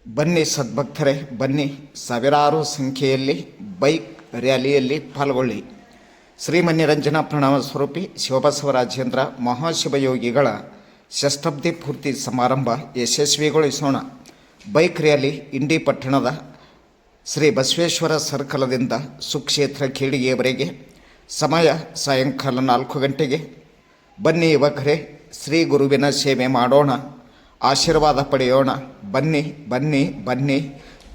ಬನ್ನಿ ಸದ್ಭಕ್ತರೇ, ಬನ್ನಿ ಸಾವಿರಾರು ಸಂಖ್ಯೆಯಲ್ಲಿ ಬೈಕ್ ರ್ಯಾಲಿಯಲ್ಲಿ ಪಾಲ್ಗೊಳ್ಳಿ. ಶ್ರೀಮನ್ನಿರಂಜನ ಪ್ರಣವ ಸ್ವರೂಪಿ ಶಿವಬಸವರಾಜೇಂದ್ರ ಮಹಾಶಿವಯೋಗಿಗಳ ಷಷ್ಠಬ್ದಿ ಪೂರ್ತಿ ಸಮಾರಂಭ ಯಶಸ್ವಿಗೊಳಿಸೋಣ. ಬೈಕ್ ರ್ಯಾಲಿ ಇಂಡಿ ಪಟ್ಟಣದ ಶ್ರೀ ಬಸವೇಶ್ವರ ಸರ್ಕಲದಿಂದ ಸುಕ್ಷೇತ್ರ ಖೇಡಿಗೆಯವರೆಗೆ. ಸಮಯ ಸಾಯಂಕಾಲ 4 ಗಂಟೆಗೆ. ಬನ್ನಿ ಯುವಕರೇ, ಶ್ರೀ ಗುರುವಿನ ಸೇವೆ ಮಾಡೋಣ, ಆಶೀರ್ವಾದ ಪಡೆಯೋಣ. ಬನ್ನಿ ಬನ್ನಿ ಬನ್ನಿ.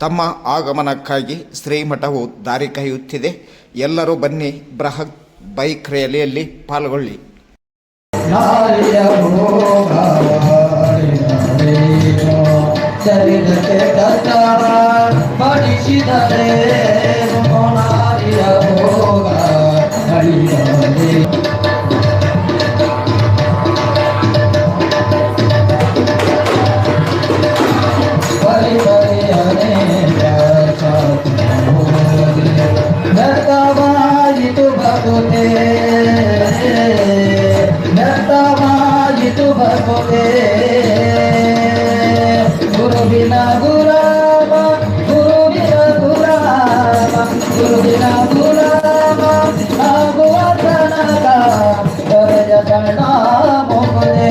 ತಮ್ಮ ಆಗಮನಕ್ಕಾಗಿ ಶ್ರೀಮಠವು ದಾರಿ ಕಾಯುತ್ತಿದೆ. ಎಲ್ಲರೂ ಬನ್ನಿ, ಬೃಹತ್ ಬೈಕ್ ರ್ಯಾಲಿಯಲ್ಲಿ ಪಾಲ್ಗೊಳ್ಳಿ. ಗುರುವಿನ ಗುಲಾಮ ಗುರುವಿನ ಗುಲಾಮ ಗುರುವಿನ ಗುಲಾಮ ಆಗುವ ತನಕ ದೊರೆಯದಣ್ಣ ಮುಗುದೆ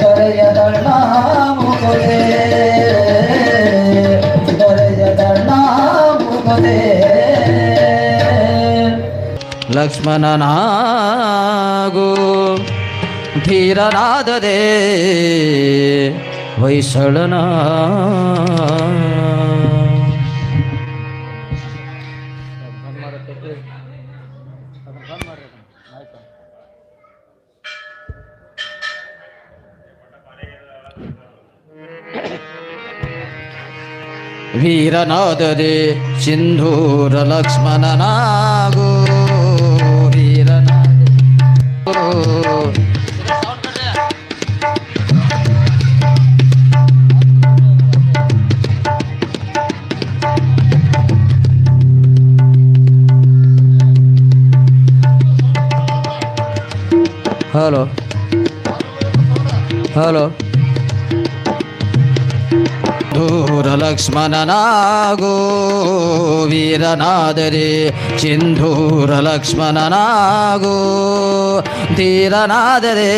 ದೊರೆಯದಣ್ಣ ಮುಗುದೆ ದೊರೆಯದಣ್ಣ ಮುಗುದೆ. ಲಕ್ಷ್ಮಣನಾಗು ಧೀರನಾದದೆ ಹೊಯ್ಸಳನ ವೀರನಾದದೆ ಸಿಂಧೂರ ಲಕ್ಷ್ಮಣನಾಗು ಹಲೋ ಹಲೋ ದೂರ ಲಕ್ಷ್ಮಣನಾಗೋ ವೀರನಾದರೆ ಸಿಂಧೂರ ಲಕ್ಷ್ಮಣನಾಗೋ ಧೀರನಾದರೆ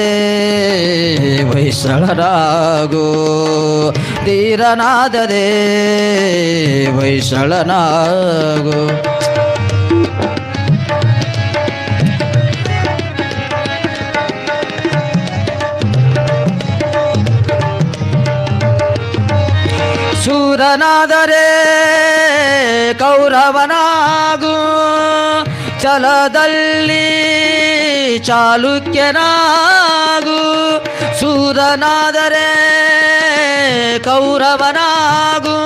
ಹೊಯ್ಸಳನಾಗೋ ಧೀರನಾದರೆ ಹೊಯ್ಸಳನಾಗೋ. ಶೂರನಾದರೆ ಕೌರವನಾಗು ಛಲದಲ್ಲಿ ಚಾಲುಕ್ಯನಾಗು. ಶೂರನಾದರೆ ಕೌರವನಾಗು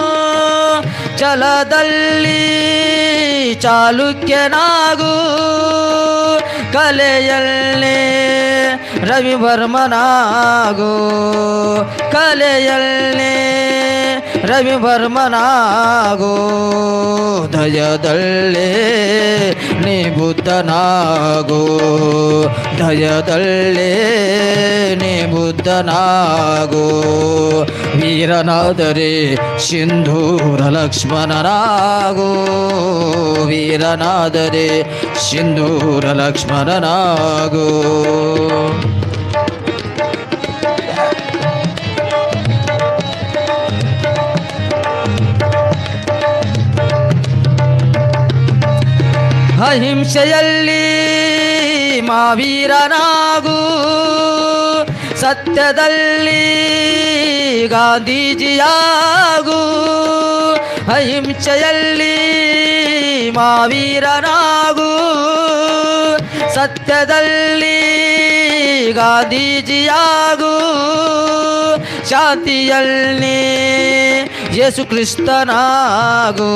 ಛಲದಲ್ಲಿ ಚಾಲುಕ್ಯನಾಗು. ಕಲೆಯಲ್ಲಿ ರವಿವರ್ಮನಾಗು ಕಲೆಯಲ್ಲಿ ರವಿವರ್ಮನಾಗೋ ದಯದಲ್ಲೇ ನೀ ಬುದ್ಧನಾಗೋ ದಯದಲ್ಲೇ ನೀ ಬುದ್ಧನಾಗೋ. ವೀರನಾದರೆ ಸಿಂಧೂರ ಲಕ್ಷ್ಮಣನಾಗೋ ವೀರನಾದರೆ ಸಿಂಧೂರ ಲಕ್ಷ್ಮಣನಾಗೋ. ಅಹಿಂಸೆಯಲ್ಲಿ ಮಾವೀರನಾಗು ಸತ್ಯದಲ್ಲಿ ಗಾಂಧೀಜಿಯಾಗು. ಅಹಿಂಸೆಯಲ್ಲಿ ಮಾವೀರನಾಗು ಸತ್ಯದಲ್ಲಿ ಗಾಂಧೀಜಿಯಾಗು. ಶಾಂತಿಯಲ್ಲಿ ಯೇಸು ಕ್ರಿಸ್ತನಾಗು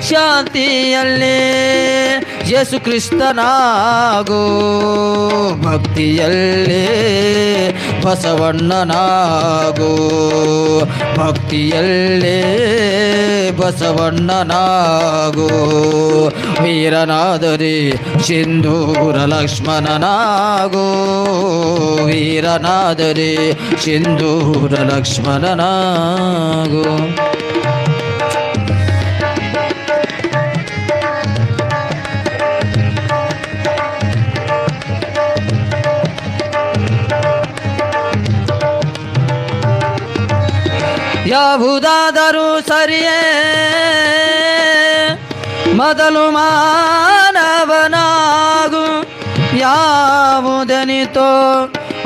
ಶಾಂತಿಯಲ್ಲಿ ಯೇಸು ಕ್ರಿಸ್ತನಾಗು. ಭಕ್ತಿಯಲ್ಲಿ ಬಸವಣ್ಣನಾಗು ಭಕ್ತಿಯಲ್ಲೇ ಬಸವಣ್ಣನಾಗು. ವೀರನಾದರೆ ಸಿಂಧೂರ ಲಕ್ಷ್ಮಣನಾಗು. ವೀರನಾದರೆ ಸಿಂಧೂರ ಲಕ್ಷ್ಮಣನಾಗು. ಯಾವುದಾದರೂ ಸರಿಯೇ ಮೊದಲು ಮಾನವನಾಗು. ಯಾವುದನಿತೋ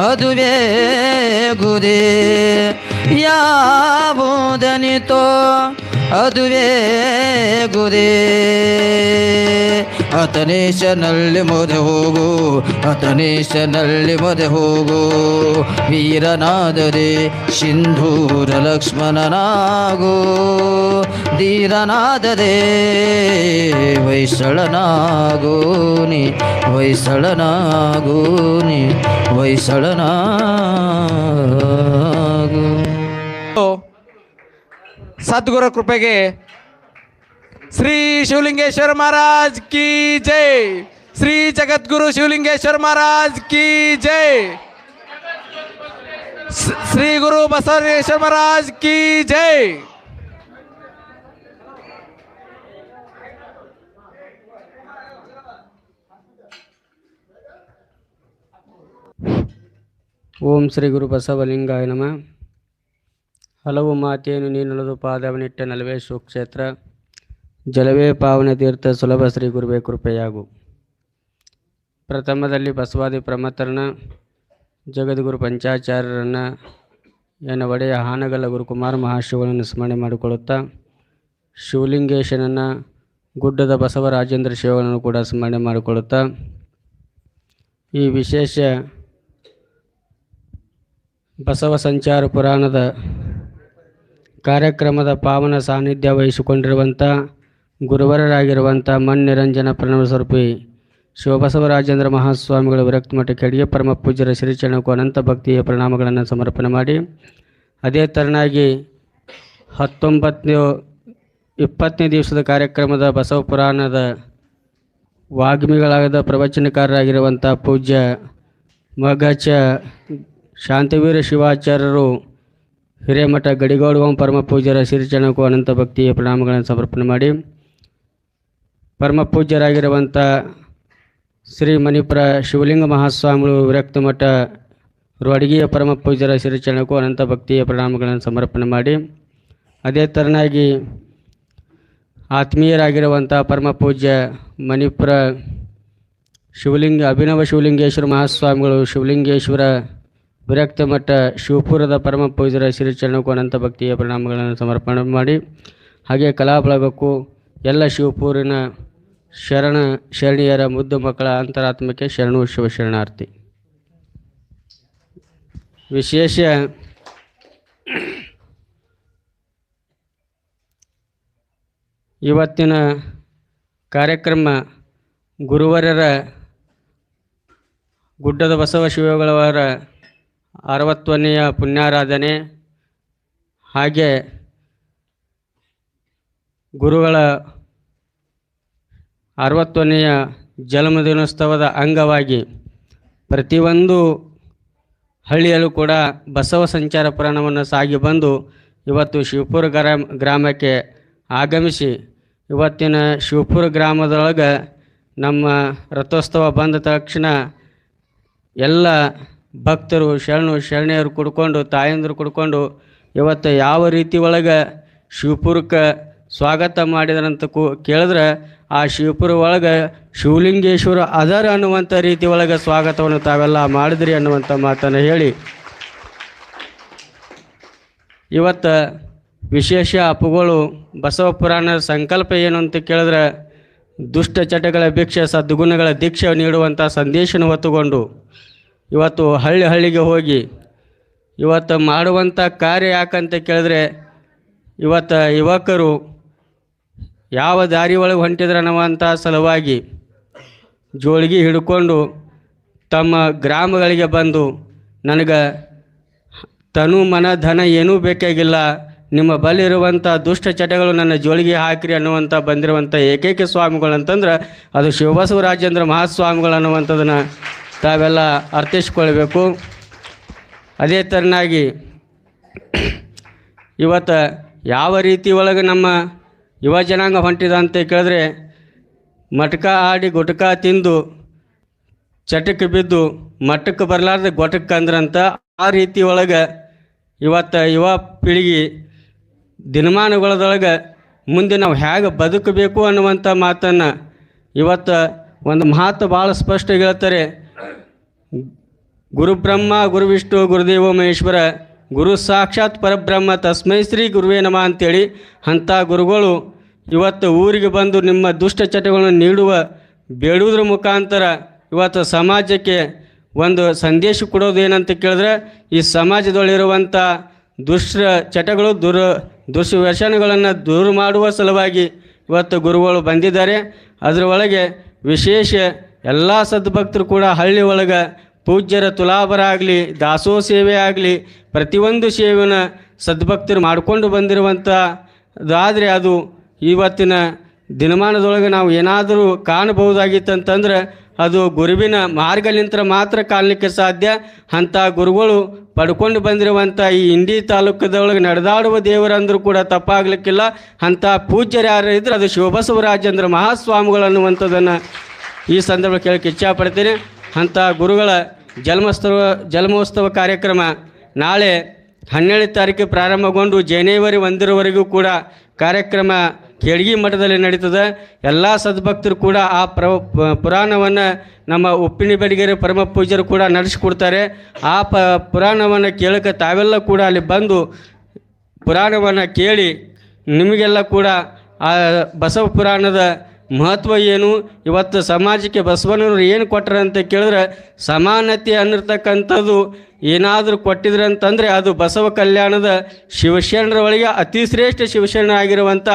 ಅದುವೇ ಗುರಿ. ಯಾವುದನಿತೋ ಅದುವೇ ಗುರಿ. ಅಥನೇಶನಲ್ಲಿ ಮೊದೆ ಹೋಗು. ಅಥನೇಶನಲ್ಲಿ ಮೊದೆ ಹೋಗು. ವೀರನಾದರೆ ಸಿಂಧೂರ ಲಕ್ಷ್ಮಣನಾಗು. ಧೀರನಾದರೆ ಹೊಯ್ಸಳನಾಗು ನೀ. ಹೊಯ್ಸಳನಾಗು ನೀ. ಹೊಯ್ಸಳನಾಗು. ಸದ್ಗುರು ಕೃಪೆಗೆ ಶ್ರೀ ಶಿವಲಿಂಗೇಶ್ವರ ಮಹಾರಾಜ್ ಕಿ ಜೈ. ಶ್ರೀ ಜಗದ್ಗುರು ಶಿವಲಿಂಗೇಶ್ವರ ಮಹಾರಾಜ್ ಕಿ ಜೈ. ಶ್ರೀ ಗುರು ಬಸವಲಿಂಗೇಶ್ವರ ಮಹಾರಾಜ್ ಕಿ ಜೈ. ಓಂ ಶ್ರೀ ಗುರು ಬಸವಲಿಂಗಾಯ ನಮಃ. ಹಲವು ಮಾತೇನು ನೀನುಳದು ಪಾದವನಿಟ್ಟ ನಲವೇ ಸುಕ್ಷೇತ್ರ. ಜಲವೇ ಪಾವನ ತೀರ್ಥ ಸುಲಭ ಶ್ರೀ ಗುರುವೇ ಕೃಪೆಯಾಗು. ಪ್ರಥಮದಲ್ಲಿ ಬಸವಾದಿ ಪ್ರಮಥರನ್ನ, ಜಗದ್ಗುರು ಪಂಚಾಚಾರ್ಯರನ್ನು, ಎನ್ನ ಒಡೆಯ ಹಾನಗಲ್ಲ ಗುರುಕುಮಾರ ಮಹಾಶಿವನನ್ನು ಸ್ಮರಣೆ ಮಾಡಿಕೊಳ್ಳುತ್ತಾ, ಶಿವಲಿಂಗೇಶನನ್ನು, ಗುಡ್ಡದ ಬಸವರಾಜೇಂದ್ರ ಶಿವಗಳನ್ನು ಕೂಡ ಸ್ಮರಣೆ ಮಾಡಿಕೊಳ್ಳುತ್ತಾ, ಈ ವಿಶೇಷ ಬಸವ ಸಂಚಾರ ಪುರಾಣದ ಕಾರ್ಯಕ್ರಮದ ಪಾವನ ಸಾನ್ನಿಧ್ಯ ವಹಿಸಿಕೊಂಡಿರುವಂಥ ಗುರುವರರಾಗಿರುವಂಥ ಮನ್ನಿರಂಜನ ಪ್ರಣವ ಸ್ವರೂಪಿ ಶಿವಬಸವರಾಜೇಂದ್ರ ಮಹಾಸ್ವಾಮಿಗಳು ವಿರಕ್ತ ಮಠಕ್ಕೆ ಅಡಿಗೆ ಪರಮ ಪೂಜ್ಯರ ಶ್ರೀಚರಣಕ್ಕೂ ಅನಂತ ಭಕ್ತಿಯ ಪ್ರಣಾಮಗಳನ್ನು ಸಮರ್ಪಣೆ ಮಾಡಿ, ಅದೇ ಥರನಾಗಿ 20ನೇ ದಿವಸದ ಕಾರ್ಯಕ್ರಮದ ಬಸವ ಪುರಾಣದ ವಾಗ್ಮಿಗಳಾದ ಪ್ರವಚನಕಾರರಾಗಿರುವಂಥ ಪೂಜ್ಯ ಮಗಚ ಶಾಂತವೀರ ಶಿವಾಚಾರ್ಯರು ಹಿರೇಮಠ ಗಡಿಗೌಡ ಪರಮ ಪೂಜ್ಯರ ಶ್ರೀಚರಣಕ್ಕೂ ಅನಂತ ಭಕ್ತಿಯ ಪ್ರಣಾಮಗಳನ್ನು ಸಮರ್ಪಣೆ ಮಾಡಿ, ಪರಮ ಪೂಜ್ಯರಾಗಿರುವಂಥ ಶ್ರೀ ಮಣಿಪುರ ಶಿವಲಿಂಗ ಮಹಾಸ್ವಾಮಿಗಳು ವಿರಕ್ತ ಮಠ ರೋಡಿಗೆಯ ಪರಮ ಪೂಜ್ಯರ ಶ್ರೀಚರಣಕ್ಕೂ ಅನಂತ ಭಕ್ತಿಯ ಪ್ರಣಾಮಗಳನ್ನು ಸಮರ್ಪಣೆ ಮಾಡಿ, ಅದೇ ಥರನಾಗಿ ಆತ್ಮೀಯರಾಗಿರುವಂಥ ಪರಮ ಪೂಜ್ಯ ಮಣಿಪುರ ಅಭಿನವ ಶಿವಲಿಂಗೇಶ್ವರ ಮಹಾಸ್ವಾಮಿಗಳು ಶಿವಲಿಂಗೇಶ್ವರ ವಿರಕ್ತ ಮಠ ಶಿವಪುರದ ಪರಮ ಪೂಜ್ಯರ ಶ್ರೀಚರಣಕ್ಕೂ ಅನಂತ ಭಕ್ತಿಯ ಪ್ರಣಾಮಗಳನ್ನು ಸಮರ್ಪಣೆ ಮಾಡಿ, ಹಾಗೆ ಕಲಾಬಳಗಕ್ಕೂ ಎಲ್ಲ ಶಿವಪುರಿನ ಶರಣಿಯರ ಮುದ್ದು ಮಕ್ಕಳ ಅಂತರಾತ್ಮಕ್ಕೆ ಶರಣು ಶಿವ ಶರಣಾರ್ಥಿ. ವಿಶೇಷ ಇವತ್ತಿನ ಕಾರ್ಯಕ್ರಮ ಗುರುವರರ ಗುಡ್ಡದ ಬಸವ ಶಿವಗಳವರ 60ನೇಯ ಪುಣ್ಯಾರಾಧನೆ, ಹಾಗೆ ಗುರುಗಳ 60ನೇಯ ಜನ್ಮದಿನೋತ್ಸವದ ಅಂಗವಾಗಿ ಪ್ರತಿಯೊಂದು ಹಳ್ಳಿಯಲ್ಲೂ ಕೂಡ ಬಸವ ಸಂಚಾರ ಪುರಾಣವನ್ನು ಸಾಗಿ ಬಂದು ಇವತ್ತು ಶಿವಪುರ ಗ್ರಾಮಕ್ಕೆ ಆಗಮಿಸಿ, ಇವತ್ತಿನ ಶಿವಪುರ ಗ್ರಾಮದೊಳಗೆ ನಮ್ಮ ರಥೋತ್ಸವ ಬಂದ ತಕ್ಷಣ ಎಲ್ಲ ಭಕ್ತರು ಶರಣೆಯರು ಕುಡ್ಕೊಂಡು ತಾಯಂದರು ಕುಡ್ಕೊಂಡು ಇವತ್ತು ಯಾವ ರೀತಿ ಒಳಗೆ ಶಿವಪುರಕ್ಕೆ ಸ್ವಾಗತ ಮಾಡಿದ್ರಂತ ಕೇಳಿದ್ರೆ ಆ ಶಿವಪುರ ಒಳಗೆ ಶಿವಲಿಂಗೇಶ್ವರ ಅದರ ಅನ್ನುವಂಥ ರೀತಿ ಒಳಗೆ ಸ್ವಾಗತವನ್ನು ತಾವೆಲ್ಲ ಮಾಡಿದ್ರಿ ಅನ್ನುವಂಥ ಮಾತನ್ನು ಹೇಳಿ, ಇವತ್ತು ವಿಶೇಷ ಅಪ್ಪುಗಳು ಬಸವ ಪುರಾಣದ ಸಂಕಲ್ಪ ಏನು ಅಂತ ಕೇಳಿದ್ರೆ ದುಷ್ಟ ಚಟಗಳ ಭಿಕ್ಷೆ ಸದ್ಗುಣಗಳ ದೀಕ್ಷೆ ನೀಡುವಂಥ ಸಂದೇಶನ ಹೊತ್ತುಕೊಂಡು ಇವತ್ತು ಹಳ್ಳಿಗೆ ಹೋಗಿ ಇವತ್ತು ಮಾಡುವಂಥ ಕಾರ್ಯ ಯಾಕಂತ ಕೇಳಿದ್ರೆ ಇವತ್ತು ಯುವಕರು ಯಾವ ದಾರಿ ಒಳಗೆ ಹೊಂಟಿದ್ರೆ ಅನ್ನುವಂಥ ಸಲುವಾಗಿ ಜೋಳಿಗೆ ಹಿಡ್ಕೊಂಡು ತಮ್ಮ ಗ್ರಾಮಗಳಿಗೆ ಬಂದು ನನಗೆ ತನು ಮನ ಧನ ಏನೂ ಬೇಕಾಗಿಲ್ಲ, ನಿಮ್ಮ ಬಲ್ಲಿರುವಂಥ ದುಷ್ಟ ಚಟಗಳು ನನ್ನ ಜೋಳಿಗೆ ಹಾಕಿರಿ ಅನ್ನುವಂಥ ಬಂದಿರುವಂಥ ಏಕೈಕ ಸ್ವಾಮಿಗಳು ಅಂತಂದ್ರೆ ಅದು ಶಿವಬಸವರಾಜೇಂದ್ರ ಮಹಾಸ್ವಾಮಿಗಳು ಅನ್ನುವಂಥದ್ದನ್ನು ತಾವೆಲ್ಲ ಅರ್ಥೈಸ್ಕೊಳ್ಬೇಕು. ಅದೇ ಥರನಾಗಿ ಇವತ್ತು ಯಾವ ರೀತಿ ಒಳಗೆ ನಮ್ಮ ಯುವ ಜನಾಂಗ ಹೊಂಟಿದ ಅಂತ ಕೇಳಿದ್ರೆ, ಮಟ್ಕ ಆಡಿ ಗುಟ್ಕ ತಿಂದು ಚಟಕ್ಕೆ ಬಿದ್ದು ಮಟ್ಟಕ್ಕೆ ಬರಲಾರ್ದೆ ಗೊಟಕ್ಕೆ ಅಂದ್ರಂತ ಆ ರೀತಿ ಒಳಗೆ ಇವತ್ತು ಯುವ ಪೀಳಿಗೆ ದಿನಮಾನಗಳದೊಳಗೆ ಮುಂದೆ ನಾವು ಹೇಗೆ ಬದುಕಬೇಕು ಅನ್ನುವಂಥ ಮಾತನ್ನು ಇವತ್ತು ಒಂದು ಮಾತು ಭಾಳ ಸ್ಪಷ್ಟ ಹೇಳ್ತಾರೆ. ಗುರುಬ್ರಹ್ಮ ಗುರುವಿಷ್ಣು ಗುರುದೇವ ಮಹೇಶ್ವರ ಗುರು ಸಾಕ್ಷಾತ್ ಪರಬ್ರಹ್ಮ ತಸ್ಮೈ ಶ್ರೀ ಗುರುವೇ ನಮಃ ಅಂತೇಳಿ ಅಂಥ ಗುರುಗಳು ಇವತ್ತು ಊರಿಗೆ ಬಂದು ನಿಮ್ಮ ದುಷ್ಟ ಚಟಗಳನ್ನು ನೀಡುವ ಬೇಡುವುದ್ರ ಮುಖಾಂತರ ಇವತ್ತು ಸಮಾಜಕ್ಕೆ ಒಂದು ಸಂದೇಶ ಕೊಡೋದು ಏನಂತ ಕೇಳಿದ್ರೆ, ಈ ಸಮಾಜದಲ್ಲಿರುವಂಥ ದುಷ್ಟ ಚಟಗಳು ದುರ್ವ್ಯಸನಗಳನ್ನು ದೂರ ಮಾಡುವ ಸಲುವಾಗಿ ಇವತ್ತು ಗುರುಗಳು ಬಂದಿದ್ದಾರೆ. ಅದರ ಒಳಗೆ ವಿಶೇಷ ಎಲ್ಲ ಸದ್ಭಕ್ತರು ಕೂಡ ಹಳ್ಳಿ ಒಳಗೆ ಪೂಜ್ಯರ ತುಲಾಭರ ಆಗಲಿ, ದಾಸೋಹ ಸೇವೆ ಆಗಲಿ, ಪ್ರತಿಯೊಂದು ಸೇವೆಯನ್ನು ಸದ್ಭಕ್ತರು ಮಾಡಿಕೊಂಡು ಬಂದಿರುವಂಥದ್ದಾದರೆ ಅದು ಇವತ್ತಿನ ದಿನಮಾನದೊಳಗೆ ನಾವು ಏನಾದರೂ ಕಾಣಬಹುದಾಗಿತ್ತಂತಂದ್ರೆ ಅದು ಗುರುವಿನ ಮಾರ್ಗಲಿಂತ್ರ ಮಾತ್ರ ಕಾಣಲಿಕ್ಕೆ ಸಾಧ್ಯ. ಅಂಥ ಗುರುಗಳು ಪಡ್ಕೊಂಡು ಬಂದಿರುವಂಥ ಈ ಇಂಡಿ ತಾಲೂಕದೊಳಗೆ ನಡೆದಾಡುವ ದೇವರಂದರೂ ಕೂಡ ತಪ್ಪಾಗಲಿಕ್ಕಿಲ್ಲ. ಅಂಥ ಪೂಜ್ಯರು ಯಾರು ಇದ್ದರೆ ಅದು ಶಿವಬಸವರಾಜೇಂದ್ರ ಮಹಾಸ್ವಾಮಿಗಳು ಅನ್ನುವಂಥದ್ದನ್ನು ಈ ಸಂದರ್ಭ ಕೇಳಕ್ಕೆ ಇಚ್ಛಾಪಡ್ತೇನೆ. ಅಂಥ ಗುರುಗಳ ಜನ್ಮೋತ್ಸವ ಕಾರ್ಯಕ್ರಮ ನಾಳೆ 12ನೇ ತಾರೀಕು ಪ್ರಾರಂಭಗೊಂಡು ಜನವರಿ 1ರವರೆಗೂ ಕೂಡ ಕಾರ್ಯಕ್ರಮ ಕೇಳ್ಗಿ ಮಠದಲ್ಲಿ ನಡೀತದೆ. ಎಲ್ಲ ಸದ್ಭಕ್ತರು ಕೂಡ ಆ ಪುರಾಣವನ್ನು ನಮ್ಮ ಉಪ್ಪಿನಿ ಬೆಡಗೇರಿ ಪರಮ ಪೂಜ್ಯರು ಕೂಡ ನಡೆಸಿಕೊಡ್ತಾರೆ. ಆ ಪುರಾಣವನ್ನು ಕೇಳಕ್ಕೆ ತಾವೆಲ್ಲ ಕೂಡ ಅಲ್ಲಿ ಬಂದು ಪುರಾಣವನ್ನು ಕೇಳಿ ನಿಮಗೆಲ್ಲ ಕೂಡ ಆ ಬಸವ ಪುರಾಣದ ಮಹತ್ವ ಏನು, ಇವತ್ತು ಸಮಾಜಕ್ಕೆ ಬಸವಣ್ಣವರು ಏನು ಕೊಟ್ಟರು ಅಂತ ಕೇಳಿದ್ರೆ ಸಮಾನತೆ ಅನ್ನಿರ್ತಕ್ಕಂಥದ್ದು ಏನಾದರೂ ಕೊಟ್ಟಿದ್ರಂತಂದರೆ ಅದು ಬಸವ ಕಲ್ಯಾಣದ ಶಿವಶರಣರ ಒಳಗೆ ಅತಿ ಶ್ರೇಷ್ಠ ಶಿವಶರಣ ಆಗಿರುವಂಥ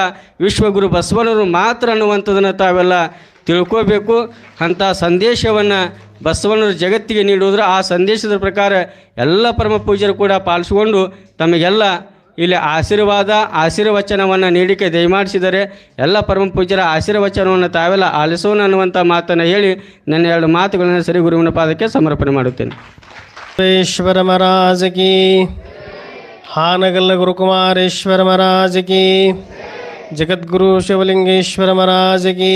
ವಿಶ್ವಗುರು ಬಸವಣ್ಣವರು ಮಾತ್ರ ಅನ್ನುವಂಥದ್ದನ್ನು ತಾವೆಲ್ಲ ತಿಳ್ಕೋಬೇಕು. ಅಂಥ ಸಂದೇಶವನ್ನು ಬಸವಣ್ಣವರು ಜಗತ್ತಿಗೆ ನೀಡುವುದ್ರೆ ಆ ಸಂದೇಶದ ಪ್ರಕಾರ ಎಲ್ಲ ಪರಮ ಪೂಜ್ಯರು ಕೂಡ ಪಾಲಿಸಿಕೊಂಡು ತಮಗೆಲ್ಲ ಇಲ್ಲಿ ಆಶೀರ್ವಚನವನ್ನು ನೀಡಿಕೆ ದಯಮಾಡಿಸಿದರೆ ಎಲ್ಲ ಪರಮ ಪೂಜ್ಯರ ಆಶೀರ್ವಚನವನ್ನು ತಾವೆಲ್ಲ ಆಲಿಸೋಣ ಅನ್ನುವಂಥ ಮಾತನ್ನು ಹೇಳಿ ನನ್ನ 2 ಮಾತುಗಳನ್ನು ಶ್ರೀ ಗುರುವಿನ ಪಾದಕ್ಕೆ ಸಮರ್ಪಣೆ ಮಾಡುತ್ತೇನೆ. ईश्वर महाराज की, हानगल गुरुकुमारेश्वर महाराज की, जगद्गुरु ಶಿವಲಿಂಗೇಶ್ವರ महाराज की.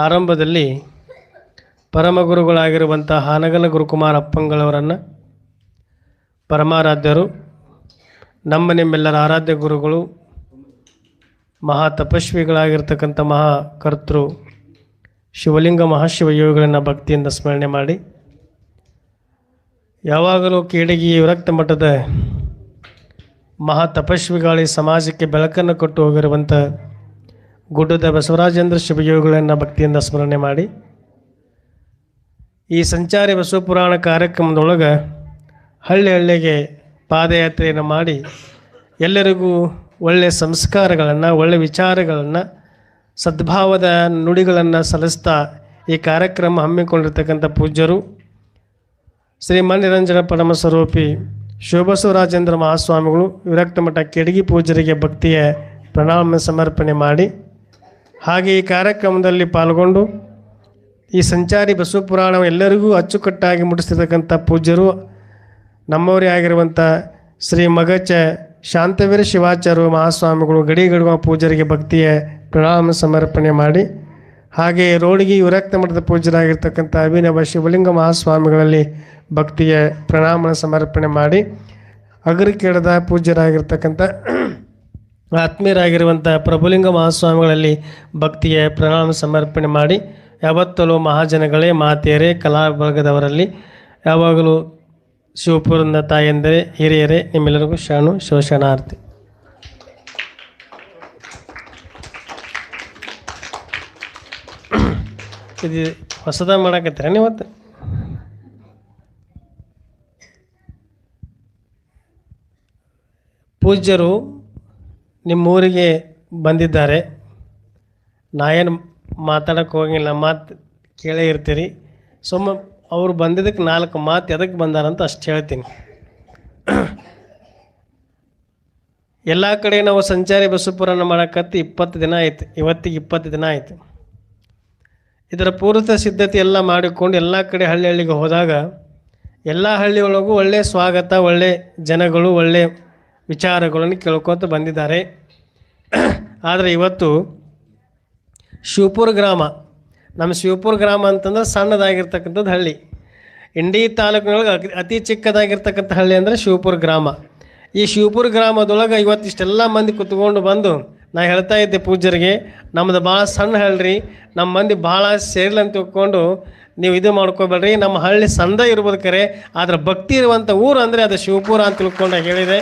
ಆರಂಭದಲ್ಲಿ ಪರಮಗುರುಗಳಾಗಿರುವಂಥ ಹಾನಗಲ ಗುರುಕುಮಾರ ಅಪ್ಪಂಗಳವರನ್ನು ಪರಮಾರಾಧ್ಯರು, ನಿಮ್ಮೆಲ್ಲರ ಆರಾಧ್ಯ ಗುರುಗಳು, ಮಹಾ ತಪಸ್ವಿಗಳಾಗಿರ್ತಕ್ಕಂಥ ಮಹಾಕರ್ತೃ ಶಿವಲಿಂಗ ಮಹಾಶಿವಯೋಗಿಗಳನ್ನು ಭಕ್ತಿಯಿಂದ ಸ್ಮರಣೆ ಮಾಡಿ, ಯಾವಾಗಲೂ ಕೇಡಗಿ ವಿರಕ್ತ ಮಠದ ಮಹಾ ತಪಸ್ವಿಗಾಳಿ ಸಮಾಜಕ್ಕೆ ಬೆಳಕನ್ನು ಕೊಟ್ಟು ಹೋಗಿರುವಂಥ ಗುಡ್ಡದ ಬಸವರಾಜೇಂದ್ರ ಶಿವಯೋಗಿಗಳನ್ನು ಭಕ್ತಿಯಿಂದ ಸ್ಮರಣೆ ಮಾಡಿ, ಈ ಸಂಚಾರಿ ಬಸವಪುರಾಣ ಕಾರ್ಯಕ್ರಮದೊಳಗೆ ಹಳ್ಳಿ ಹಳ್ಳಿಗೆ ಪಾದಯಾತ್ರೆಯನ್ನು ಮಾಡಿ ಎಲ್ಲರಿಗೂ ಒಳ್ಳೆಯ ಸಂಸ್ಕಾರಗಳನ್ನು, ಒಳ್ಳೆಯ ವಿಚಾರಗಳನ್ನು, ಸದ್ಭಾವದ ನುಡಿಗಳನ್ನು ಸಲ್ಲಿಸ್ತಾ ಈ ಕಾರ್ಯಕ್ರಮ ಹಮ್ಮಿಕೊಂಡಿರ್ತಕ್ಕಂಥ ಪೂಜ್ಯರು ಶ್ರೀ ಮನ್ನಿರಂಜನ ಪರಮ ಸ್ವರೂಪಿ ಶಿವಬಸವರಾಜೇಂದ್ರ ಮಹಾಸ್ವಾಮಿಗಳು ವಿರಕ್ತ ಮಠ ಕೆಡಗಿ ಪೂಜ್ಯರಿಗೆ ಭಕ್ತಿಯ ಪ್ರಣಾಮ ಸಮರ್ಪಣೆ ಮಾಡಿ, ಹಾಗೆ ಈ ಕಾರ್ಯಕ್ರಮದಲ್ಲಿ ಪಾಲ್ಗೊಂಡು ಈ ಸಂಚಾರಿ ಬಸವಪುರಾಣ ಎಲ್ಲರಿಗೂ ಅಚ್ಚುಕಟ್ಟಾಗಿ ಮುಟ್ಟಿಸ್ತಕ್ಕಂಥ ಪೂಜ್ಯರು ನಮ್ಮವರೇ ಆಗಿರುವಂಥ ಶ್ರೀ ಮಗಚ ಶಾಂತವೀರ ಶಿವಾಚಾರ್ಯ ಮಹಾಸ್ವಾಮಿಗಳು ಗಡಿಗಡುವ ಪೂಜ್ಯರಿಗೆ ಭಕ್ತಿಯ ಪ್ರಣಾಮ ಸಮರ್ಪಣೆ ಮಾಡಿ, ಹಾಗೆ ರೋಡ್ಗಿ ವಿರಕ್ತ ಮಠದ ಪೂಜ್ಯರಾಗಿರ್ತಕ್ಕಂಥ ಅಭಿನವ ಶಿವಲಿಂಗ ಮಹಾಸ್ವಾಮಿಗಳಲ್ಲಿ ಭಕ್ತಿಯ ಪ್ರಣಾಮ ಸಮರ್ಪಣೆ ಮಾಡಿ, ಅಗರಿಕೇಡದ ಪೂಜ್ಯರಾಗಿರ್ತಕ್ಕಂಥ ಆತ್ಮೀಯರಾಗಿರುವಂಥ ಪ್ರಭುಲಿಂಗ ಮಹಾಸ್ವಾಮಿಗಳಲ್ಲಿ ಭಕ್ತಿಯ ಪ್ರಣಾಮ ಸಮರ್ಪಣೆ ಮಾಡಿ, ಯಾವತ್ತಲೂ ಮಹಾಜನಗಳೇ, ಮಾತೆಯರೇ, ಕಲಾ ಬಳಗದವರಲ್ಲಿ ಯಾವಾಗಲೂ ಶಿವಪುರದ ತಾಯಂದರೆ, ಹಿರಿಯರೇ, ನಿಮ್ಮೆಲ್ಲರಿಗೂ ಶಾನು ಶಿವಶರಣಾರ್ಥಿ. ಇದು ಹೊಸದಾಗಿ ಮಾಡಕತ್ತೀರ ನೀವತ್ತು? ಪೂಜ್ಯರು ನಿಮ್ಮೂರಿಗೆ ಬಂದಿದ್ದಾರೆ. ನಾ ಏನು ಮಾತಾಡೋಕ್ಕೆ ಹೋಗಿಲ್ಲ, ಮಾತು ಕೇಳೇ ಇರ್ತೀರಿ. ಅವ್ರು ಬಂದಿದ್ದಕ್ಕೆ 4 ಮಾತು ಎದಕ್ಕೆ ಬಂದಾರಂತ ಅಷ್ಟು ಹೇಳ್ತೀನಿ. ಎಲ್ಲ ಕಡೆ ನಾವು ಸಂಚಾರಿ ಬಸವ ಪುರಾಣ ಮಾಡೋಕ್ಕತ್ತು 20 ದಿನ ಆಯ್ತು. ಇವತ್ತಿಗೆ 20 ದಿನ ಆಯಿತು. ಇದರ ಪೂರ್ವ ಸಿದ್ಧತೆ ಎಲ್ಲ ಮಾಡಿಕೊಂಡು ಎಲ್ಲ ಕಡೆ ಹಳ್ಳಿಗೆ ಹೋದಾಗ ಎಲ್ಲ ಹಳ್ಳಿಯೊಳಗೂ ಒಳ್ಳೆಯ ಸ್ವಾಗತ, ಒಳ್ಳೆ ಜನಗಳು, ಒಳ್ಳೆ ವಿಚಾರಗಳನ್ನು ಕೇಳ್ಕೊತ ಬಂದಿದ್ದಾರೆ. ಆದರೆ ಇವತ್ತು ಶಿವಪುರ ಗ್ರಾಮ, ನಮ್ಮ ಶಿವಪುರ ಗ್ರಾಮ ಅಂತಂದ್ರೆ ಸಣ್ಣದಾಗಿರ್ತಕ್ಕಂಥದ್ದು ಹಳ್ಳಿ. ಇಂಡಿ ತಾಲೂಕಿನೊಳಗೆ ಅತಿ ಚಿಕ್ಕದಾಗಿರ್ತಕ್ಕಂಥ ಹಳ್ಳಿ ಅಂದರೆ ಶಿವಪುರ ಗ್ರಾಮ. ಈ ಶಿವಪುರ ಗ್ರಾಮದೊಳಗೆ ಇವತ್ತು ಇಷ್ಟೆಲ್ಲ ಮಂದಿ ಕುತ್ಕೊಂಡು ಬಂದು ನಾ ಹೇಳ್ತಾ ಇದ್ದೆ ಪೂಜ್ಯರಿಗೆ, ನಮ್ಮದು ಭಾಳ ಸಣ್ಣ ಹಳ್ಳಿ, ನಮ್ಮ ಮಂದಿ ಭಾಳ ಸೇರಿಲ್ಲ ಅಂತ ತಿಳ್ಕೊಂಡು ನೀವು ಇದು ಮಾಡ್ಕೋಬೇಡ್ರಿ, ನಮ್ಮ ಹಳ್ಳಿ ಸಂದ ಇರ್ಬೋದು ಕರೆ, ಆದರೆ ಭಕ್ತಿ ಇರುವಂಥ ಊರು ಅಂದರೆ ಅದು ಶಿವಪುರ ಅಂತ ತಿಳ್ಕೊಂಡು ಹೇಳಿದೆ.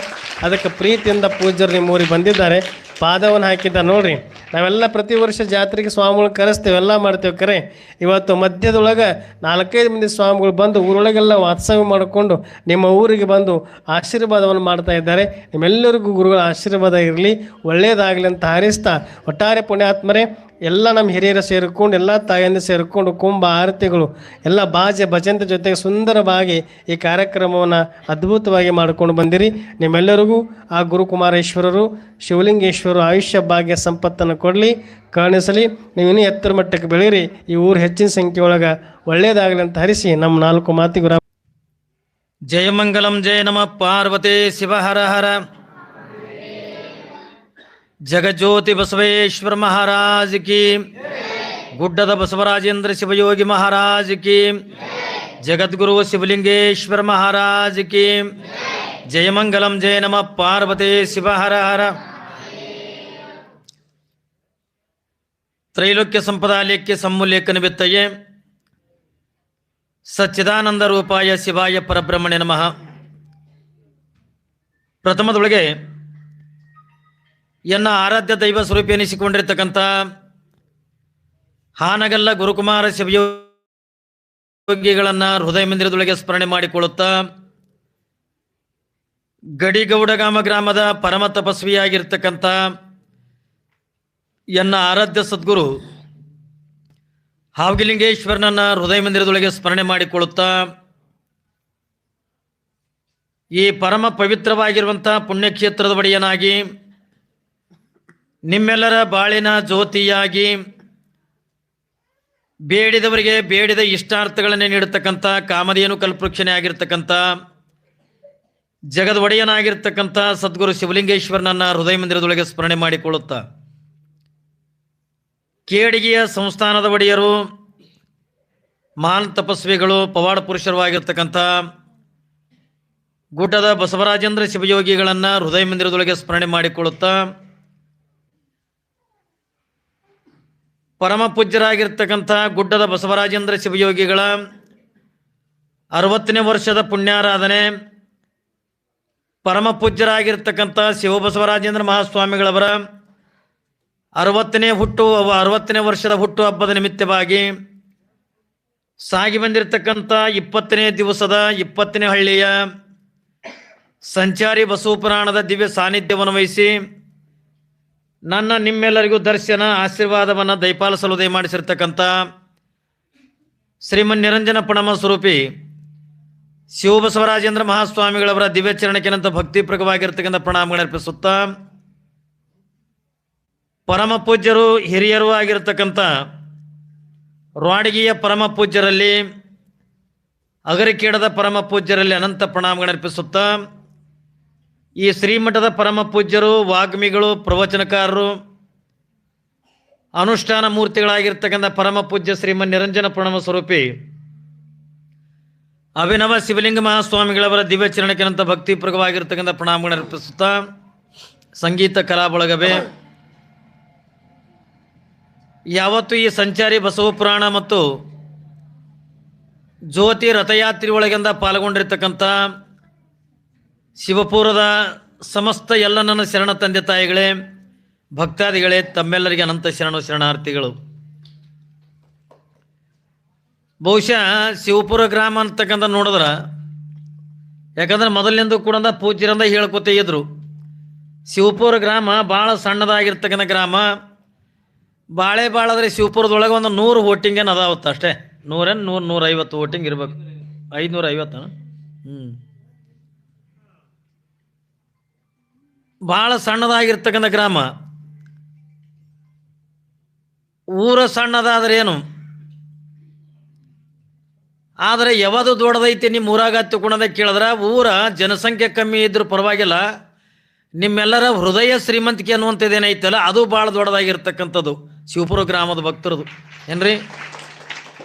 ಅದಕ್ಕೆ ಪ್ರೀತಿಯಿಂದ ಪೂಜ್ಯರು ನಿಮ್ಮ ಊರಿಗೆ ಬಂದಿದ್ದಾರೆ, ಪಾದವನ್ನು ಹಾಕಿದ್ದಾರೆ. ನೋಡಿರಿ, ನಾವೆಲ್ಲ ಪ್ರತಿ ವರ್ಷ ಜಾತ್ರೆಗೆ ಸ್ವಾಮಿಗಳು ಕರೆಸ್ತೇವೆ, ಎಲ್ಲ ಮಾಡ್ತೇವೆ ಕರೆ. ಇವತ್ತು ಮಧ್ಯದೊಳಗೆ 4-5 ಮಂದಿ ಸ್ವಾಮಿಗಳು ಬಂದು ಊರೊಳಗೆಲ್ಲ ವಾತ್ಸವ್ಯ ಮಾಡಿಕೊಂಡು ನಿಮ್ಮ ಊರಿಗೆ ಬಂದು ಆಶೀರ್ವಾದವನ್ನು ಮಾಡ್ತಾ ಇದ್ದಾರೆ. ನಿಮ್ಮೆಲ್ಲರಿಗೂ ಗುರುಗಳ ಆಶೀರ್ವಾದ ಇರಲಿ, ಒಳ್ಳೆಯದಾಗಲಿ ಅಂತ ಹಾರೈಸ್ತಾ, ಒಟ್ಟಾರೆ ಪುಣ್ಯಾತ್ಮರೇ ಎಲ್ಲ ನಮ್ಮ ಹಿರಿಯರು ಸೇರಿಕೊಂಡು, ಎಲ್ಲ ತಾಯಿಯಿಂದ ಸೇರಿಕೊಂಡು ಕುಂಭ ಆರತಿಗಳು ಎಲ್ಲ ಬಾಜೆ ಭಜಂತ ಜೊತೆಗೆ ಸುಂದರವಾಗಿ ಈ ಕಾರ್ಯಕ್ರಮವನ್ನು ಅದ್ಭುತವಾಗಿ ಮಾಡಿಕೊಂಡು ಬಂದಿರಿ. ನಿಮ್ಮೆಲ್ಲರಿಗೂ ಆ ಗುರುಕುಮಾರೇಶ್ವರರು, ಶಿವಲಿಂಗೇಶ್ವರರು ಆಯುಷ್ಯ ಭಾಗ್ಯ ಸಂಪತ್ತನ್ನು ಕೊಡಲಿ, ಕಾಣಿಸಲಿ. ನೀವು ಇನ್ನೂ ಎತ್ತರ ಮಟ್ಟಕ್ಕೆ ಬೆಳೀರಿ, ಈ ಊರು ಹೆಚ್ಚಿನ ಸಂಖ್ಯೆಯೊಳಗೆ ಒಳ್ಳೆಯದಾಗಲಿ ಅಂತ ಹರಿಸಿ ನಮ್ಮ 4 ಮಾತಿಗೂ ಜಯ ಮಂಗಲಂ ಜಯ ನಮಃ ಪಾರ್ವತಿ ಶಿವ ಹರ ಹರ. ಜಗಜ್ಯೋತಿ ಬಸವೇಶ್ವರ ಮಹಾರಾಜ್ ಕಿ, ಗುಡ್ಡದ ಬಸವರಾಜೇಂದ್ರ ಶಿವಯೋಗಿ ಮಹಾರಾಜ್ ಕಿ, ಜಗದ್ಗುರು ಶಿವಲಿಂಗೇಶ್ವರ ಮಹಾರಾಜ್ ಕಿ. ಜಯ ಮಂಗಲಂ ಜಯ ನಮಃ ಪಾರ್ವತಿ ಶಿವ ಹರ ಹರ. ತ್ರೈಲೋಕ್ಯ ಸಂಪದಾಲಯಕ್ಕೆ ಸಮೂಲೇಖನ ಬಿತ್ತಯೇ ಸಚ್ಚಿದಾನಂದ ರೂಪಾಯ ಶಿವಾಯ ಪರಬ್ರಹ್ಮಣ್ಯ ನಮಃ. ಪ್ರಥಮದೊಳಗೆ ಎನ್ನ ಆರಾಧ್ಯ ದೈವ ಸ್ವರೂಪಿ ಎನಿಸಿಕೊಂಡಿರ್ತಕ್ಕಂಥ ಹಾನಗಲ್ಲ ಗುರುಕುಮಾರ ಶಿವಯೋಗಿಗಳನ್ನು ಹೃದಯ ಮಂದಿರದೊಳಗೆ ಸ್ಮರಣೆ ಮಾಡಿಕೊಳ್ಳುತ್ತಾ, ಗಡಿಗೌಡಗಾಮ ಗ್ರಾಮದ ಪರಮ ತಪಸ್ವಿಯಾಗಿರ್ತಕ್ಕಂಥ ಎನ್ನ ಆರಾಧ್ಯ ಸದ್ಗುರು ಹಾವಗಿಲಿಂಗೇಶ್ವರನನ್ನ ಹೃದಯ ಮಂದಿರದೊಳಗೆ ಸ್ಮರಣೆ ಮಾಡಿಕೊಳ್ಳುತ್ತಾ, ಈ ಪರಮ ಪವಿತ್ರವಾಗಿರುವಂಥ ಪುಣ್ಯಕ್ಷೇತ್ರದ ಒಡೆಯನಾಗಿ, ನಿಮ್ಮೆಲ್ಲರ ಬಾಳಿನ ಜ್ಯೋತಿಯಾಗಿ, ಬೇಡಿದವರಿಗೆ ಬೇಡಿದ ಇಷ್ಟಾರ್ಥಗಳನ್ನೇ ನೀಡತಕ್ಕಂಥ ಕಾಮಧೇನು ಕಲ್ಪವೃಕ್ಷನೇ ಆಗಿರ್ತಕ್ಕಂಥ ಜಗದ ಒಡೆಯನಾಗಿರ್ತಕ್ಕಂಥ ಸದ್ಗುರು ಶಿವಲಿಂಗೇಶ್ವರನನ್ನ ಹೃದಯ ಮಂದಿರದೊಳಗೆ ಸ್ಮರಣೆ ಮಾಡಿಕೊಳ್ಳುತ್ತಾ, ಕೇಡಿಗೆಯ ಸಂಸ್ಥಾನದ ಒಡೆಯರು, ಮಹಾನ್ ತಪಸ್ವಿಗಳು, ಪವಾಡ ಪುರುಷರು ಆಗಿರ್ತಕ್ಕಂಥ ಗುಡ್ಡದ ಬಸವರಾಜೇಂದ್ರ ಶಿವಯೋಗಿಗಳನ್ನು ಹೃದಯ ಮಂದಿರದೊಳಗೆ ಸ್ಮರಣೆ ಮಾಡಿಕೊಳ್ಳುತ್ತಾ, ಪರಮ ಪೂಜ್ಯರಾಗಿರ್ತಕ್ಕಂಥ ಗುಡ್ಡದ ಬಸವರಾಜೇಂದ್ರ ಶಿವಯೋಗಿಗಳ 60ನೇ ವರ್ಷದ ಪುಣ್ಯಾರಾಧನೆ, ಪರಮ ಪೂಜ್ಯರಾಗಿರ್ತಕ್ಕಂಥ ಶಿವಬಸವರಾಜೇಂದ್ರ ಮಹಾಸ್ವಾಮಿಗಳವರ 60ನೇ ವರ್ಷದ ಹುಟ್ಟು ಹಬ್ಬದ ನಿಮಿತ್ತವಾಗಿ ಸಾಗಿ ಬಂದಿರತಕ್ಕಂಥ 20ನೇ ದಿವಸದ 20ನೇ ಹಳ್ಳಿಯ ಸಂಚಾರಿ ಬಸವ ಪುರಾಣದ ದಿವ್ಯ ಸಾನ್ನಿಧ್ಯವನ್ನು ವಹಿಸಿ ನನ್ನ ನಿಮ್ಮೆಲ್ಲರಿಗೂ ದರ್ಶನ ಆಶೀರ್ವಾದವನ್ನು ದಯಪಾಲಿಸಲು ದಯಮಾಡಿಸಿರ್ತಕ್ಕಂಥ ಶ್ರೀಮನ್ ನಿರಂಜನ ಪ್ರಣಮ ಸ್ವರೂಪಿ ಶಿವಬಸವರಾಜೇಂದ್ರ ಮಹಾಸ್ವಾಮಿಗಳವರ ದಿವ್ಯ ಚರಣಕ್ಕೆನಂತ ಭಕ್ತಿಪ್ರಕವಾಗಿರ್ತಕ್ಕಂಥ ಪ್ರಣಾಮಗಳನ್ನು ಅರ್ಪಿಸುತ್ತಾ, ಪರಮ ಪೂಜ್ಯರು ಹಿರಿಯರು ಆಗಿರ್ತಕ್ಕಂಥ ರ್ವಾಡಗಿಯ ಪರಮ ಪೂಜ್ಯರಲ್ಲಿ, ಅಗರಿಕೇಡದ ಪರಮ ಪೂಜ್ಯರಲ್ಲಿ ಅನಂತ ಪ್ರಣಾಮಗಳನ್ನು ಅರ್ಪಿಸುತ್ತಾ, ಈ ಶ್ರೀಮಠದ ಪರಮ ಪೂಜ್ಯರು, ವಾಗ್ಮಿಗಳು, ಪ್ರವಚನಕಾರರು, ಅನುಷ್ಠಾನ ಮೂರ್ತಿಗಳಾಗಿರ್ತಕ್ಕಂಥ ಪರಮ ಪೂಜ್ಯ ಶ್ರೀಮನ್ ನಿರಂಜನ ಪ್ರಣಮ ಸ್ವರೂಪಿ ಅಭಿನವ ಶಿವಲಿಂಗ ಮಹಾಸ್ವಾಮಿಗಳವರ ದಿವ್ಯ ಚರಣಕ್ಕೆನಂತ ಭಕ್ತಿಪ್ರಕವಾಗಿರ್ತಕ್ಕಂಥ ಪ್ರಣಾಮಗಳನ್ನು ಅರ್ಪಿಸುತ್ತಾ, ಸಂಗೀತ ಕಲಾ ಬಳಗವೇ ಯಾವತ್ತು ಈ ಸಂಚಾರಿ ಬಸವ ಪುರಾಣ ಮತ್ತು ಜ್ಯೋತಿ ರಥಯಾತ್ರೆ ಒಳಗಿಂದ ಪಾಲ್ಗೊಂಡಿರ್ತಕ್ಕಂಥ ಶಿವಪುರದ ಸಮಸ್ತ ಎಲ್ಲ ನನ್ನ ಶರಣ ತಂದೆ ತಾಯಿಗಳೇ, ಭಕ್ತಾದಿಗಳೇ, ತಮ್ಮೆಲ್ಲರಿಗೆ ಅನಂತ ಶರಣಾರ್ಥಿಗಳು. ಬಹುಶಃ ಶಿವಪುರ ಗ್ರಾಮ ಅಂತಕ್ಕಂಥ ನೋಡಿದ್ರೆ, ಯಾಕಂದ್ರೆ ಮೊದಲಿನಿಂದ ಕೂಡ ಪೂಜ್ಯರಿಂದ ಹೇಳ್ಕೊತೇ ಇದ್ರು, ಶಿವಪುರ ಗ್ರಾಮ ಭಾಳ ಸಣ್ಣದಾಗಿರ್ತಕ್ಕಂಥ ಗ್ರಾಮ, ಬಾಳೆ ಬಾಳದ್ರೆ ಶಿವಪುರದೊಳಗೆ ಒಂದು 100 ವೋಟಿಂಗ್ ಏನು ಅದಾವತ್ತ ಅಷ್ಟೇ. 150 ವೋಟಿಂಗ್ ಇರ್ಬೇಕು. 550. ಭಾಳ ಸಣ್ಣದಾಗಿರ್ತಕ್ಕಂಥ ಗ್ರಾಮ. ಊರ ಸಣ್ಣದಾದ್ರೆ ಏನು, ಆದರೆ ಯಾವುದು ದೊಡ್ಡದೈತಿ ನಿಮ್ಮ ಊರಾಗ ತಿಳ್ಕೊಳೋದ ಕೇಳಿದ್ರೆ, ಊರ ಜನಸಂಖ್ಯೆ ಕಮ್ಮಿ ಇದ್ರೂ ಪರವಾಗಿಲ್ಲ, ನಿಮ್ಮೆಲ್ಲರ ಹೃದಯ ಶ್ರೀಮಂತಿಕೆ ಅನ್ನುವಂಥದ್ದು ಏನೈತಲ್ಲ ಅದು ಭಾಳ ದೊಡ್ಡದಾಗಿರ್ತಕ್ಕಂಥದ್ದು ಶಿವಪುರ ಗ್ರಾಮದ ಭಕ್ತರದು. ಏನ್ರಿ,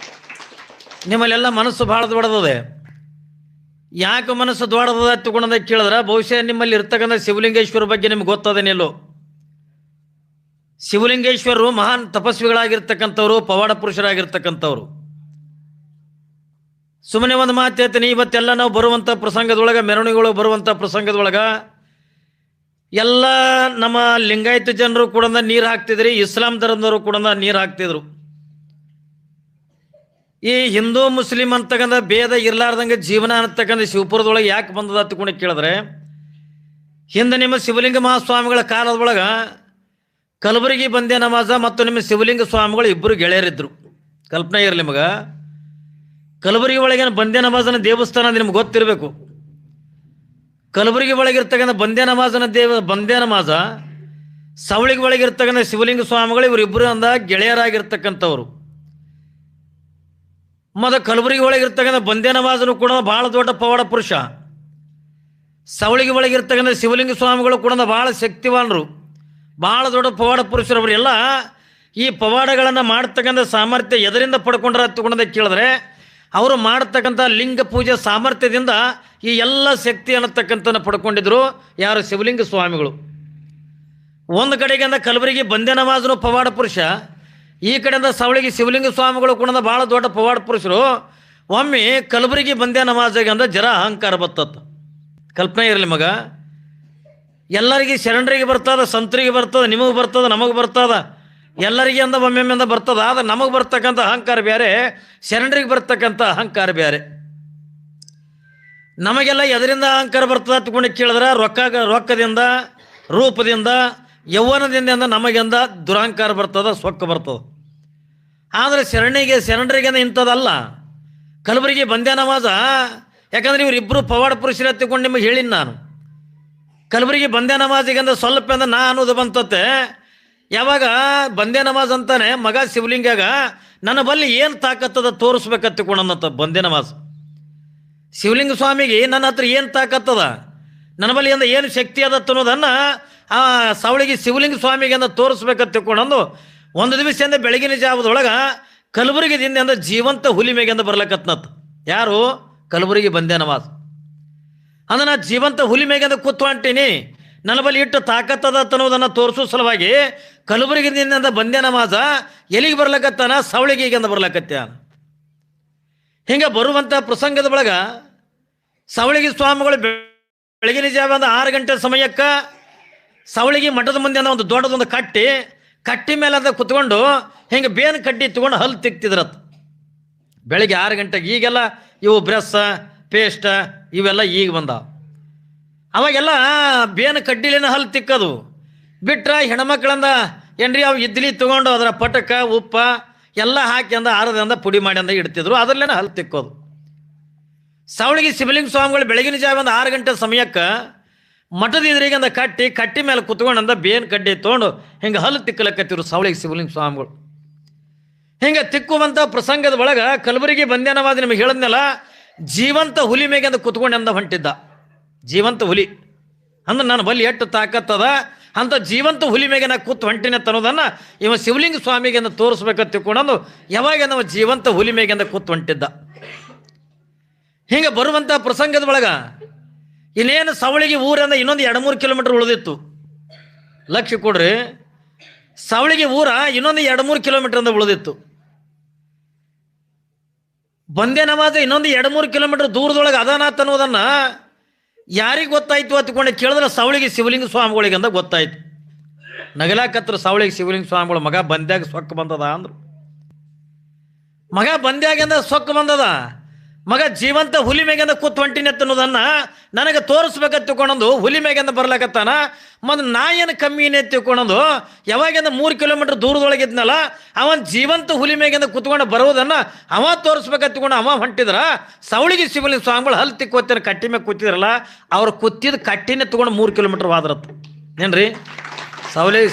ನಿಮ್ಮಲ್ಲೆಲ್ಲ ಮನಸ್ಸು ಭಾಳ ದೊಡ್ಡದದೆ. ಯಾಕೆ ಮನಸ್ಸು ದೊಡ್ಡದ ತಿಳ್ಕೊಳೋದ ಕೇಳಿದ್ರೆ, ಬಹುಶಃ ನಿಮ್ಮಲ್ಲಿ ಇರ್ತಕ್ಕಂಥ ಶಿವಲಿಂಗೇಶ್ವರ ಬಗ್ಗೆ ನಿಮ್ಗೆ ಗೊತ್ತದೇನಿಲ್ಲೋ. ಶಿವಲಿಂಗೇಶ್ವರರು ಮಹಾನ್ ತಪಸ್ವಿಗಳಾಗಿರ್ತಕ್ಕಂಥವ್ರು, ಪವಾಡ ಪುರುಷರಾಗಿರ್ತಕ್ಕಂಥವ್ರು. ಸುಮ್ಮನೆ ಒಂದು ಮಾತು ಹೇಳ್ತೀನಿ, ಇವತ್ತೆಲ್ಲ ನಾವು ಬರುವಂಥ ಪ್ರಸಂಗದೊಳಗೆ, ಮೆರವಣಿಗೆಗಳು ಬರುವಂಥ ಪ್ರಸಂಗದೊಳಗೆ ಎಲ್ಲ ನಮ್ಮ ಲಿಂಗಾಯತ ಜನರು ಕೂಡ ನೀರು ಹಾಕ್ತಿದ್ರಿ, ಇಸ್ಲಾಂ ಧರ್ಮದವರು ಕೂಡ ನೀರು ಹಾಕ್ತಿದ್ರು. ಈ ಹಿಂದೂ ಮುಸ್ಲಿಂ ಅಂತಕ್ಕಂಥ ಭೇದ ಇರಲಾರ್ದಂಗೆ ಜೀವನ ಅಂತಕ್ಕಂಥ ಶಿವಪುರದೊಳಗೆ ಯಾಕೆ ಬಂದದ ತಿಳ್ಕೊಂಡು ಕೇಳಿದ್ರೆ, ಹಿಂದೆ ನಿಮ್ಮ ಶಿವಲಿಂಗ ಮಹಾಸ್ವಾಮಿಗಳ ಕಾಲದೊಳಗೆ ಕಲಬುರಗಿ ಬಂದೇ ನಮಾಜ ಮತ್ತು ನಿಮ್ಮ ಶಿವಲಿಂಗ ಸ್ವಾಮಿಗಳು ಇಬ್ಬರು ಗೆಳೆಯರಿದ್ದರು. ಕಲ್ಪನೆ ಇರಲಿ ನಿಮಗೆ, ಕಲಬುರಗಿ ಒಳಗಿನ ಬಂದೇ ನಮಾಜನ ದೇವಸ್ಥಾನ ನಿಮ್ಗೆ ಗೊತ್ತಿರಬೇಕು. ಕಲಬುರಗಿ ಒಳಗಿರ್ತಕ್ಕಂಥ ಬಂದೇ ನಮಾಜ, ಸವಳಿಗೆ ಒಳಗಿರ್ತಕ್ಕಂಥ ಶಿವಲಿಂಗ ಸ್ವಾಮಿಗಳು ಇವರಿಬ್ಬರು ಅಂದ ಗೆಳೆಯರಾಗಿರ್ತಕ್ಕಂಥವ್ರು. ಮತ್ತು ಕಲಬುರಗಿ ಒಳಗಿರ್ತಕ್ಕಂಥ ಬಂದೇ ನಮಾಜನು ಕೂಡ ಭಾಳ ದೊಡ್ಡ ಪವಾಡ ಪುರುಷ. ಸವಳಿಗೆ ಒಳಗಿರ್ತಕ್ಕಂಥ ಶಿವಲಿಂಗ ಸ್ವಾಮಿಗಳು ಕೂಡ ಭಾಳ ಶಕ್ತಿವಾನರು, ಭಾಳ ದೊಡ್ಡ ಪವಾಡ ಪುರುಷರು. ಅವರೆಲ್ಲ ಈ ಪವಾಡಗಳನ್ನು ಮಾಡ್ತಕ್ಕಂಥ ಸಾಮರ್ಥ್ಯ ಎದರಿಂದ ಪಡ್ಕೊಂಡ್ರ ತಗೊಂಡ ಕೇಳಿದ್ರೆ, ಅವರು ಮಾಡ್ತಕ್ಕಂಥ ಲಿಂಗ ಪೂಜೆ ಸಾಮರ್ಥ್ಯದಿಂದ ಈ ಎಲ್ಲ ಶಕ್ತಿ ಅನ್ನತಕ್ಕಂಥನ್ನು ಪಡ್ಕೊಂಡಿದ್ರು. ಯಾರು? ಶಿವಲಿಂಗ ಸ್ವಾಮಿಗಳು. ಒಂದು ಕಡೆಗೆ ಅಂದ ಕಲಬುರಗಿ ಬಂದೇ ನಮಾಜನು ಪವಾಡ ಪುರುಷ, ಈ ಕಡೆಯಿಂದ ಸವಳಿಗೆ ಶಿವಲಿಂಗ ಸ್ವಾಮಿಗಳು ಕೂಡ ಭಾಳ ದೊಡ್ಡ ಪವಾಡ ಪುರುಷರು. ಒಮ್ಮೆ ಕಲಬುರಗಿ ಬಂದೇ ನಮಾಜಿಗೆ ಅಂದ ಜರ ಅಹಂಕಾರ ಬರ್ತತ್ತು. ಕಲ್ಪನೆ ಇರಲಿ ಮಗ, ಎಲ್ಲರಿಗೆ ಶರಣರಿಗೆ ಬರ್ತದ, ಸಂತರಿಗೆ ಬರ್ತದ, ನಿಮಗೆ ಬರ್ತದ, ನಮಗೆ ಬರ್ತದ, ಎಲ್ಲರಿಗೆ ಅಂದ ಒಮ್ಮೆಮ್ಮೆಂದ ಬರ್ತದ. ಆದರೆ ನಮಗೆ ಬರ್ತಕ್ಕಂಥ ಅಹಂಕಾರ ಬೇರೆ, ಶರಣರಿಗೆ ಬರ್ತಕ್ಕಂಥ ಅಹಂಕಾರ ಬೇರೆ. ನಮಗೆಲ್ಲ ಎದರಿಂದ ಅಹಂಕಾರ ಬರ್ತದ ತಗೊಂಡು ಕೇಳಿದ್ರೆ, ರೊಕ್ಕದಿಂದ, ರೂಪದಿಂದ, ಯೌವನದಿಂದ ನಮಗೆಂದ ದುರಹಂಕಾರ ಬರ್ತದ, ಸೊಕ್ಕ ಬರ್ತದ. ಆದರೆ ಶರಣರಿಗೆ ಇಂಥದ್ದಲ್ಲ. ಕಲಬುರಗಿ ಬಂದೇ ನಮಾಜ, ಯಾಕಂದ್ರೆ ಇವರಿಬ್ಬರು ಪವಾಡ ಪುರುಷರ ತಿಳ್ಕೊಂಡು ನಿಮಗೆ ಹೇಳಿನಿ ನಾನು. ಕಲಬುರಗಿ ಬಂದೇ ನಮಾಜಿಗೆ ಅಂದ್ರೆ ಸ್ವಲ್ಪ ಅಂದ್ರೆ ನಾ ಅನ್ನೋದು ಬಂತತ್ತೆ. ಯಾವಾಗ ಬಂದೇ ನಮಾಜ್ ಅಂತಾನೆ ಮಗ ಶಿವಲಿಂಗಾಗ ನನ್ನ ಬಲ್ಲಿ ಏನು ತಾಕತ್ತದ ತೋರಿಸ್ಬೇಕತ್ತಿಕೊಂಡಂತ ಬಂದೇ ನಮಾಜ್. ಶಿವಲಿಂಗ ಸ್ವಾಮಿಗೆ ನನ್ನ ಹತ್ರ ಏನು ತಾಕತ್ತದ, ನನ್ನ ಬಲ್ಲಿ ಅಂದ ಏನು ಶಕ್ತಿ ಅದತ್ತ ಅನ್ನೋದನ್ನು ಆ ಸವಳಿಗೆ ಶಿವಲಿಂಗ ಸ್ವಾಮಿಗೆ ಅಂದ ತೋರಿಸ್ಬೇಕತ್ತಿಕೊಂಡಂದು ಒಂದು ದಿವಸದಿಂದ ಬೆಳಗಿನ ಜಾವದೊಳಗೆ ಕಲಬುರಗಿದಿಂದ ಅಂದ ಜೀವಂತ ಹುಲಿ ಮೇಗೆಂದ ಬರ್ಲಕತ್ನತ್. ಯಾರು? ಕಲಬುರಗಿ ಬಂದೇ ನಮಾಜ್. ಅಂದ್ರೆ ನಾ ಜೀವಂತ ಹುಲಿ ಮೇಗೆಂದ ಕೂತು ಹೊಂಟೀನಿ, ನನ್ನ ಬಳಿ ಇಟ್ಟು ತಾಕತ್ತದ ಅನ್ನೋದನ್ನು ತೋರಿಸೋ ಸಲುವಾಗಿ ಕಲಬುರಗಿದಿಂದ ಬಂದೇ ನಮಾಜ ಎಲ್ಲಿಗೆ ಬರ್ಲಕತ್ತಾನ? ಸವಳಿಗೆಂದ ಬರ್ಲಕತ್ಯಾನ. ಹಿಂಗೆ ಬರುವಂಥ ಪ್ರಸಂಗದ ಒಳಗ ಸವಳಿಗೆ ಸ್ವಾಮಿಗಳು ಬೆಳಗಿನ ಜಾವ 6 ಗಂಟೆ ಸಮಯಕ್ಕೆ ಸವಳಿಗೆ ಮಠದ ಮುಂದೆ ಒಂದು ದೊಡ್ಡದೊಂದು ಕಟ್ಟಿ ಮೇಲೆ ಅದ ಕುತ್ಕೊಂಡು ಹಿಂಗೆ ಬೇನ್ ಕಡ್ಡಿ ತಗೊಂಡು ಹಲ್ಲು ತಿಕ್ತಿದ್ರತ್ ಬೆಳಗ್ಗೆ 6 ಗಂಟೆಗೆ. ಈಗೆಲ್ಲ ಇವು ಬ್ರಷ್, ಪೇಸ್ಟ್ ಇವೆಲ್ಲ ಈಗ ಬಂದಾವ. ಅವಾಗೆಲ್ಲ ಬೇನ್ ಕಡ್ಡಿಲೇನ ಹಲ್ಲು ತಿಕ್ಕೋದು ಬಿಟ್ರೆ ಹೆಣ್ಮಕ್ಳಂದ ಏನ್ರಿ ಅವು ಇಡ್ಲಿ ತೊಗೊಂಡು ಅದರ ಪಟಕ ಉಪ್ಪ ಎಲ್ಲ ಹಾಕಿ ಅಂದ ಆರದಿಂದ ಪುಡಿ ಮಾಡಿ ಅಂದ ಇಡ್ತಿದ್ರು, ಅದರಲ್ಲೇನ ಹಲ್ಲು ತಿಕ್ಕೋದು. ಸವಳಿಗೆ ಶಿವಲಿಂಗ ಸ್ವಾಮಿಗಳು ಬೆಳಗಿನ ಜಾವ 6 ಗಂಟೆ ಸಮಯಕ್ಕೆ ಮಠದ ಎದುರಿಗಂದ ಕಟ್ಟಿ ಮೇಲೆ ಕುತ್ಕೊಂಡಂದ ಬೇನ್ ಕಡ್ಡಿ ತೊಗೊಂಡು ಹಿಂಗೆ ಹಲ್ಲು ತಿಕ್ಕಲಕತ್ತಿರು ಸವಳಿಗೆ ಶಿವಲಿಂಗ ಸ್ವಾಮಿಗಳು. ಹಿಂಗೆ ತಿಕ್ಕುವಂಥ ಪ್ರಸಂಗದ ಒಳಗೆ ಕಲಬುರಗಿ ಬಂದೇ ನಮಾಜ್ ನಿಮಗೆ ಹೇಳಿದ್ನಲ್ಲ, ಜೀವಂತ ಹುಲಿ ಮೇಗೆ ಅಂದ ಕುತ್ಕೊಂಡೆಂದ ಹೊಂಟಿದ್ದ. ಜೀವಂತ ಹುಲಿ ಅಂದ್ರೆ ನನ್ನ ಬಲ್ಲಿ ಎಷ್ಟು ತಾಕತ್ತದ ಅಂತ ಜೀವಂತ ಹುಲಿ ಮೇಗೆ ನಾ ಕೂತು ಹೊಂಟಿನ ಅನ್ನೋದನ್ನು ಇವ ಶಿವಲಿಂಗ ಸ್ವಾಮಿಗೆ ಅಂದ ತೋರಿಸ್ಬೇಕಂತ ತಿಳ್ಕೊಂಡು ಯಾವಾಗ ನಾವು ಜೀವಂತ ಹುಲಿ ಮೇಗೆ ಅಂದ ಕೂತು ಹೊಂಟಿದ್ದ. ಹಿಂಗೆ ಬರುವಂಥ ಪ್ರಸಂಗದ ಒಳಗೆ ಇನ್ನೇನು ಸವಳಿಗೆ ಊರಿಂದ ಇನ್ನೊಂದು 2-3 ಕಿಲೋಮೀಟರ್ ಉಳಿದಿತ್ತು. ಲಕ್ಷ್ಯ ಕೊಡ್ರಿ, ಸವಳಿಗೆ ಊರ ಇನ್ನೊಂದು 2-3 ಕಿಲೋಮೀಟರ್ ಅಂತ ಉಳಿದಿತ್ತು. ಬಂದೇ ನಮಾಜ ಇನ್ನೊಂದು 2-3 ಕಿಲೋಮೀಟರ್ ದೂರದೊಳಗೆ ಅದಾನಾತ್ ಅನ್ನೋದನ್ನು ಯಾರಿಗೆ ಗೊತ್ತಾಯ್ತು ಅಂತಕೊಂಡು ಕೇಳಿದ್ರೆ ಸವಳಿಗೆ ಶಿವಲಿಂಗ ಸ್ವಾಮಿಗಳಿಗೆ ಅಂತ ಗೊತ್ತಾಯ್ತು. ನಗಲಾಕತ್ರ ಸವಳಿಗೆ ಶಿವಲಿಂಗ ಸ್ವಾಮಿಗಳು, ಮಗ ಬಂದ್ಯಾಗ ಸೊಕ್ಕ ಬಂದದ ಅಂದ್ರು. ಮಗ ಬಂದ್ಯಾಗಿಂದ ಸೊಕ್ಕ ಬಂದದ, ಮಗ ಜೀವಂತ ಹುಲಿ ಮೇಗಿಂದ ಕೂತ್ ಹೊಂಟಿನಿ ಅನ್ನೋದನ್ನು ನನಗೆ ತೋರಿಸ್ಬೇಕಂತ ತಿಳ್ಕೊಂಡಂದು ಹುಲಿ ಮೇಗಿಂದ ಬರ್ಲಾಕತ್ತಾನ. ಮತ್ತು ನಾ ಏನು ಕಮ್ಮಿನೇ ತಿಳ್ಕೊಂಡಂದು ಯಾವಾಗಿಂದ 3 ಕಿಲೋಮೀಟರ್ ದೂರದೊಳಗಿದ್ನಲ್ಲ ಅವನ್ ಜೀವಂತ ಹುಲಿ ಮೇಗಿಂದ ಕೂತ್ಕೊಂಡು ಬರೋದನ್ನು ಅವ ತೋರಿಸ್ಬೇಕಂತ ತಿಳ್ಕೊಂಡು ಅವ ಹೊಂಟಿದ್ರ. ಸವಳಿಗೆ ಶಿವಲಿಂಗ ಸ್ವಾಮಿಗಳು ಹಲ್ ತಿಕ್ಕೋತಿನ ಕಟ್ಟಿ ಮೇಲೆ ಕೂತಿದ್ರಲ್ಲ ಅವ್ರು ಕೂತಿದ್ದು ಕಟ್ಟಿನೇ ತೊಗೊಂಡು 3 ಕಿಲೋಮೀಟರ್ ಹೋದ್ರತ್ತು. ಏನ್ರಿ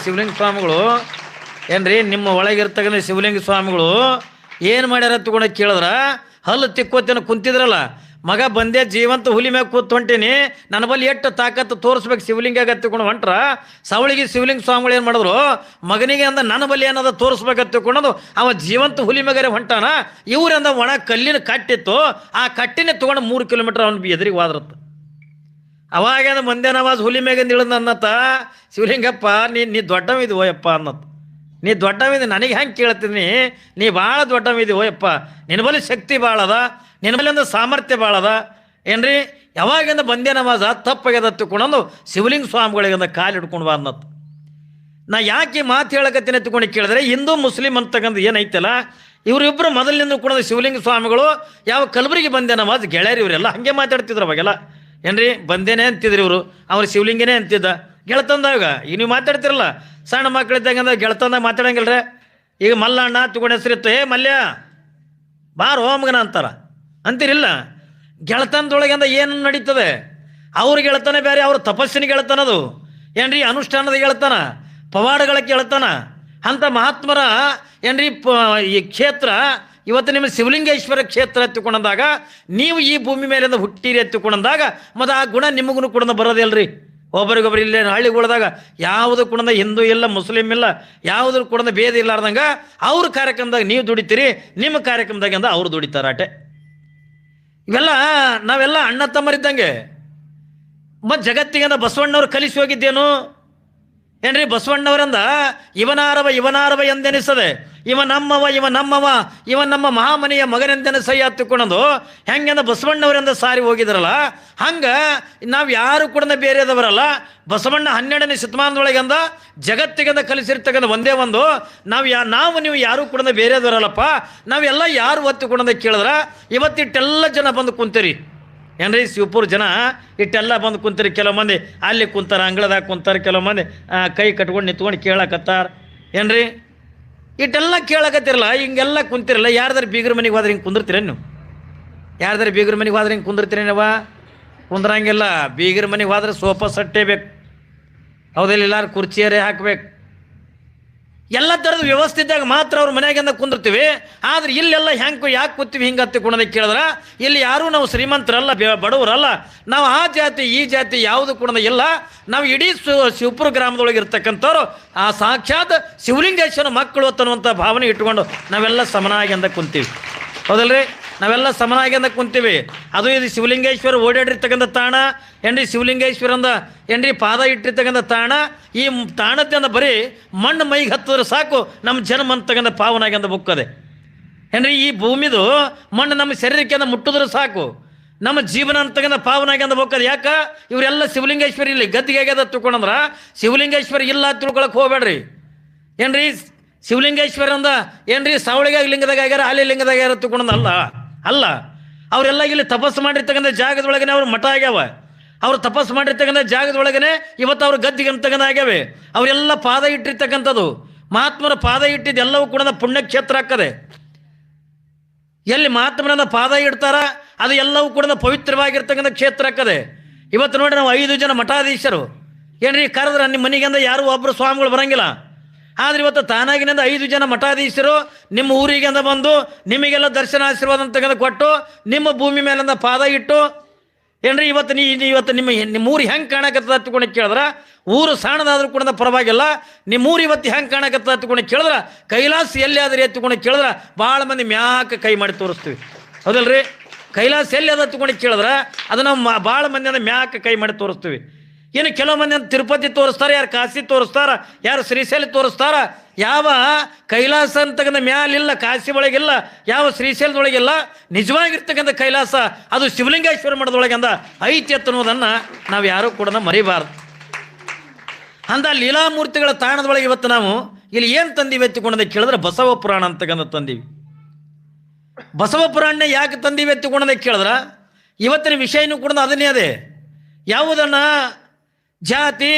ಶಿವಲಿಂಗ ಸ್ವಾಮಿಗಳು ಏನ್ರಿ ನಿಮ್ಮ ಒಳಗಿರ್ತಕ್ಕಂಥ ಶಿವಲಿಂಗ ಸ್ವಾಮಿಗಳು ಏನು ಮಾಡ್ಯಾರ ತಗೊಂಡು ಕೇಳಿದ್ರ ಹಲ್ಲು ತಿಕ್ಕೋತೇನ ಕುಂತಿದ್ರಲ್ಲ ಮಗ ಬಂದೆ ಜೀವಂತ ಹುಲಿ ಮ್ಯಾಗ ಕೂತ್ ಹೊಂಟೀನಿ ನನ್ನ ಬಲ್ಲಿ ಎಷ್ಟು ತಾಕತ್ತು ತೋರಿಸ್ಬೇಕು ಶಿವಲಿಂಗ ತಿಳ್ಕೊಂಡು ಹೊಂಟ್ರ. ಸವಳಿಗೆ ಶಿವಲಿಂಗ ಸ್ವಾಮಿಗಳು ಏನು ಮಾಡಿದ್ರು ಮಗನಿಗೆ ಅಂದ ನನ್ನ ಬಲ್ಲಿ ಏನದ ತೋರಿಸ್ಬೇಕಂತ ತಿಳ್ಕೊಂಡದು ಅವ ಜೀವಂತ ಹುಲಿ ಮ್ಯಾಗರೆ ಹೊಂಟಾನ. ಇವ್ರಂದ ಒಣ ಕಲ್ಲಿನ ಕಟ್ಟಿತ್ತು ಆ ಕಟ್ಟಿನೇ ತೊಗೊಂಡು 3 ಕಿಲೋಮೀಟರ್ ಅವ್ನು ಎದುರಿಗೆ ಹೋದ್ರತ್ತು. ಅವಾಗ ಮಂದೆ ನವಾಜ್ ಹುಲಿ ಮ್ಯಾಗಿಂದ ಇಳಿದ ಅನ್ನತ್ತ ಶಿವಲಿಂಗಪ್ಪ ನೀ ದೊಡ್ಡವಿದು ಓಯಪ್ಪ ಅನ್ನತ್ತ. ನೀ ದೊಡ್ಡವಿದೆ ನನಗೆ ಹೆಂಗೆ ಕೇಳ್ತೀನಿ, ನೀ ಭಾಳ ದೊಡ್ಡವಿದೆ ಓಯಪ್ಪ, ನಿನ್ನ ಬಳಿ ಶಕ್ತಿ ಭಾಳ ಅದ, ನಿನ್ನ ಬಳಿ ಒಂದು ಸಾಮರ್ಥ್ಯ ಭಾಳ ಅದ ಏನ್ರಿ. ಯಾವಾಗಿಂದ ಬಂದೆ ನವಾಜ ತಪ್ಪಾಗ್ಯದ ತಿಳ್ಕೊಂಡು ಶಿವಲಿಂಗ ಸ್ವಾಮಿಗಳಿಗಂದ ಕಾಲು ಹಿಡ್ಕೊಂಡು ಬಾ ಅನ್ನತ್ತು. ನಾ ಯಾಕೆ ಮಾತು ಹೇಳಕತ್ತೀನಿ ತಿಳ್ಕೊಂಡು ಕೇಳಿದ್ರೆ ಹಿಂದೂ ಮುಸ್ಲಿಂ ಅಂತಕ್ಕಂಥ ಏನೈತಲ್ಲ ಇವರಿಬ್ಬರು ಮೊದಲಿನಿಂದ ಕೂಡ ಶಿವಲಿಂಗ ಸ್ವಾಮಿಗಳು ಯಾವ ಕಲಬುರಗಿ ಬಂದೆ ನವಾಜ್ ಗೆಳೆಯರು ಇವರೆಲ್ಲ ಹಾಗೆ ಮಾತಾಡ್ತಿದ್ರು ಅವಾಗೆಲ್ಲ ಏನ್ರಿ. ಬಂದೇನೆ ಅಂತಿದ್ರು ಇವರು, ಅವ್ರು ಶಿವಲಿಂಗನೇ ಅಂತಿದ್ದ ಗೆಳತಂದಾಗ. ಈಗ ನೀವು ಮಾತಾಡ್ತಿರಲ್ಲ ಸಣ್ಣ ಮಕ್ಕಳಿದ್ದಂಗೆ ಅಂದ್ರೆ ಗೆಳತಂದಾಗ ಮಾತಾಡಂಗಿಲ್ರಿ. ಈಗ ಮಲ್ಲಣ್ಣ ತಗೊಂಡು ಹೆಸರಿತ್ತು, ಏ ಮಲ್ಯ ಬಾರ್ ಹೋಮಗನ ಅಂತಾರ ಅಂತೀರಿಲ್ಲ. ಗೆಳತನದೊಳಗೆ ಅಂದ ಏನು ನಡೀತದೆ, ಅವ್ರ ಗೆಳತನ ಬೇರೆ, ಅವ್ರ ತಪಸ್ಸಿನ ಗೆಳತನದು ಏನ್ರಿ, ಅನುಷ್ಠಾನದ ಗೆಳತನ, ಪವಾಡಗಳ ಗೆಳತನ. ಅಂಥ ಮಹಾತ್ಮರ ಏನ್ರಿ ಈ ಕ್ಷೇತ್ರ ಇವತ್ತು ನಿಮ್ಮ ಶಿವಲಿಂಗೇಶ್ವರ ಕ್ಷೇತ್ರ ಎತ್ತಿಕೊಂಡಂದಾಗ ನೀವು ಈ ಭೂಮಿ ಮೇಲಿಂದ ಹುಟ್ಟಿರಿ ಎತ್ತಿಕೊಂಡಂದಾಗ ಮತ್ತು ಆ ಗುಣ ನಿಮಗೂ ಕೂಡ ಬರೋದಿಲ್ರಿ. ಒಬ್ಬರಿಗೊಬ್ಬರು ಇಲ್ಲೇ ಹಳ್ಳಿಗಳದಾಗ ಯಾವುದು ಕೂಡ ಹಿಂದೂ ಇಲ್ಲ ಮುಸ್ಲಿಂ ಇಲ್ಲ ಯಾವುದ್ರ ಕೂಡ ಭೇದ ಇಲ್ಲಾರ್ದಂಗೆ ಅವ್ರ ಕಾರ್ಯಕ್ರಮದಾಗ ನೀವು ದುಡಿತೀರಿ, ನಿಮ್ಮ ಕಾರ್ಯಕ್ರಮದಾಗ ಅಂದ ಅವ್ರು ದುಡಿತಾರಾಟೆ. ಇವೆಲ್ಲ ನಾವೆಲ್ಲ ಅಣ್ಣ ತಮ್ಮರಿದ್ದಂಗೆ. ಮತ್ತು ಜಗತ್ತಿಗೆ ಬಸವಣ್ಣವ್ರು ಕಲಿಸಿ ಹೋಗಿದ್ದೇನು ಏನ್ರಿ. ಬಸವಣ್ಣವರಂದ ಇವನಾರವ ಎಂದೆನಿಸದೆ, ಇವ ನಮ್ಮವ ಇವ ನಮ್ಮ ಮಹಾಮನೆಯ ಮಗನೆಂದೆನಿಸಯ್ಯ ಹತ್ತಿಕೊಂಡದು ಹೆಂಗೆಂದ ಬಸವಣ್ಣವರಿಂದ ಸಾರಿ ಹೋಗಿದ್ರಲ್ಲ ಹಂಗೆ ನಾವು ಯಾರು ಕೂಡ ಬೇರೆದವರಲ್ಲ. ಬಸವಣ್ಣ 12ನೇ ಶತಮಾನದೊಳಗೆ ಅಂದ ಜಗತ್ತಿಗಂದ ಕಲಿಸಿರ್ತಕ್ಕಂಥ ಒಂದೇ ಒಂದು ನಾವು ನೀವು ಯಾರು ಕೂಡ ಬೇರೆದವರಲ್ಲಪ್ಪ. ನಾವೆಲ್ಲ ಯಾರು ಒತ್ತಿಕೊಂಡಂದ ಕೇಳಿದ್ರೆ ಇವತ್ತಿಟ್ಟೆಲ್ಲ ಜನ ಬಂದು ಕುಂತೀರಿ ಏನ್ರಿ. ಶಿವಪುರ ಜನ ಇಟ್ಟೆಲ್ಲ ಬಂದು ಕುಂತೀರಿ. ಕೆಲವು ಮಂದಿ ಅಲ್ಲಿ ಕುಂತಾರ, ಅಂಗಳದಾಗ ಕುಂತಾರೆ, ಕೆಲವು ಮಂದಿ ಕೈ ಕಟ್ಕೊಂಡು ನಿಂತ್ಕೊಂಡು ಕೇಳಕತ್ತಾರ ಏನ್ರಿ. ಇಟ್ಟೆಲ್ಲ ಕೇಳಕತ್ತಿರಲ್ಲ, ಹಿಂಗೆಲ್ಲ ಕುಂತಿರಲ್ಲ. ಯಾರ್ದಾರು ಬೀಗ್ರ ಮನೆಗೆ ಹೋದ್ರೆ ಹಿಂಗೆ ಕುಂದಿರ್ತೀರ ನೀವು? ಯಾರ್ದಾರು ಬೀಗ್ರ ಮನೆಗೆ ಹೋದ್ರೆ ಹಿಂಗೆ ಕುಂದಿರ್ತೀರಿ ನೀವು? ಕುಂದ್ರಂಗಿಲ್ಲ. ಬೀಗ್ರ ಮನೆಗೆ ಹೋದ್ರೆ ಸೋಫಾ ಸಟ್ಟೇ ಬೇಕು, ಹೌದಿಲ್ಲ, ಎಲ್ಲಾರು ಕುರ್ಚಿಯರೇ ಹಾಕ್ಬೇಕು. ಎಲ್ಲ ಥರದ ವ್ಯವಸ್ಥೆ ಇದ್ದಾಗ ಮಾತ್ರ ಅವ್ರ ಮನೆಯಾಗಿಂದ ಕುಂದಿರ್ತೀವಿ. ಆದ್ರೆ ಇಲ್ಲೆಲ್ಲ ಯಾಕೆ ಕೂತೀವಿ ಹಿಂಗೆ ಹತ್ತಿಕೊಂಡೋದಕ್ಕೆ ಕೇಳಿದ್ರೆ ಇಲ್ಲಿ ಯಾರೂ ನಾವು ಶ್ರೀಮಂತರಲ್ಲ, ಬಡವರಲ್ಲ. ನಾವು ಆ ಜಾತಿ ಈ ಜಾತಿ ಯಾವುದು ಕೂಡ ಇಲ್ಲ. ನಾವು ಇಡೀ ಶಿವಪುರ ಗ್ರಾಮದೊಳಗೆ ಇರ್ತಕ್ಕಂಥವ್ರು ಆ ಸಾಕ್ಷಾತ್ ಶಿವಲಿಂಗೇಶ್ವರ ಮಕ್ಕಳು ಅಂತನ್ನುವಂಥ ಭಾವನೆ ಇಟ್ಕೊಂಡು ನಾವೆಲ್ಲ ಸಮನಾಗಿ ಅಂದ ಕುಂತೀವಿ, ಹೌದಲ್ರಿ. ನಾವೆಲ್ಲ ಸಮನಾಗಿ ಅಂದ ಕುಂತೀವಿ. ಅದು ಇದು ಶಿವಲಿಂಗೇಶ್ವರ ಓಡಾಡಿರ್ತಕ್ಕಂಥ ತಾಣ ಏನ್ರಿ. ಶಿವಲಿಂಗೇಶ್ವರಂದ ಏನ್ರಿ ಪಾದ ಇಟ್ಟಿರ್ತಕ್ಕಂಥ ತಾಣ. ಈ ತಾಣದಿಂದ ಬರೀ ಮಣ್ಣು ಮೈಗೆ ಹತ್ತಿದ್ರೆ ಸಾಕು ನಮ್ಮ ಜನ್ಮ ಅಂತಕ್ಕಂಥ ಪಾವನಾಗಿ ಅಂದ ಬುಕ್ಕದೆ ಏನ್ರಿ. ಈ ಭೂಮಿದು ಮಣ್ಣು ನಮ್ಮ ಶರೀರಕ್ಕೆ ಅಂದ ಮುಟ್ಟಿದ್ರೆ ಸಾಕು ನಮ್ಮ ಜೀವನ ಅಂತಕ್ಕಂಥ ಪಾವನಾಗಿ ಅಂದ ಬುಕ್ಕದೆ. ಯಾಕೆ ಇವರೆಲ್ಲ ಶಿವಲಿಂಗೇಶ್ವರ ಇಲ್ಲಿ ಗದ್ದಿಗೆ ಆಗ್ಯದ ತಿಳ್ಕೊಂಡ್ರ ಶಿವಲಿಂಗೇಶ್ವರ ಇಲ್ಲ ತಿಳ್ಕೊಳಕ್ಕೆ ಹೋಗ್ಬೇಡ್ರಿ ಏನ್ರಿ. ಶಿವಲಿಂಗೇಶ್ವರ ಅಂದ ಏನ್ರಿ ಸಾವಳಿಗಾಗಿ ಲಿಂಗದಾಗ ಆಗ್ಯಾರ, ಅಲ್ಲಿ ಲಿಂಗದಾಗ ಆಗ್ಯಾರ ತಿಳ್ಕೊಂಡಲ್ಲ ಅಲ್ಲ. ಅವರೆಲ್ಲ ಇಲ್ಲಿ ತಪಸ್ಸು ಮಾಡಿರ್ತಕ್ಕಂಥ ಜಾಗದೊಳಗನೆ ಅವ್ರ ಮಠ ಆಗ್ಯಾವ. ಅವ್ರು ತಪಸ್ಸು ಮಾಡಿರ್ತಕ್ಕಂಥ ಜಾಗದೊಳಗನೆ ಇವತ್ತು ಅವ್ರ ಗದ್ದಿಗೆ ಅಂತಕ್ಕಂಥ ಆಗ್ಯಾವೆ. ಅವರೆಲ್ಲ ಪಾದ ಇಟ್ಟಿರ್ತಕ್ಕಂಥದ್ದು ಮಹಾತ್ಮರ ಪಾದ ಇಟ್ಟಿದ್ದು ಎಲ್ಲವೂ ಕೂಡ ಪುಣ್ಯಕ್ಷೇತ್ರ ಆಗ್ತದೆ. ಎಲ್ಲಿ ಮಹಾತ್ಮರನ್ನ ಪಾದ ಇಡ್ತಾರ ಅದು ಎಲ್ಲವೂ ಕೂಡ ಪವಿತ್ರವಾಗಿರ್ತಕ್ಕಂಥ ಕ್ಷೇತ್ರ ಆಗ್ತದೆ. ಇವತ್ತು ನೋಡಿ ನಾವು 5 ಜನ ಮಠಾಧೀಶರು ಏನ್ರಿ ಕರೆದ್ರೆ ನಿಮ್ಮ ಮನೆಗಿಂದ ಯಾರು ಒಬ್ಬರು ಸ್ವಾಮಿಗಳು ಬರಂಗಿಲ್ಲ. ಆದರೆ ಇವತ್ತು ತಾನಾಗಿನಿಂದ 5 ಜನ ಮಠಾಧೀಶರು ನಿಮ್ಮ ಊರಿಗೆಂದ ಬಂದು ನಿಮಗೆಲ್ಲ ದರ್ಶನ ಆಶೀರ್ವಾದ ಅಂತಕ್ಕಂಥ ಕೊಟ್ಟು ನಿಮ್ಮ ಭೂಮಿ ಮೇಲಿಂದ ಪಾದ ಇಟ್ಟು ಏನ್ರಿ ಇವತ್ತು ನಿಮ್ಮ ಊರು ಹೆಂಗೆ ಕಾಣಕತ್ತದ ಹತ್ಕೊಂಡು ಕೇಳಿದ್ರೆ ಊರು ಸಣ್ಣದಾದ್ರೂ ಕೂಡ ಪರವಾಗಿಲ್ಲ. ನಿಮ್ಮೂರು ಇವತ್ತು ಹೆಂಗೆ ಕಾಣಕತ್ತದ ಹತ್ಕೊಂಡು ಕೇಳಿದ್ರೆ ಕೈಲಾಸ ಎಲ್ಲಿ ಆದ್ರೆ ಎತ್ತುಕೊಂಡು ಕೇಳಿದ್ರೆ ಭಾಳ ಮಂದಿ ಮ್ಯಾಕ ಕೈ ಮಾಡಿ ತೋರಿಸ್ತೀವಿ, ಹೌದಲ್ರಿ. ಕೈಲಾಸ ಎಲ್ಲಿ ಅದ ಹತ್ಕೊಂಡು ಕೇಳಿದ್ರೆ ಅದನ್ನು ಭಾಳ ಮಂದಿ ಅಂದ್ರೆ ಮ್ಯಾಕ ಕೈ ಮಾಡಿ ತೋರಿಸ್ತೀವಿ. ಇನ್ನು ಕೆಲವು ಮಂದಿ ಅಂತ ತಿರುಪತಿ ತೋರಿಸ್ತಾರೆ, ಯಾರು ಕಾಶಿ ತೋರಿಸ್ತಾರ, ಯಾರು ಶ್ರೀಶೈಲ ತೋರಿಸ್ತಾರ. ಯಾವ ಕೈಲಾಸ ಅಂತಕ್ಕಂಥ ಮ್ಯಾಲಿಲ್ಲ, ಕಾಶಿ ಒಳಗಿಲ್ಲ, ಯಾವ ಶ್ರೀಶೈಲದೊಳಗಿಲ್ಲ. ನಿಜವಾಗಿರ್ತಕ್ಕಂಥ ಕೈಲಾಸ ಅದು ಶಿವಲಿಂಗೇಶ್ವರ ಮಠದೊಳಗಿಂದ ಐತಿ ಅನ್ನೋದನ್ನು ನಾವು ಯಾರೂ ಕೂಡ ಮರಿಬಾರ್ದು. ಅಂದ ಲೀಲಾಮೂರ್ತಿಗಳ ತಾಣದೊಳಗೆ ಇವತ್ತು ನಾವು ಇಲ್ಲಿ ಏನು ತಂದೀವಿ ಎತ್ತಿಕೊಂಡಂತ ಕೇಳಿದ್ರೆ ಬಸವ ಪುರಾಣ ಅಂತಕ್ಕಂಥ ತಂದೀವಿ. ಬಸವ ಪುರಾಣ ಯಾಕೆ ತಂದೀವಿ ಎತ್ತಿಕೊಂಡೋದ ಕೇಳಿದ್ರ ಇವತ್ತಿನ ವಿಷಯನೂ ಕೂಡ ಅದನ್ನೇ ಅದೇ. ಯಾವುದನ್ನ ಜಾತಿ,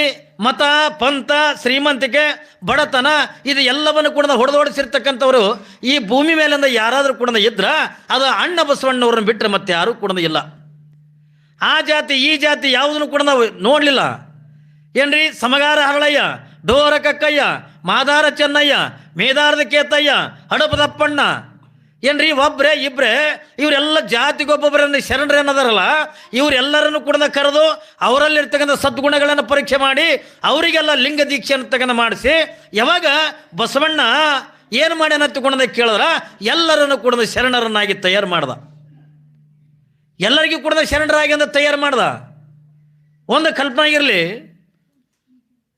ಮತ, ಪಂಥ, ಶ್ರೀಮಂತಿಕೆ, ಬಡತನ ಇದು ಎಲ್ಲವನ್ನು ಕೂಡ ಹೊಡೆದೋಡಿಸಿರ್ತಕ್ಕಂಥವ್ರು ಈ ಭೂಮಿ ಮೇಲಿಂದ ಯಾರಾದರೂ ಕೂಡ ಇದ್ರ ಅದು ಅಣ್ಣ ಬಸವಣ್ಣವ್ರನ್ನ ಬಿಟ್ಟರೆ ಮತ್ತೆ ಯಾರೂ ಕೂಡ ಇಲ್ಲ. ಆ ಜಾತಿ ಈ ಜಾತಿ ಯಾವುದನ್ನು ಕೂಡ ನಾವು ನೋಡಲಿಲ್ಲ. ಏನ್ರಿ, ಸಮಗಾರ ಹರಳಯ್ಯ, ಡೋರ ಕಕ್ಕಯ್ಯ, ಮಾದಾರ ಚೆನ್ನಯ್ಯ, ಮೇದಾರದ ಕೇತಯ್ಯ, ಹಡಪದಪ್ಪಣ್ಣ, ಏನ್ರಿ ಒಬ್ರೆ ಇಬ್ರೆ ಇವರೆಲ್ಲ ಜಾತಿಗೊಬ್ಬೊಬ್ಬರನ್ನು ಶರಣರೇನದಾರಲ್ಲ ಇವರೆಲ್ಲರನ್ನು ಕೂಡ ಕರೆದು ಅವರಲ್ಲಿರ್ತಕ್ಕಂಥ ಸದ್ಗುಣಗಳನ್ನು ಪರೀಕ್ಷೆ ಮಾಡಿ ಅವರಿಗೆಲ್ಲ ಲಿಂಗ ದೀಕ್ಷೆಯನ್ನು ತಗೊಂಡು ಮಾಡಿಸಿ ಯಾವಾಗ ಬಸವಣ್ಣ ಏನು ಮಾಡ್ಯಾನಂತಕೊಂಡ ಕೇಳಿದ್ರ ಎಲ್ಲರನ್ನು ಕೂಡ ಶರಣರನ್ನಾಗಿ ತಯಾರು ಮಾಡ್ದ. ಎಲ್ಲರಿಗೂ ಕೂಡ ಶರಣರಾಗಿ ಅಂತ ತಯಾರು ಮಾಡ್ದ. ಒಂದು ಕಲ್ಪನೆ ಆಗಿರಲಿ,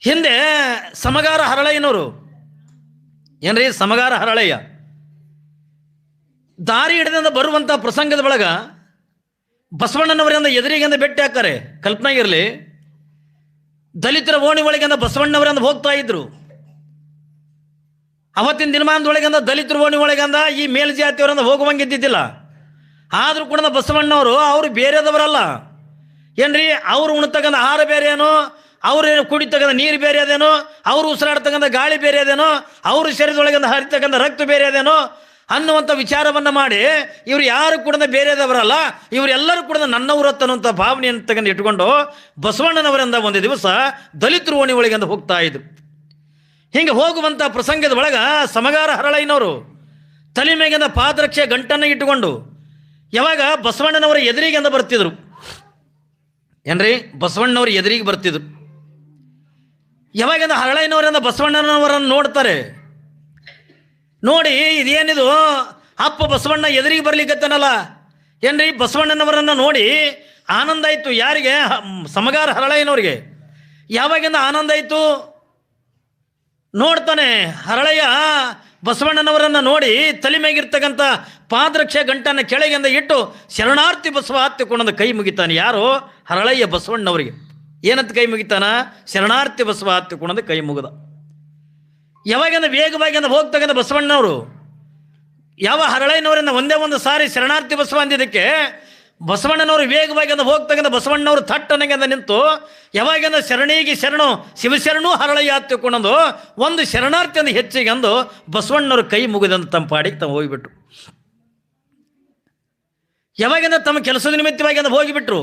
ಹಿಂದೆ ಸಮಗಾರ ಹರಳಯ್ಯನವರು ಏನ್ರಿ ಸಮಗಾರ ಹರಳಯ್ಯ ದಾರಿ ಹಿಡಿದಿಂದ ಬರುವಂಥ ಪ್ರಸಂಗದ ಒಳಗ ಬಸವಣ್ಣನವರಿಂದ ಎದುರಿಗಿಂದ ಭೇಟಿ ಹಾಕ್ತಾರೆ. ಕಲ್ಪನೆ ಆಗಿರಲಿ, ದಲಿತರ ಓಣಿ ಒಳಗಿಂದ ಬಸವಣ್ಣವರಿಂದ ಹೋಗ್ತಾ ಇದ್ರು. ಅವತ್ತಿನ ದಿನಮಾನದೊಳಗಿಂದ ದಲಿತರ ಓಣಿ ಒಳಗಿಂದ ಈ ಮೇಲ್ಜಾತಿಯವರಿಂದ ಹೋಗುವಂಗಿದ್ದಿದ್ದಿಲ್ಲ. ಆದರೂ ಕೂಡ ಬಸವಣ್ಣವರು ಅವರು ಬೇರೆದವರಲ್ಲ. ಏನ್ರಿ, ಅವರು ಉಣ್ತಕ್ಕಂಥ ಆಹಾರ ಬೇರೆ ಏನೋ, ಅವ್ರು ಕುಡಿತಕ್ಕಂಥ ನೀರು ಬೇರೆ ಅದೇನೋ, ಅವರು ಉಸಿರಾಡ್ತಕ್ಕಂಥ ಗಾಳಿ ಬೇರೆ ಅದೇನೋ, ಅವರು ಶರೀರದೊಳಗಿಂದ ಹರಿತಕ್ಕಂಥ ರಕ್ತ ಬೇರೆ ಅದೇನೋ ಅನ್ನುವಂಥ ವಿಚಾರವನ್ನು ಮಾಡಿ ಇವರು ಯಾರು ಕೂಡ ಬೇರೆದವರಲ್ಲ, ಇವರೆಲ್ಲರೂ ಕೂಡ ನನ್ನವರು ಅನ್ನುವಂಥ ಭಾವನೆಯನ್ನು ತಗೊಂಡು ಇಟ್ಕೊಂಡು ಬಸವಣ್ಣನವರಿಂದ ಒಂದು ದಿವಸ ದಲಿತರು ಓಣಿ ಒಳಗಿಂದ ಹೋಗ್ತಾ ಇದ್ರು. ಹಿಂಗೆ ಹೋಗುವಂಥ ಪ್ರಸಂಗದ ಒಳಗ ಸಮಗಾರ ಹರಳಯ್ಯನವರು ತಲೆ ಮೇಗಿಂದ ಪಾದರಕ್ಷೆ ಗಂಟನ್ನು ಇಟ್ಟುಕೊಂಡು ಯಾವಾಗ ಬಸವಣ್ಣನವರ ಎದುರಿಗಿಂದ ಬರ್ತಿದ್ರು. ಏನ್ರಿ, ಬಸವಣ್ಣನವರು ಎದುರಿಗೆ ಬರ್ತಿದ್ರು. ಯಾವಾಗಿಂದ ಹರಳಯ್ಯನವರಿಂದ ಬಸವಣ್ಣನವರನ್ನು ನೋಡ್ತಾರೆ. ನೋಡಿ ಇದೇನಿದು ಅಪ್ಪ ಬಸವಣ್ಣ ಎದುರಿಗೆ ಬರ್ಲಿಕ್ಕತ್ತನಲ್ಲ. ಏನ್ರಿ, ಬಸವಣ್ಣನವರನ್ನು ನೋಡಿ ಆನಂದ ಆಯಿತು. ಯಾರಿಗೆ? ಸಮಗಾರ ಹರಳಯ್ಯನವ್ರಿಗೆ. ಯಾವಾಗಿಂದ ಆನಂದ ಆಯಿತು ನೋಡ್ತಾನೆ ಹರಳಯ್ಯ ಬಸವಣ್ಣನವರನ್ನು ನೋಡಿ ತಲೆ ಮೇಗಿರ್ತಕ್ಕಂಥ ಪಾದರಕ್ಷೆ ಗಂಟನ್ನು ಕೆಳಗಿಂದ ಇಟ್ಟು ಶರಣಾರ್ಥಿ ಬಸವ ಹತ್ತಿಕೊಂಡಂದು ಕೈ ಮುಗಿತಾನೆ. ಯಾರು? ಹರಳಯ್ಯ ಬಸವಣ್ಣವರಿಗೆ. ಏನಂತ ಕೈ ಮುಗಿತಾನ? ಶರಣಾರ್ಥಿ ಬಸವ ಹತ್ತಿಕೊಂಡಂದು ಕೈ ಮುಗಿದ. ಯಾವಾಗಿಂದ ವೇಗವಾಗಿಂದ ಹೋಗ್ತಕ್ಕಂಥ ಬಸವಣ್ಣವರು ಯಾವ ಹರಳಯ್ಯನವರಿಂದ ಒಂದೇ ಒಂದು ಸಾರಿ ಶರಣಾರ್ಥಿ ಬಸವ ಅಂದಿದ್ದಕ್ಕೆ ಬಸವಣ್ಣನವರು ವೇಗವಾಗಿಂದ ಹೋಗ್ತಕ್ಕಂಥ ಬಸವಣ್ಣವರು ಥಟ್ಟನಗಿಂದ ನಿಂತು ಯಾವಾಗಿಂದ ಶರಣಿಗೆ ಶರಣು ಶಿವಶರಣು ಹರಳಯ್ಯ ಹತ್ತಿಕೊಂಡಂದು ಒಂದು ಶರಣಾರ್ಥಿ ಅಂದು ಹೆಚ್ಚಿಗೆ ಅಂದು ಬಸವಣ್ಣವರು ಕೈ ಮುಗಿದಂತ ತಮ್ಮ ಪಾಡಿಗೆ ತಾವು ಹೋಗಿಬಿಟ್ರು. ಯಾವಾಗಿಂದ ತಮ್ಮ ಕೆಲಸದ ನಿಮಿತ್ತವಾಗಿಂದ ಹೋಗಿಬಿಟ್ರು.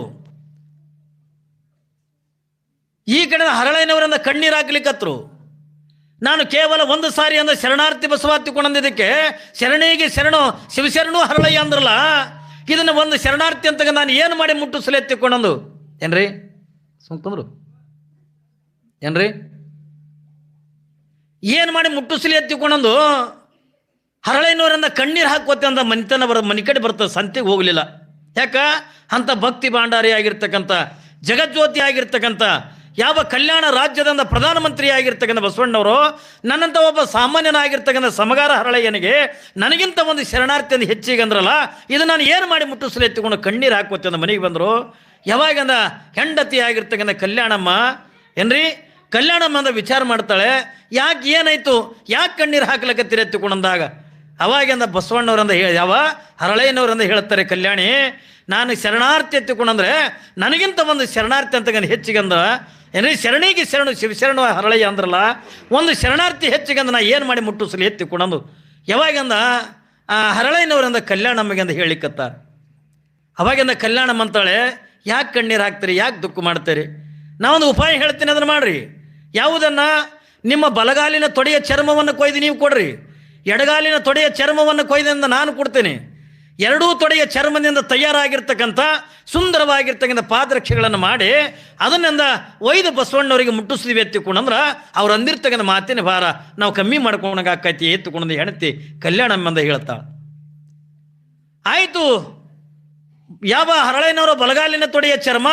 ಈ ಕಡೆ ಹರಳಯ್ಯನವರಿಂದ ಕಣ್ಣೀರು ಹಾಕ್ಲಿಕ್ಕತ್ರು. ನಾನು ಕೇವಲ ಒಂದು ಸಾರಿ ಅಂದ ಶರಣಾರ್ಥಿ ಬಸವ ಹತ್ತಿಕೊಂಡಂದಿದ್ದಕ್ಕೆ ಶರಣಿಗೆ ಶರಣು ಶಿವಶರಣು ಹರಳಯ್ಯ ಅಂದ್ರಲ್ಲ, ಇದನ್ನು ಒಂದು ಶರಣಾರ್ಥಿ ಅಂತ ನಾನು ಏನು ಮಾಡಿ ಮುಟ್ಟಿಸಲು ಎತ್ತಿಕೊಂಡಂದು. ಏನ್ರಿ ಸುಮ್ತಂದ್ರು? ಏನ್ರಿ ಏನು ಮಾಡಿ ಮುಟ್ಟಿಸಲಿ ಎತ್ತಿಕೊಂಡಂದು ಹರಳಯ್ಯನವರಿಂದ ಕಣ್ಣೀರು ಹಾಕೋತೆ ಅಂತ ಮನೆ ಕಡೆ ಬರ್ತದೆ, ಸಂತೆಗೆ ಹೋಗಲಿಲ್ಲ. ಯಾಕ? ಅಂಥ ಭಕ್ತಿ ಭಾಂಡಾರಿ ಆಗಿರ್ತಕ್ಕಂಥ ಜಗಜ್ಯೋತಿ ಆಗಿರ್ತಕ್ಕಂಥ ಯಾವ ಕಲ್ಯಾಣ ರಾಜ್ಯದಿಂದ ಪ್ರಧಾನಮಂತ್ರಿ ಆಗಿರ್ತಕ್ಕಂಥ ಬಸವಣ್ಣವರು ನನ್ನಂಥ ಒಬ್ಬ ಸಾಮಾನ್ಯನಾಗಿರ್ತಕ್ಕಂಥ ಸಮಗಾರ ಹರಳಯ್ಯನಿಗೆ ನನಗಿಂತ ಒಂದು ಶರಣಾರ್ಥಿಯಿಂದ ಹೆಚ್ಚಿಗೆ ಅಂದ್ರಲ್ಲ, ಇದು ನಾನು ಏನು ಮಾಡಿ ಮುಟ್ಟಿಸಲು ಎತ್ತಿಕೊಂಡು ಕಣ್ಣೀರು ಹಾಕೋತೆ ಅಂತ ಮನೆಗೆ ಬಂದರು. ಯಾವಾಗಂದ ಹೆಂಡತಿ ಆಗಿರ್ತಕ್ಕಂಥ ಕಲ್ಯಾಣಮ್ಮ ಏನ್ರಿ ಕಲ್ಯಾಣಮ್ಮ ಅಂದ ವಿಚಾರ ಮಾಡ್ತಾಳೆ. ಯಾಕೆ ಏನಾಯ್ತು, ಯಾಕೆ ಕಣ್ಣೀರು ಹಾಕ್ಲಕತ್ತೀರಿ ಎತ್ತಿಕೊಂಡಂದಾಗ ಅವಾಗಿಂದ ಬಸವಣ್ಣವರಂದ ಯಾವ ಹರಳಯ್ಯನವರಂದ ಹೇಳ್ತಾರೆ, ಕಲ್ಯಾಣಿ ನಾನು ಶರಣಾರ್ಥಿ ಎತ್ತಿಕೊಂಡಂದ್ರೆ ನನಗಿಂತ ಒಂದು ಶರಣಾರ್ಥಿ ಅಂತಕ್ಕಂಥ ಹೆಚ್ಚಿಗಂದ ಏನ್ರಿ ಶರಣಿಗೆ ಶರಣು ಶಿವಶರಣು ಹರಳಯ್ಯ ಅಂದ್ರಲ್ಲ, ಒಂದು ಶರಣಾರ್ಥಿ ಹೆಚ್ಚಿಗಂದ ನಾ ಏನು ಮಾಡಿ ಮುಟ್ಟಿಸಲಿ ಎತ್ತಿಕೊಂಡಂದು ಯಾವಾಗಿಂದ ಹರಳಯ್ಯನವರಿಂದ ಕಲ್ಯಾಣಮ್ಮಗೆ ಅಂತ ಹೇಳಿಕತ್ತ. ಅವಾಗಿಂದ ಕಲ್ಯಾಣಮ್ಮ ಅಂತಾಳೆ, ಯಾಕೆ ಕಣ್ಣೀರು ಹಾಕ್ತೀರಿ, ಯಾಕೆ ದುಃಖ ಮಾಡ್ತೀರಿ? ನಾವೊಂದು ಉಪಾಯ ಹೇಳ್ತೀನಿ, ಅದನ್ನು ಮಾಡ್ರಿ. ಯಾವುದನ್ನು? ನಿಮ್ಮ ಬಲಗಾಲಿನ ತೊಡೆಯ ಚರ್ಮವನ್ನು ಕೊಯ್ದು ನೀವು ಕೊಡ್ರಿ, ಎಡಗಾಲಿನ ತೊಡೆಯ ಚರ್ಮವನ್ನು ಕೊಯ್ದಿಂದ ನಾನು ಕೊಡ್ತೇನೆ. ಎರಡೂ ತೊಡೆಯ ಚರ್ಮದಿಂದ ತಯಾರಾಗಿರ್ತಕ್ಕಂಥ ಸುಂದರವಾಗಿರ್ತಕ್ಕಂಥ ಪಾದರಕ್ಷೆಗಳನ್ನು ಮಾಡಿ ಅದನ್ನಿಂದ ಒಯ್ದು ಬಸವಣ್ಣವರಿಗೆ ಮುಟ್ಟಿಸ್ತೀವಿ ಎತ್ತಿಕೊಂಡಂದ್ರೆ ಅವ್ರು ಅಂದಿರ್ತಕ್ಕಂಥ ಮಾತಿನ ಭಾರ ನಾವು ಕಮ್ಮಿ ಮಾಡ್ಕೊಂಡಾಗ ಆಕೈತಿ ಎತ್ತುಕೊಂಡಂದು ಹೆಣತಿ ಕಲ್ಯಾಣಮ್ಮಂದ ಹೇಳ್ತಾಳೆ. ಆಯಿತು, ಯಾವ ಹರಳಯ್ಯನವರ ಬಲಗಾಲಿನ ತೊಡೆಯ ಚರ್ಮ,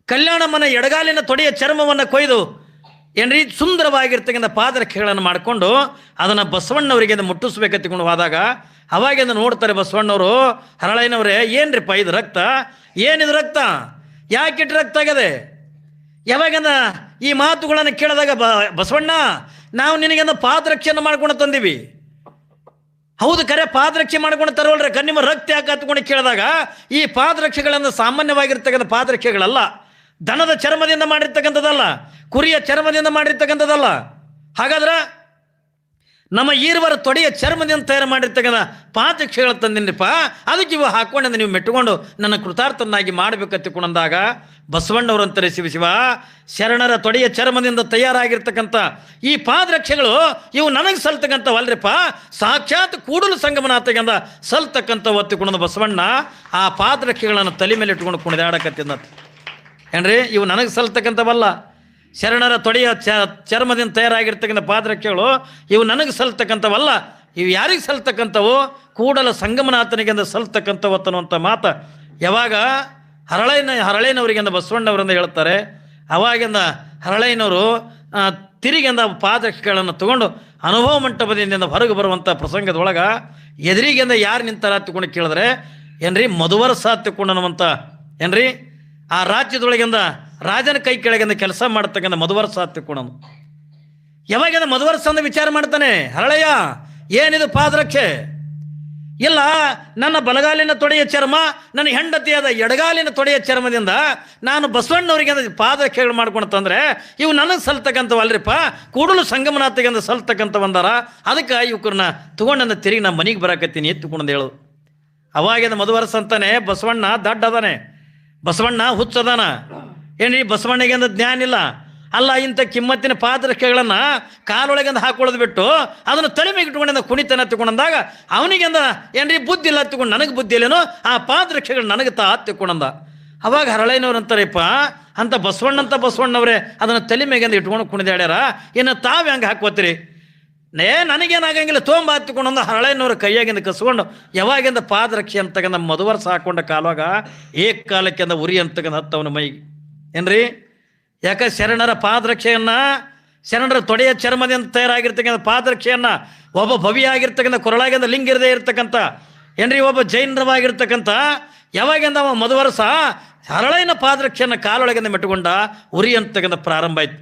ಕಲ್ಯಾಣಮ್ಮನ ಎಡಗಾಲಿನ ತೊಡೆಯ ಚರ್ಮವನ್ನು ಕೊಯ್ದು ಏನ್ರಿ ಸುಂದರವಾಗಿರ್ತಕ್ಕಂಥ ಪಾದರಕ್ಷೆಗಳನ್ನು ಮಾಡಿಕೊಂಡು ಅದನ್ನು ಬಸವಣ್ಣವರಿಗೆ ಮುಟ್ಟಿಸ್ಬೇಕೆತ್ತಿಕೊಂಡು ಹೋದಾಗ ಅವಾಗಿಂದ ನೋಡ್ತಾರೆ ಬಸವಣ್ಣವರು, ಹರಳಯ್ಯನವರೇ ಏನ್ರಿಪ್ಪ ಇದು ರಕ್ತ, ಏನಿದು ರಕ್ತ, ಯಾಕಿಟ್ಟು ರಕ್ತ ಆಗದೆ? ಯಾವಾಗಿಂದ ಈ ಮಾತುಗಳನ್ನು ಕೇಳಿದಾಗ ಬಸವಣ್ಣ ನಾವು ನಿನಗೆಂದ ಪಾದರಕ್ಷೆಯನ್ನು ಮಾಡ್ಕೊಂಡು ತಂದೀವಿ, ಹೌದು ಕರೆ ಪಾದರಕ್ಷೆ ಮಾಡ್ಕೊಂಡು ತರೋಲ್ರಿ, ನಿಮ್ಮ ರಕ್ತ ಯಾಕೆ ಹತ್ಕೊಂಡು ಕೇಳಿದಾಗ ಈ ಪಾದರಕ್ಷೆಗಳನ್ನು ಸಾಮಾನ್ಯವಾಗಿರ್ತಕ್ಕಂಥ ಪಾದರಕ್ಷೆಗಳಲ್ಲ, ದನದ ಚರ್ಮದಿಂದ ಮಾಡಿರ್ತಕ್ಕಂಥದ್ದಲ್ಲ, ಕುರಿಯ ಚರ್ಮದಿಂದ ಮಾಡಿರ್ತಕ್ಕಂಥದ್ದಲ್ಲ. ಹಾಗಾದ್ರೆ ನಮ್ಮ ಈರುವರ ತೊಡೆಯ ಚರ್ಮದಿಂದ ತಯಾರು ಮಾಡಿರ್ತಕ್ಕಂಥ ಪಾದರಕ್ಷೆಗಳ ತಂದಿನಿಪ್ಪ, ಅದಕ್ಕೆ ಇವು ಹಾಕ್ಕೊಂಡು ನೀವು ಮೆಟ್ಟುಕೊಂಡು ನನ್ನ ಕೃತಾರ್ಥನಾಗಿ ಮಾಡಬೇಕಂತಕೊಂಡಂದಾಗ ಬಸವಣ್ಣವರಂತಾರೆ, ಶಿವ ಶಿವ ಶರಣರ ತೊಡೆಯ ಚರ್ಮದಿಂದ ತಯಾರಾಗಿರ್ತಕ್ಕಂಥ ಈ ಪಾದರಕ್ಷೆಗಳು ಇವು ನನಗೆ ಸಲ್ತಕ್ಕಂಥವಲ್ರಿಪ್ಪ, ಸಾಕ್ಷಾತ್ ಕೂಡಲು ಸಂಗಮನಾಥಗಿಂದ ಸಲ್ತಕ್ಕಂಥ ಒತ್ತಿಕೊಂಡು ಬಸವಣ್ಣ ಆ ಪಾದರಕ್ಷೆಗಳನ್ನು ತಲೆ ಮೇಲೆ ಇಟ್ಕೊಂಡು ಕುಣಿದಾಡಕತ್ತಿದ್ದ. ಏನ್ರಿ, ಇವು ನನಗೆ ಸಲ್ತಕ್ಕಂಥವಲ್ಲ, ಶರಣರ ತೊಡೆಯ ಚರ್ಮದಿಂದ ತಯಾರಾಗಿರ್ತಕ್ಕಂಥ ಪಾದರಕ್ಷೆಗಳು ಇವು ನನಗೆ ಸಲ್ತಕ್ಕಂಥವಲ್ಲ, ಇವು ಯಾರಿಗೆ ಸಲ್ತಕ್ಕಂಥವು? ಕೂಡಲ ಸಂಗಮನಾಥನಿಗೆಂದು ಸಲ್ತಕ್ಕಂಥವು ಅನ್ನುವಂಥ ಮಾತು ಯಾವಾಗ ಹರಳೈನವರಿಗೆಂದ ಬಸವಣ್ಣವರಿಂದ ಹೇಳ್ತಾರೆ. ಅವಾಗಿಂದ ಹರಳೈನವರು ತಿರುಗಿಂದ ಪಾದರಕ್ಷೆಗಳನ್ನು ತಗೊಂಡು ಅನುಭವ ಮಂಟಪದಿಂದ ಹೊರಗೆ ಬರುವಂಥ ಪ್ರಸಂಗದೊಳಗೆ ಎದುರಿಗಿಂದ ಯಾರು ನಿಂತಾರ ಹತ್ತಿಕೊಂಡು ಕೇಳಿದ್ರೆ ಏನ್ರಿ ಮಧುವರಸ ಹತ್ತಿಕೊಂಡನವಂತ, ಏನ್ರಿ ಆ ರಾಜ್ಯದೊಳಗಿಂದ ರಾಜನ ಕೈ ಕೆಳಗಿಂದ ಕೆಲಸ ಮಾಡ್ತಕ್ಕಂಥ ಮಧುವರಸ ಹತ್ತಿಕೊಂಡನು. ಯಾವಾಗಿಂದ ಮಧುವರಸ ಅಂದ ವಿಚಾರ ಮಾಡ್ತಾನೆ, ಹರಳಯ್ಯ ಏನಿದು ಪಾದರಕ್ಷೆ? ಇಲ್ಲ, ನನ್ನ ಬಲಗಾಲಿನ ತೊಡೆಯ ಚರ್ಮ ನನ್ನ ಹೆಂಡತಿಯಾದ ಎಡಗಾಲಿನ ತೊಡೆಯ ಚರ್ಮದಿಂದ ನಾನು ಬಸವಣ್ಣವರಿಗೆ ಪಾದರಕ್ಷೆಗಳು ಮಾಡ್ಕೊಂಡು ತಂದರೆ ಇವು ನನಗೆ ಸಲ್ತಕ್ಕಂಥವಲ್ರಿಪ್ಪ, ಕೂಡಲು ಸಂಗಮನಾಥಗಿಂದ ಸಲ್ತಕ್ಕಂಥವಂದಾರ, ಅದಕ್ಕೆ ಇವ್ರನ್ನ ತಗೊಂಡಂದ ತಿರುಗಿ ನಾನು ಮನೆಗೆ ಬರಾಕತ್ತೀನಿ ಎತ್ತುಕೊಂಡು ಹೇಳು. ಅವಾಗಿಂದ ಮಧುವರಸ ಅಂತಾನೆ ಬಸವಣ್ಣ ದಡ್ಡ ಅದಾನೆ, ಬಸವಣ್ಣ ಹುಚ್ಚದಾನ, ಏನ್ರಿ ಬಸವಣ್ಣಗೆಂದ ಜ್ಞಾನ ಇಲ್ಲ. ಅಲ್ಲ, ಇಂಥ ಕಿಮ್ಮತ್ತಿನ ಪಾದರಕ್ಷೆಗಳನ್ನು ಕಾಲೊಳಗಿಂದ ಹಾಕೊಳ್ಳೋದು ಬಿಟ್ಟು ಅದನ್ನು ತಲೆಮೆಗೆ ಇಟ್ಕೊಂಡಿಂದ ಕುಣಿತನ ಹತ್ತಿಕೊಂಡಂದಾಗ ಅವನಿಗೆಂದ ಏನ್ರಿ ಬುದ್ಧಿ ಇಲ್ಲ ಹತ್ತಿಕೊಂಡು, ನನಗೆ ಬುದ್ಧಿ ಇಲ್ಲೇನೋ ಆ ಪಾದರಕ್ಷೆಗಳು ನನಗೆ ಹತ್ತಿಕೊಂಡಂದ. ಅವಾಗ ಹರಳೈನವ್ರು ಅಂತಾರೆಪ್ಪ, ಅಂತ ಬಸವಣ್ಣವರೇ ಅದನ್ನು ತಲೆಮೆಗೆಂದ ಇಟ್ಕೊಂಡು ಕುಣಿದಾಡ್ಯಾರ, ಇನ್ನು ತಾವು ಹೆಂಗೆ ಹಾಕೋತೀರಿ? ನನಗೇನಾಗಂಗಿಲ್ಲ ತೊಂಬ ಹತ್ತಿಕೊಂಡಂದ ಹರಳೈನವ್ರ ಕೈಯಾಗಿಂದ ಕಸ್ಕೊಂಡು ಯಾವಾಗಿಂದ ಪಾದರಕ್ಷೆ ಅಂತಕ್ಕಂಥ ಮಧುವರ್ಸ ಹಾಕೊಂಡ ಕಾಲವಾಗ ಏಕಾಲಕ್ಕಿಂದ ಉರಿ ಅಂತಕ್ಕಂಥ ಹತ್ತವನ ಮೈಗೆ. ಏನ್ರಿ, ಯಾಕೆ ಶರಣರ ಪಾದರಕ್ಷೆಯನ್ನು, ಶರಣರ ತೊಡೆಯ ಚರ್ಮದಿಂದ ತಯಾರಾಗಿರ್ತಕ್ಕಂಥ ಪಾದರಕ್ಷೆಯನ್ನು ಒಬ್ಬ ಭವಿಯಾಗಿರ್ತಕ್ಕಂಥ ಕೊರಳಾಗಿಂದ ಲಿಂಗ ಇರದೇ ಇರ್ತಕ್ಕಂಥ ಏನ್ರಿ ಒಬ್ಬ ಜೈನರವಾಗಿರ್ತಕ್ಕಂಥ ಯಾವಾಗಿಂದ ಅವ ಮಧುವರಸ ಹರಳೈನ ಪಾದರಕ್ಷೆಯನ್ನು ಕಾಲೊಳಗಿಂದ ಮೆಟ್ಟುಕೊಂಡ ಉರಿ ಅಂತಕ್ಕಂಥ ಪ್ರಾರಂಭ ಆಯ್ತು.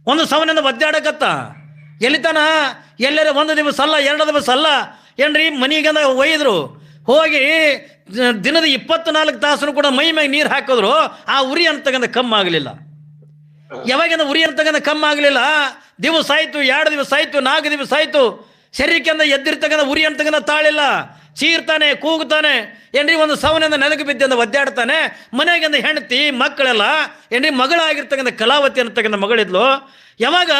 ಒಂದು ಸವನಿಂದ ಒದ್ದಾಡಕತ್ತ, ಎಲ್ಲಿತಾನ ಎಲ್ಲರ ಒಂದು ದಿವಸ ಅಲ್ಲ, 2 ದಿವಸ ಅಲ್ಲ, ಏನ್ರಿ ಮನೆಗಂದ ಒಯ್ದ್ರು, ಹೋಗಿ ದಿನದ 24 ತಾಸು ಕೂಡ ಮೈ ಮ್ಯಾಗ ನೀರು ಹಾಕಿದ್ರು, ಆ ಉರಿ ಅಂತಕ್ಕಂಥ ಕಮ್ಮಾಗಲಿಲ್ಲ. ಯಾವಾಗಿಂದ ಉರಿ ಅಂತಕ್ಕಂಥ ಕಮ್ಮಾಗಲಿಲ್ಲ, ದಿವಸ ಆಯಿತು, 2 ದಿವಸ ಆಯಿತು, 4 ದಿವಸ ಆಯಿತು, ಶರೀರಕ್ಕಿಂದ ಎದ್ದಿರ್ತಕ್ಕಂಥ ಉರಿ ಅಂತಕ್ಕಂಥ ತಾಳಿಲ್ಲ, ಚೀರ್ತಾನೆ, ಕೂಗುತ್ತಾನೆ, ಏನ್ರಿ ಒಂದು ಸವನಿಂದ ನೆಲಕ್ಕೆ ಬಿದ್ದಿಂದ ಒದ್ದಾಡ್ತಾನೆ. ಮನೆಗಿಂದ ಹೆಂಡತಿ ಮಕ್ಕಳೆಲ್ಲ ಏನ್ರಿ ಮಗಳಾಗಿರ್ತಕ್ಕಂಥ ಕಲಾವತಿ ಅಂತಕ್ಕಂಥ ಮಗಳಿದ್ಲು. ಯಾವಾಗ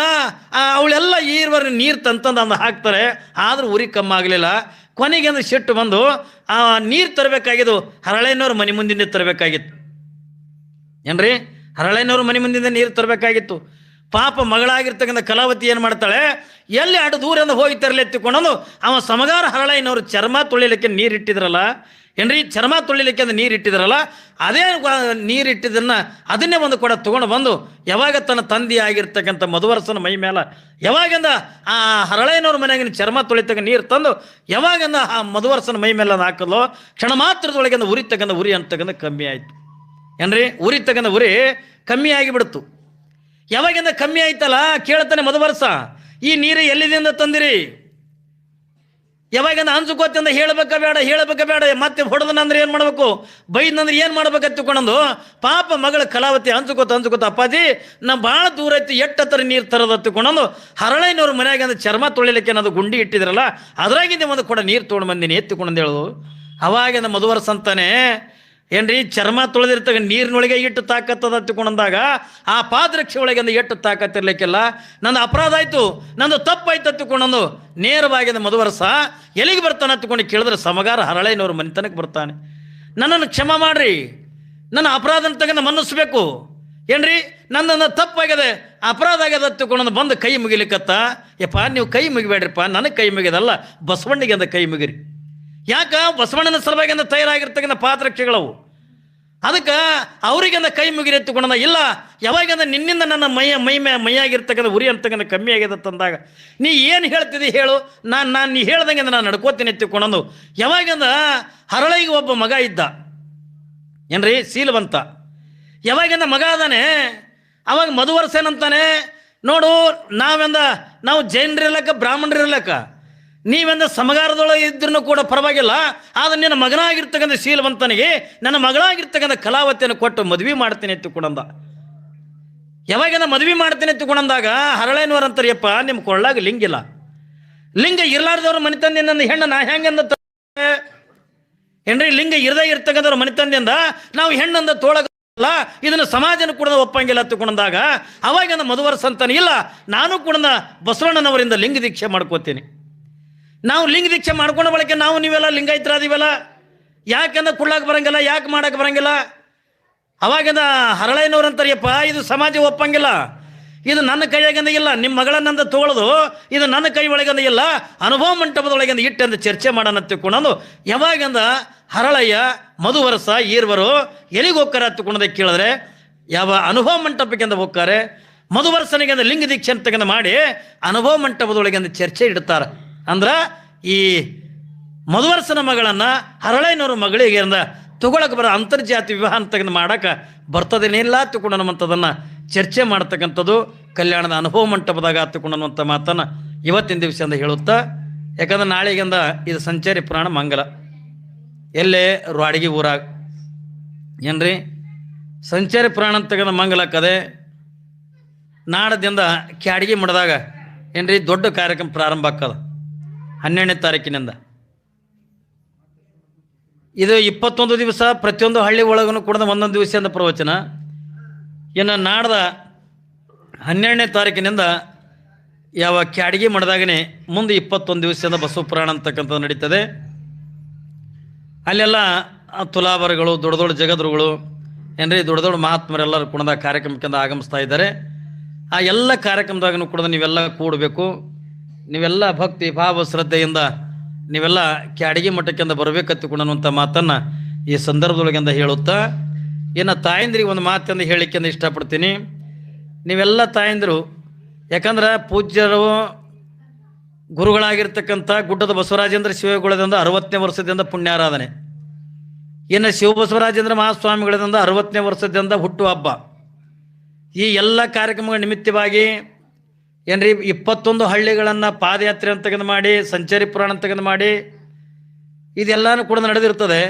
ಅವಳೆಲ್ಲ ಈರ್ವರ್ ನೀರು ತಂತಂದು ಅಂದು ಹಾಕ್ತಾರೆ, ಆದರೂ ಉರಿ ಕಮ್ಮಾಗಲಿಲ್ಲ. ಕೊನೆಗೆ ಸಿಟ್ಟು ಬಂದು ಆ ನೀರು ತರಬೇಕಾಗಿದ್ದು ಹರಳೈನವ್ರ ಮನೆ ಮುಂದಿಂದ ತರಬೇಕಾಗಿತ್ತು. ಏನ್ರಿ, ಹರಳೈನವ್ರ ಮನೆ ಮುಂದಿಂದ ನೀರು ತರಬೇಕಾಗಿತ್ತು. ಪಾಪ ಮಗಳಾಗಿರ್ತಕ್ಕಂಥ ಕಲಾವತಿ ಏನು ಮಾಡ್ತಾಳೆ, ಎಲ್ಲಿ ಅಡು ದೂರಿಂದ ಹೋಗಿ ತರಲೆತ್ತಿಕೊಂಡು ಅವ ಸಮಗಾರ ಹರಳೈನವ್ರು ಚರ್ಮ ತೊಳಿಲಿಕ್ಕೆ ನೀರು ಇಟ್ಟಿದ್ರಲ್ಲ, ಏನ್ರಿ ಚರ್ಮ ತೊಳಿಲಿಕ್ಕೆ ಅಂತ ನೀರು ಇಟ್ಟಿದ್ರಲ್ಲ, ಅದೇ ನೀರಿಟ್ಟಿದ್ದನ್ನು ಅದನ್ನೇ ಒಂದು ಕೂಡ ತೊಗೊಂಡು ಬಂದು ಯಾವಾಗ ತನ್ನ ತಂದೆ ಆಗಿರ್ತಕ್ಕಂಥ ಮಧುವರಸನ ಮೈ ಮೇಲೆ ಯಾವಾಗಿಂದ ಆ ಹರಳೈನವ್ರ ಮನೆಯಾಗಿನ ಚರ್ಮ ತೊಳಿತಕ್ಕ ನೀರು ತಂದು ಯಾವಾಗಿಂದ ಆ ಮಧುವರಸನ ಮೈ ಮೇಲೆ ಹಾಕಲು ಕ್ಷಣ ಮಾತ್ರದೊಳಗಿಂದ ಉರಿತಕ್ಕಂಥ ಉರಿ ಅಂತಕ್ಕಂಥ ಕಮ್ಮಿ ಆಯಿತು. ಏನ್ರಿ, ಉರಿತಕ್ಕಂಥ ಉರಿ ಕಮ್ಮಿ ಆಗಿಬಿಡ್ತು. ಯಾವಾಗಿಂದ ಕಮ್ಮಿ ಆಯ್ತಲ್ಲ ಕೇಳ್ತಾನೆ ಮಧುವರಸ, ಈ ನೀರು ಎಲ್ಲಿದಿಂದ ತಂದಿರಿ? ಯಾವಾಗಿಂದ ಅಂಜುಕೋತಿಂದ ಹೇಳಬೇಕ ಬೇಡ, ಮತ್ತೆ ಹೊಡೆದನಂದ್ರೆ ಏನು ಮಾಡಬೇಕು, ಬೈದನಂದ್ರೆ ಏನು ಮಾಡ್ಬೇಕು ಹತ್ತಿಕೊಂಡಂದು ಪಾಪ ಮಗಳ ಕಲಾವತಿ ಅಂಜುಕೋತ ಅಪ್ಪಾಜಿ ನಾ ಭಾಳ ದೂರ ಐತಿ, ಎಟ್ಟತ್ತರ ನೀರು ತರೋದು ಹತ್ತಿಕೊಂಡಂದು ಹರಳೈನವ್ರ ಮನೆಯಾಗಿಂದ ಚರ್ಮ ತೊಳಿಲಿಕ್ಕೆ ಅನ್ನೋದು ಗುಂಡಿ ಇಟ್ಟಿದ್ರಲ್ಲ, ಅದ್ರಾಗಿಂದ ಒಂದು ಕೂಡ ನೀರು ತೊಗೊಂಡು ಬಂದೀನಿ ಎತ್ತಿಕೊಂಡು ಹೇಳೋದು. ಅವಾಗಿಂದ ಮಧುವರಸ ಅಂತಾನೆ, ಏನ್ರಿ ಚರ್ಮ ತೊಳೆದಿರ್ತಕ್ಕ ನೀರಿನೊಳಗೆ ಇಟ್ಟು ತಾಕತ್ತದ ಹತ್ತಿಕೊಂಡಂದಾಗ ಆ ಪಾದರಕ್ಷೆ ಒಳಗಿಂದ ಎಷ್ಟು ತಾಕತ್ತಿರ್ಲಿಕ್ಕಿಲ್ಲ, ನಂದು ಅಪರಾಧ ಆಯಿತು, ನಂದು ತಪ್ಪಾಯ್ತು ಹತ್ತಿಕೊಂಡಂದು ನೇರವಾಗಿಂದ ಮಧುವರಸ ಎಲ್ಲಿಗೆ ಬರ್ತಾನೆ ಹತ್ತಿಕೊಂಡು ಕೇಳಿದ್ರೆ ಸಮಗಾರ ಹರಳೈನವ್ರ ಮನೆತನಕ್ಕೆ ಬರ್ತಾನೆ. ನನ್ನನ್ನು ಕ್ಷಮ ಮಾಡ್ರಿ, ನನ್ನ ಅಪರಾಧನ ತಗೊಂಡು ಮನ್ನಿಸ್ಬೇಕು, ಏನ್ರಿ ನನ್ನ ತಪ್ಪಾಗಿದೆ, ಅಪರಾಧ ಆಗ್ಯದ ಹತ್ತಿಕೊಂಡು ಬಂದು ಕೈ ಮುಗಿಲಿಕ್ಕತ್ತ. ಯಪ್ಪ ನೀವು ಕೈ ಮುಗಿಬೇಡ್ರಿಪ್ಪ, ನನಗೆ ಕೈ ಮುಗಿದಲ್ಲ, ಬಸವಣ್ಣಿಗೆ ಅಂದ ಕೈ ಮುಗಿರಿ. ಯಾಕ ಬಸವಣ್ಣನ ಸಲುವಾಗಿಂದ ತಯಾರಾಗಿರ್ತಕ್ಕಂಥ ಪಾದರಕ್ಷೆಗಳವು, ಅದಕ್ಕೆ ಅವರಿಗೆಂದ ಕೈ ಮುಗಿರಿ ಎತ್ತುಕೊಂಡ. ಇಲ್ಲ, ಯಾವಾಗಿಂದ ನಿನ್ನಿಂದ ನನ್ನ ಮೈಯಾಗಿರ್ತಕ್ಕಂಥ ಉರಿ ಅಂತಕ್ಕಂಥ ಕಮ್ಮಿ ಆಗಿದೆ ತಂದಾಗ ನೀ ಏನು ಹೇಳ್ತಿದ್ದಿ ಹೇಳು, ನೀ ಹೇಳ್ದಂಗೆ ನಾನು ನಡ್ಕೋತೀನಿ ಎತ್ತಿಕೊಂಡಂದು. ಯಾವಾಗಿಂದ ಹರಳಿಗೆ ಒಬ್ಬ ಮಗ ಇದ್ದ, ಏನ್ರಿ ಶೀಲವಂತ, ಯಾವಾಗಿಂದ ಮಗ ಅದಾನೆ ಅವಾಗ ಮಧುವರಸ ಏನಂತಾನೆ, ನೋಡು ನಾವು ಜೈನರಿರ್ಲಕ್ಕ ಬ್ರಾಹ್ಮಣರಿರ್ಲಕ್ಕ ನೀವೆಂದ ಸಮಗಾರದೊಳಗೆ ಇದ್ರೂ ಕೂಡ ಪರವಾಗಿಲ್ಲ, ಆದರೆ ನಿನ್ನ ಮಗನಾಗಿರ್ತಕ್ಕಂಥ ಶೀಲವಂತನಿಗೆ ನನ್ನ ಮಗಳಾಗಿರ್ತಕ್ಕಂಥ ಕಲಾವತಿಯನ್ನು ಕೊಟ್ಟು ಮದುವೆ ಮಾಡ್ತೀನಿ ಎತ್ತುಕೊಂಡಂದ. ಯಾವಾಗಿಂದ ಮದುವೆ ಮಾಡ್ತೀನಿ ಎತ್ತುಕೊಂಡಂದಾಗ ಹರಳೇನವರ ಅಂತಾರಪ್ಪ, ನಿಮ್ಮ ಕೊಳ್ಳಾಗ ಲಿಂಗಿಲ್ಲ, ಲಿಂಗ ಇರ್ಲಾರ್ದವ್ರ ಮನೆತಂದೆ ನನ್ನ ಹೆಣ್ಣು ನಾ ಹೆಂಗಂದ ಏನ್ರಿ, ಲಿಂಗ ಇರದೇ ಇರ್ತಕ್ಕಂಥವ್ರ ಮನೆತಂದೆಯಿಂದ ನಾವು ಹೆಣ್ಣಂದ ತೋಳಗಲ್ಲ, ಇದನ್ನು ಸಮಾಜನ ಕೂಡ ಒಪ್ಪಂಗಿಲ್ಲ ಹತ್ತುಕೊಂಡಂದಾಗ ಅವಾಗಿಂದ ಮಧುವರಸ ಅಂತಾನೆ ಇಲ್ಲ, ನಾನು ಕೂಡ ಬಸವಣ್ಣನವರಿಂದ ಲಿಂಗ ದೀಕ್ಷೆ ಮಾಡ್ಕೋತೀನಿ. ನಾವು ಲಿಂಗ ದೀಕ್ಷೆ ಮಾಡ್ಕೊಂಡ ಬಳಕೆ ನಾವು ನೀವೆಲ್ಲ ಲಿಂಗಾಯತರಾದಿವಲ್ಲ, ಯಾಕೆಂದ್ರೆ ಕುಳ್ಳಾಕ ಬರಂಗಿಲ್ಲ, ಯಾಕೆ ಮಾಡಕ್ಕೆ ಬರಂಗಿಲ್ಲ? ಅವಾಗಿಂದ ಹರಳಯ್ಯನವ್ರು ಅಂತಾರಪ್ಪ, ಇದು ಸಮಾಜ ಒಪ್ಪಂಗಿಲ್ಲ, ಇದು ನನ್ನ ಕೈಯಾಗಿಂದ ಇಲ್ಲ, ನಿಮ್ಮ ಮಗಳನ್ನಂದ ತೋಳದು ಇದು ನನ್ನ ಕೈ ಒಳಗಿಂದ ಇಲ್ಲ, ಅನುಭವ ಮಂಟಪದೊಳಗಿಂದ ಇಟ್ಟಂದು ಚರ್ಚೆ ಮಾಡೋಣ ತಿಳ್ಕೊಂಡು ಯಾವಾಗಿಂದ ಹರಳಯ್ಯ ಮಧುವರಸ ಈರ್ವರು ಎಲ್ಲಿಗೆ ಹೋಗ್ತಾರೆ ಹತ್ತುಕೊಂಡದ ಕೇಳಿದ್ರೆ ಯಾವ ಅನುಭವ ಮಂಟಪಕ್ಕಿಂದ ಹೋಗ್ತಾರೆ. ಮಧುವರಸನಿಗೆ ಲಿಂಗ ದೀಕ್ಷೆ ಅಂತಕ್ಕಂಥ ಮಾಡಿ ಅನುಭವ ಮಂಟಪದೊಳಗಿಂದ ಚರ್ಚೆ ಇಡ್ತಾರೆ. ಅಂದ್ರೆ ಈ ಮಧುವರಸನ ಮಗಳನ್ನು ಹರಳಯ್ಯನವ್ರ ಮಗಳಿಗೆ ಅಂದ ತಗೊಳಕ್ಕೆ ಬರೋ ಅಂತರ್ಜಾತಿ ವಿವಾಹ ಅಂತಕ್ಕಂಥ ಮಾಡಕ್ಕೆ ಬರ್ತದೇನಿಲ್ಲ ಹತ್ತುಕೊಂಡು ಅನ್ನುವಂಥದ್ದನ್ನು ಚರ್ಚೆ ಮಾಡ್ತಕ್ಕಂಥದ್ದು ಕಲ್ಯಾಣದ ಅನುಭವ ಮಂಟಪದಾಗ ಹತ್ತುಕೊಂಡು ಅನ್ನುವಂಥ ಮಾತನ್ನು ಇವತ್ತಿನ ದಿವಸ ಅಂತ ಹೇಳುತ್ತಾ, ಯಾಕಂದ್ರೆ ನಾಳೆಗಿಂದ ಇದು ಸಂಚಾರಿ ಪುರಾಣ ಮಂಗಲ ಎಲ್ಲೇ ರೋಡಿಗೆ ಊರಾಗ ಏನ್ರಿ ಸಂಚಾರಿ ಪುರಾಣ ಅಂತಕ್ಕಂಥ ಮಂಗಲಕ್ಕದೆ ನಾಡದಿಂದ ಕ್ಯಾಡಗಿ ಮಠದಾಗ ಏನ್ರಿ ದೊಡ್ಡ ಕಾರ್ಯಕ್ರಮ ಪ್ರಾರಂಭ ಆಗ್ತದ 12ನೇ ತಾರೀಕಿನಿಂದ. ಇದು 21 ದಿವಸ ಪ್ರತಿಯೊಂದು ಹಳ್ಳಿ ಒಳಗೂ ಕೂಡ ಒಂದೊಂದು ದಿವಸದಿಂದ ಪ್ರವಚನ. ಇನ್ನು ನಾಡ್ದ 12ನೇ ತಾರೀಕಿನಿಂದ ಯಾವ ಕ್ಯಾಡಗಿ ಮಠದಾಗನೇ ಮುಂದೆ 21 ದಿವಸದಿಂದ ಬಸವ ಪುರಾಣ ಅಂತಕ್ಕಂಥದ್ದು ನಡೀತದೆ. ಅಲ್ಲೆಲ್ಲ ತುಲಾಭರಗಳು, ದೊಡ್ಡ ದೊಡ್ಡ ಜಗದ್ರುಗಳು ಏನ್ರಿ ದೊಡ್ಡ ದೊಡ್ಡ ಮಹಾತ್ಮರೆಲ್ಲರೂ ಕೂಡ ಕಾರ್ಯಕ್ರಮಕ್ಕಿಂದ ಆಗಮಿಸ್ತಾ ಇದ್ದಾರೆ. ಆ ಎಲ್ಲ ಕಾರ್ಯಕ್ರಮದಾಗೂ ಕೂಡ ನೀವೆಲ್ಲ ಕೂಡಬೇಕು. ನೀವೆಲ್ಲ ಭಕ್ತಿ ಭಾವ ಶ್ರದ್ಧೆಯಿಂದ ನೀವೆಲ್ಲ ಕ್ಯಾಡಗಿ ಮಠಕ್ಕಿಂದ ಬರಬೇಕತ್ತುಕೊಂಡನ್ನುವಂಥ ಮಾತನ್ನು ಈ ಸಂದರ್ಭದೊಳಗಿಂದ ಹೇಳುತ್ತಾ, ಇನ್ನು ತಾಯಂದ್ರಿಗೆ ಒಂದು ಮಾತನ್ನು ಹೇಳಿಕೆಂದು ಇಷ್ಟಪಡ್ತೀನಿ. ನೀವೆಲ್ಲ ತಾಯಂದಿರು, ಯಾಕಂದ್ರೆ ಪೂಜ್ಯರು ಗುರುಗಳಾಗಿರ್ತಕ್ಕಂಥ ಗುಡ್ಡದ ಬಸವರಾಜೇಂದ್ರ ಶಿವಗುಳದಿಂದ 60ನೇ ವರ್ಷದಿಂದ ಪುಣ್ಯಾರಾಧನೆ, ಇನ್ನು ಶಿವಬಸವರಾಜೇಂದ್ರ ಮಹಾಸ್ವಾಮಿಗಳಿಂದ 60ನೇ ವರ್ಷದಿಂದ ಹುಟ್ಟುಹಬ್ಬ. ಈ ಎಲ್ಲ ಕಾರ್ಯಕ್ರಮಗಳ ನಿಮಿತ್ತವಾಗಿ ಏನ್ರಿ 21 ಹಳ್ಳಿಗಳನ್ನು ಪಾದಯಾತ್ರೆ ಅಂತಕ್ಕಂದು ಮಾಡಿ, ಸಂಚಾರಿ ಪುರಾಣ ಅಂತಕ್ಕಂದು ಮಾಡಿ ಇದೆಲ್ಲನೂ ಕೂಡ ನಡೆದಿರ್ತದೆ.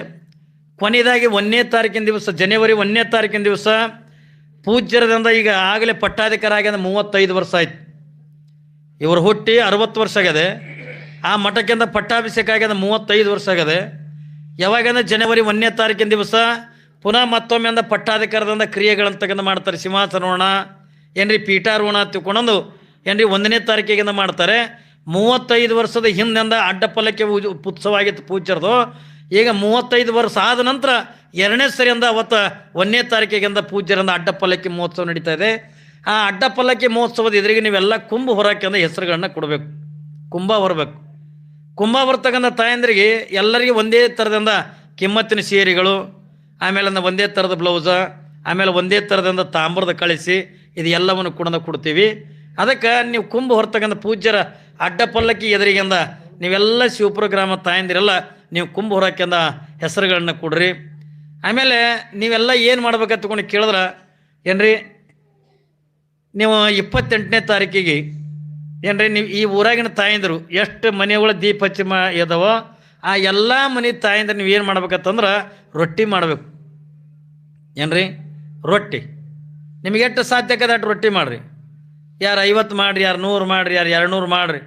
ಕೊನೆಯದಾಗಿ 1ನೇ ತಾರೀಕಿನ ದಿವಸ, ಜನವರಿ 1ನೇ ತಾರೀಕಿನ ದಿವಸ ಪೂಜ್ಯರದಿಂದ ಈಗ ಆಗಲೇ ಪಟ್ಟಾಧಿಕಾರ ಆಗ್ಯದ 35 ವರ್ಷ ಆಯ್ತು. ಇವರು ಹುಟ್ಟಿ 60 ವರ್ಷ ಆಗ್ಯದೆ. ಆ ಮಠಕ್ಕಿಂತ ಪಟ್ಟಾಭಿಷೇಕ ಆಗ್ಯದ 35 ವರ್ಷ ಆಗ್ಯದೆ. ಯಾವಾಗಂದ್ರೆ ಜನವರಿ 1ನೇ ತಾರೀಕಿನ ದಿವಸ ಪುನಃ ಮತ್ತೊಮ್ಮೆ ಅಂದ ಪಟ್ಟಾಧಿಕಾರದಿಂದ ಕ್ರಿಯೆಗಳನ್ನು ತಗೊಂಡು ಮಾಡ್ತಾರೆ. ಸಿಂಹಾಸನೋಣ ಏನ್ರಿ ಪೀಠಾರೋಹಣ ತಿಳ್ಕೊಂಡು ಏನ್ರಿ 1ನೇ ತಾರೀಕಿಗಿಂದ ಮಾಡ್ತಾರೆ. 35 ವರ್ಷದ ಹಿಂದಿಂದ ಅಡ್ಡಪಲ್ಲಕ್ಕೆ ಉತ್ಸವ ಆಗಿತ್ತು ಪೂಜ್ಯರದು. ಈಗ 35 ವರ್ಷ ಆದ ನಂತರ 2ನೇ ಸರಿಯಿಂದ ಅವತ್ತು 1ನೇ ತಾರೀಕಿಗಿಂದ ಪೂಜ್ಯರಿಂದ ಅಡ್ಡಪಲ್ಲಕ್ಕಿ ಮಹೋತ್ಸವ ನಡೀತಾ ಇದೆ. ಆ ಅಡ್ಡಪಲ್ಲಕ್ಕಿ ಮಹೋತ್ಸವದ ಎದುರಿಗೆ ನೀವೆಲ್ಲ ಕುಂಭ ಹೊರಕ್ಕೆ ಅಂದ ಹೆಸರುಗಳನ್ನ ಕೊಡಬೇಕು. ಕುಂಭ ಹೊರಬೇಕು. ಕುಂಭ ಬರ್ತಕ್ಕಂಥ ತಾಯಂದ್ರಿಗೆ ಎಲ್ಲರಿಗೆ ಒಂದೇ ಥರದಿಂದ ಕಿಮ್ಮತ್ತಿನ ಸೀರೆಗಳು, ಆಮೇಲೆ ಒಂದೇ ಥರದ ಬ್ಲೌಸ, ಆಮೇಲೆ ಒಂದೇ ಥರದಿಂದ ತಾಮ್ರದ ಕಳಿಸಿ ಇದು ಎಲ್ಲವನ್ನು ಕೂಡ ಕೊಡ್ತೀವಿ. ಅದಕ್ಕೆ ನೀವು ಕುಂಭ ಹೊರತಕ್ಕಂಥ ಪೂಜ್ಯರ ಅಡ್ಡಪಲ್ಲಕ್ಕಿ ಎದುರಿಗಿಂದ ನೀವೆಲ್ಲ ಶಿವಪುರ ಗ್ರಾಮ ತಾಯಂದಿರೆಲ್ಲ ನೀವು ಕುಂಭ ಹೊರಕ್ಕಿಂದ ಹೆಸರುಗಳನ್ನ ಕೊಡ್ರಿ. ಆಮೇಲೆ ನೀವೆಲ್ಲ ಏನು ಮಾಡ್ಬೇಕಂತಕೊಂಡು ಕೇಳಿದ್ರೆ ಏನ್ರಿ, ನೀವು 28ನೇ ತಾರೀಕಿಗೆ ಏನ್ರಿ ನೀವು ಈ ಊರಾಗಿನ ತಾಯಂದಿರು ಎಷ್ಟು ಮನೆಗಳ ದೀಪ ಹಚ್ಚಿ ಇದಾವೋ ಆ ಎಲ್ಲ ಮನೆ ತಾಯಂದ್ರೆ ನೀವು ಏನು ಮಾಡ್ಬೇಕಂತಂದ್ರೆ ರೊಟ್ಟಿ ಮಾಡಬೇಕು. ಏನ್ರಿ ರೊಟ್ಟಿ ನಿಮಗೆ ಎಷ್ಟು ಸಾಧ್ಯ ಆಕದಷ್ಟು ರೊಟ್ಟಿ ಮಾಡಿರಿ. ಯಾರು 50 ಮಾಡಿರಿ, ಯಾರು 100 ಮಾಡಿರಿ, ಯಾರು 200 ಮಾಡಿರಿ.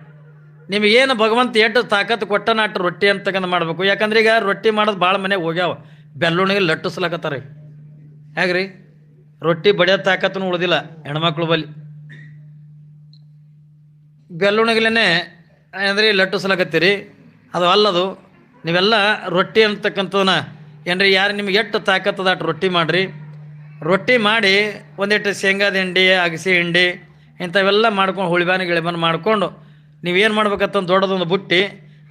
ನಿಮಗೇನು ಭಗವಂತ ಎಷ್ಟು ತಾಕತ್ತು ಕೊಟ್ಟನ ಅಷ್ಟು ರೊಟ್ಟಿ ಅಂತಕ್ಕಂಥ ಮಾಡಬೇಕು. ಯಾಕಂದ್ರೆ ಈಗ ರೊಟ್ಟಿ ಮಾಡೋದು ಭಾಳ ಮನೆಗೆ ಹೋಗ್ಯಾವ, ಬೆಲ್ಲುಣಿಗೆ ಲಟ್ಟಿಸ್ಲಕತ್ತಾರೆ. ಹೇಗ್ರಿ ರೊಟ್ಟಿ ಬಡಿಯೋ ತಾಕತ್ತೂ ಉಳಿದಿಲ್ಲ ಹೆಣ್ಮಕ್ಳು ಬಲ್ಲಿ. ಬೆಲ್ಲುಣಿಗಲೇ ಅಂದರೆ ಲಟ್ಟಿಸ್ಲಕತ್ತೀರಿ, ಅದು ಅಲ್ಲದು. ನೀವೆಲ್ಲ ರೊಟ್ಟಿ ಅಂತಕ್ಕಂಥದನ್ನ ಏನ್ರಿ ಯಾರು ನಿಮ್ಗೆ ಎಷ್ಟು ತಾಕತ್ತದ ಅಷ್ಟು ರೊಟ್ಟಿ ಮಾಡಿರಿ. ರೊಟ್ಟಿ ಮಾಡಿ ಒಂದಿಟ್ಟು ಶೇಂಗಾದ ಹಿಂಡಿ, ಅಗಸಿ ಹಿಂಡಿ ಇಂಥವೆಲ್ಲ ಮಾಡ್ಕೊಂಡು ಹುಳಿಬಾನಿ ಗಿಳಿಬಾನಿ ಮಾಡ್ಕೊಂಡು ನೀವೇನು ಮಾಡ್ಬೇಕಂತ ದೊಡ್ಡದೊಂದು ಬುಟ್ಟಿ,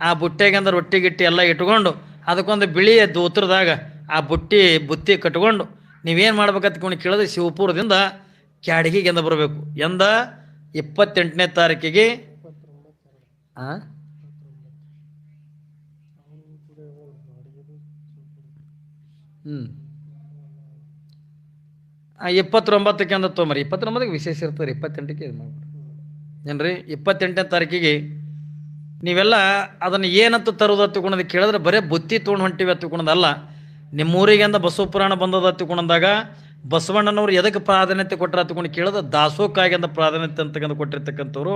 ಆ ಬುಟ್ಟೆಗಿಂದ ರೊಟ್ಟಿ ಗಿಟ್ಟಿ ಎಲ್ಲ ಇಟ್ಕೊಂಡು ಅದಕ್ಕೊಂದು ಬಿಳಿಯ ದೂತ್ರದಾಗ ಆ ಬುತ್ತಿ ಕಟ್ಕೊಂಡು ನೀವೇನು ಮಾಡ್ಬೇಕಂತ್ಕೊಂಡು ಕೇಳಿದ್ರೆ ಶಿವಪುರದಿಂದ ಕ್ಯಾಡಗಿಗೆಂದ ಬರಬೇಕು. ಎಂದ 28ನೇ ತಾರೀಕಿಗೆ ಹ್ಞೂ 29ಕ್ಕೆ ಅಂದ ತೊಂಬರಿ. 29ಕ್ಕೆ ವಿಶೇಷ ಇರ್ತದೆ, 28ಕ್ಕೆ ಇದು ಮಾಡ್ಬಿಡ್ರಿ. ಏನ್ರಿ 28ನೇ ತಾರೀಕಿಗೆ ನೀವೆಲ್ಲ ಅದನ್ನು ಏನಂತ ತರೋದು ಹತ್ತಿಕೊಂಡದು ಕೇಳಿದ್ರೆ ಬರೀ ಬುತ್ತಿ ತೊಗೊಂಡು ಹೊಂಟಿವಿ ಹತ್ತಿಕೊಂಡದಲ್ಲ. ನಿಮ್ಮೂರಿಗೆ ಅಂದ ಬಸವ ಪುರಾಣ ಬಂದದ ಹತ್ತಿಕೊಂಡಾಗ ಬಸವಣ್ಣನವ್ರು ಎದಕ್ಕೆ ಪ್ರಾಧಾನ್ಯತೆ ಕೊಟ್ಟರೆ ಹತ್ಕೊಂಡು ಕೇಳಿದ್ರೆ ದಾಸೋಕ್ಕಾಗಿ ಅಂದ ಪ್ರಾಧಾನ್ಯತೆ ಅಂತಕ್ಕಂಥ ಕೊಟ್ಟಿರ್ತಕ್ಕಂಥವ್ರು.